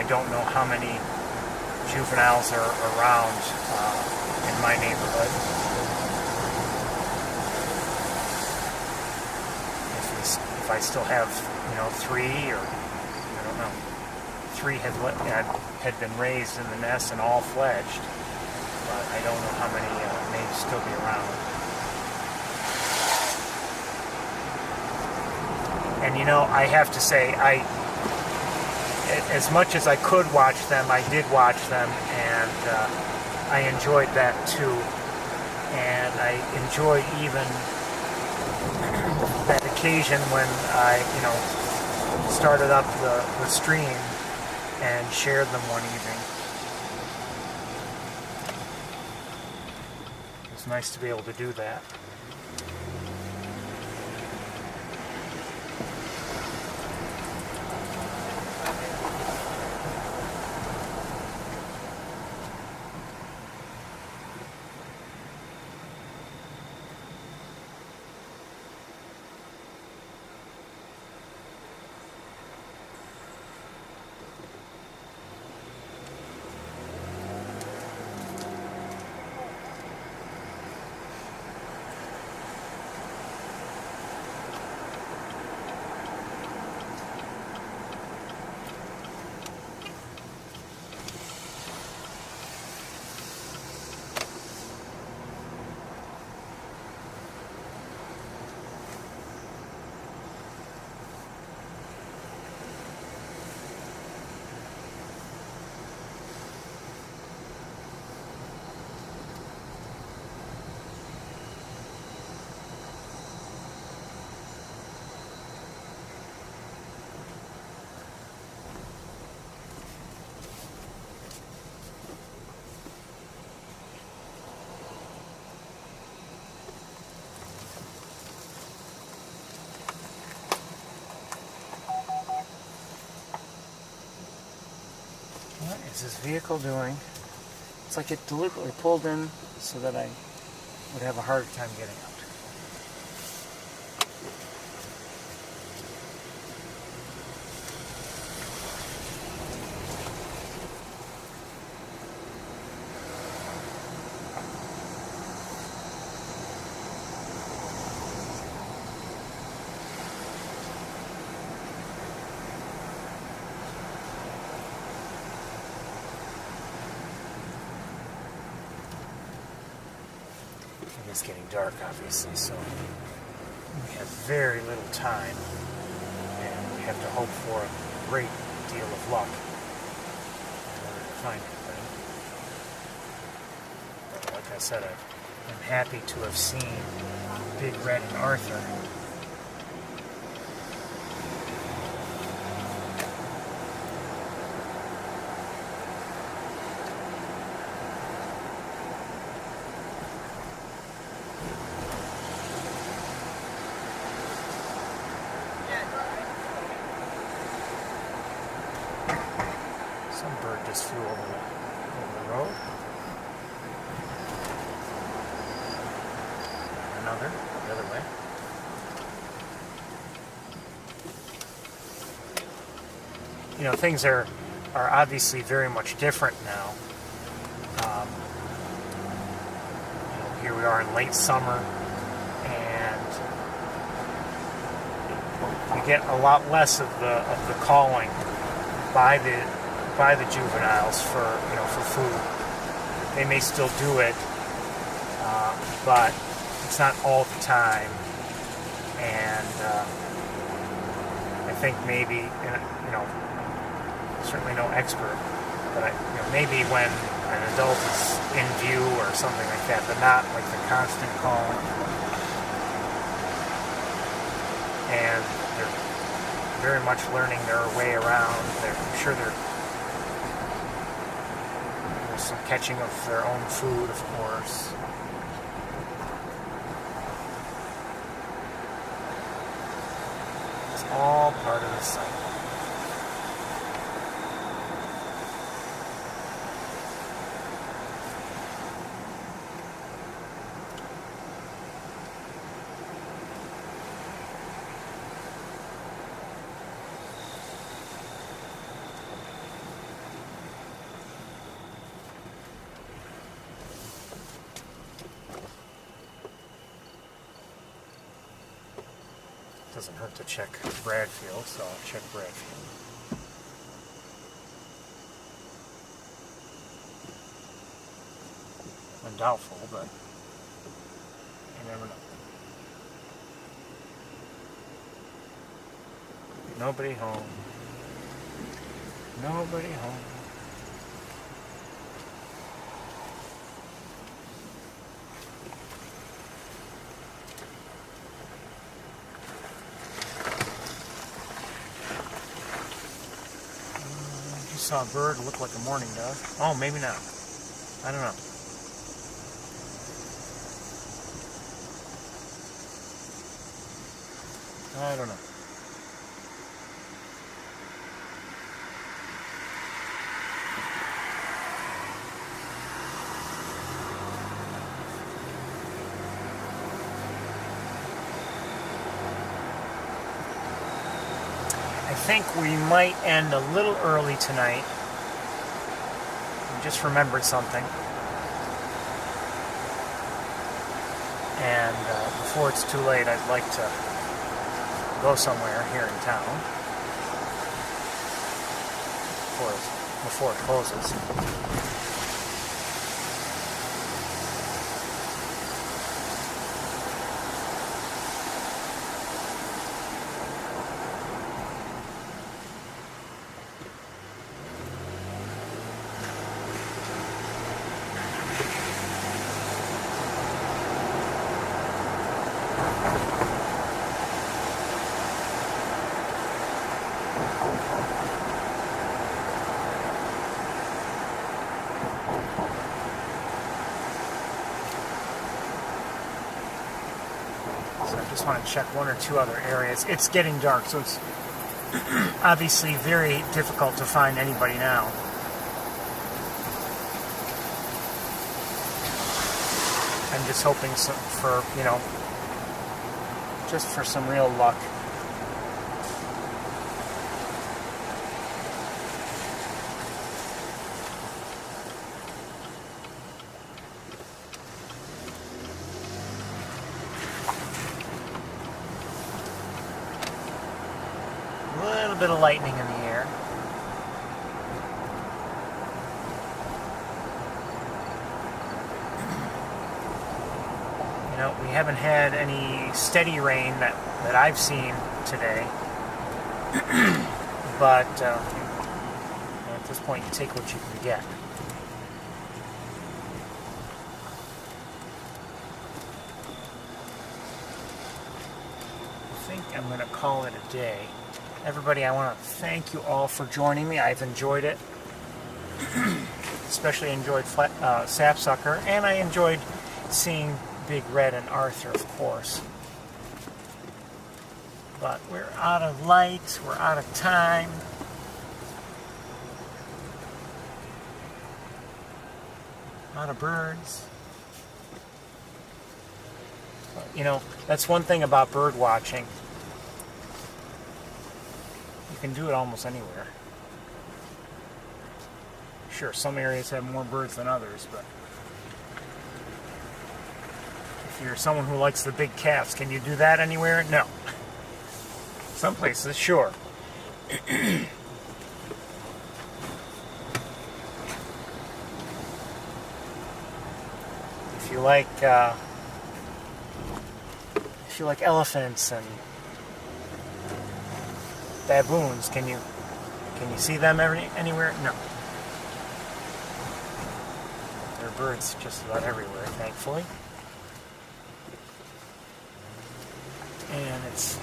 don't know how many juveniles are around in my neighborhood. If I still have 3, or I don't know, 3 had been raised in the nest and all fledged, but I don't know how many may still be around. And I have to say, as much as I could watch them, I did watch them, and I enjoyed that too. and I enjoy even that occasion when I, started up the stream and shared them one evening. It was nice to be able to do that. What is this vehicle doing? It's like it deliberately pulled in so that I would have a harder time getting out. It's getting dark, obviously, so we have very little time, and we have to hope for a great deal of luck in order to find anything. But like I said, I'm happy to have seen Big Red and Arthur. Some bird just flew over the road. Another, the other way. Things are obviously very much different now. Here we are in late summer, and we get a lot less of the calling by the juveniles for food. They may still do it, but it's not all the time. And I think maybe, certainly no expert, but maybe when an adult is in view or something like that, but not like the constant calling. And they're very much learning their way around. I'm sure there's some catching of their own food, of course. It's all part of the cycle. Doesn't hurt to check Bradfield, so I'll check Bradfield. I'm doubtful, but you never know. Nobody home. Nobody home. saw a bird look like a mourning dove. Oh, maybe not. I don't know. I don't know. I think we might end a little early tonight. I just remembered something. And before it's too late, I'd like to go somewhere here in town before it closes. I just want to check one or two other areas. It's getting dark, so it's obviously very difficult to find anybody now. I'm just hoping for, you know, just for some real luck. Bit of lightning in the air. You know, we haven't had any steady rain that I've seen today, but at this point you take what you can get. I think I'm going to call it a day. Everybody, I want to thank you all for joining me. I've enjoyed it. Especially enjoyed Sapsucker, and I enjoyed seeing Big Red and Arthur, of course. But we're out of light, we're out of time. Out of birds. But, you know, that's one thing about bird watching. You can do it almost anywhere. Sure, some areas have more birds than others, but if you're someone who likes the big calves, can you do that anywhere? No. Some places, sure. If you like elephants and baboons, can you see them anywhere? No. There are birds just about everywhere, thankfully. And it's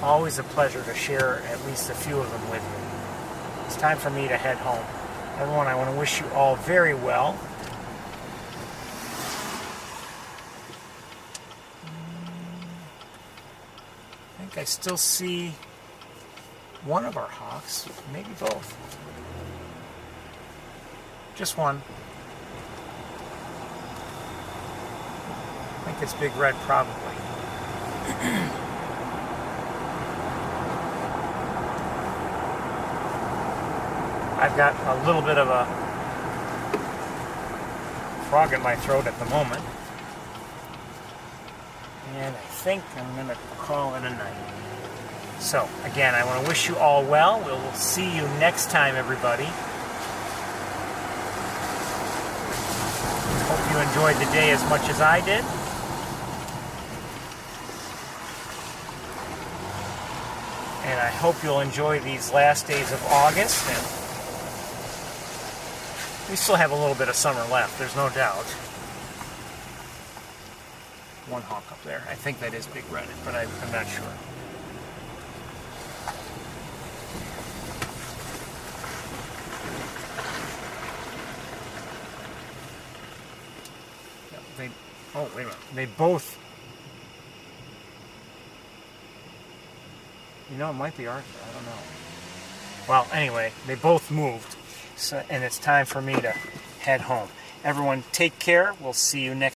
always a pleasure to share at least a few of them with you. It's time for me to head home. Everyone, I want to wish you all very well. I think I still see one of our hawks, maybe both. Just one. I think it's Big Red, probably. I've got a little bit of a frog in my throat at the moment. And I think I'm going to call it a night. So, again, I want to wish you all well. We'll see you next time, everybody. Hope you enjoyed the day as much as I did. And I hope you'll enjoy these last days of August. And we still have a little bit of summer left, there's no doubt. One hawk up there. I think that is Big Red, but I'm not sure. oh, wait a minute. They both... You know, it might be Arthur. I don't know. Well, anyway, they both moved. So, and it's time for me to head home. Everyone, take care. We'll see you next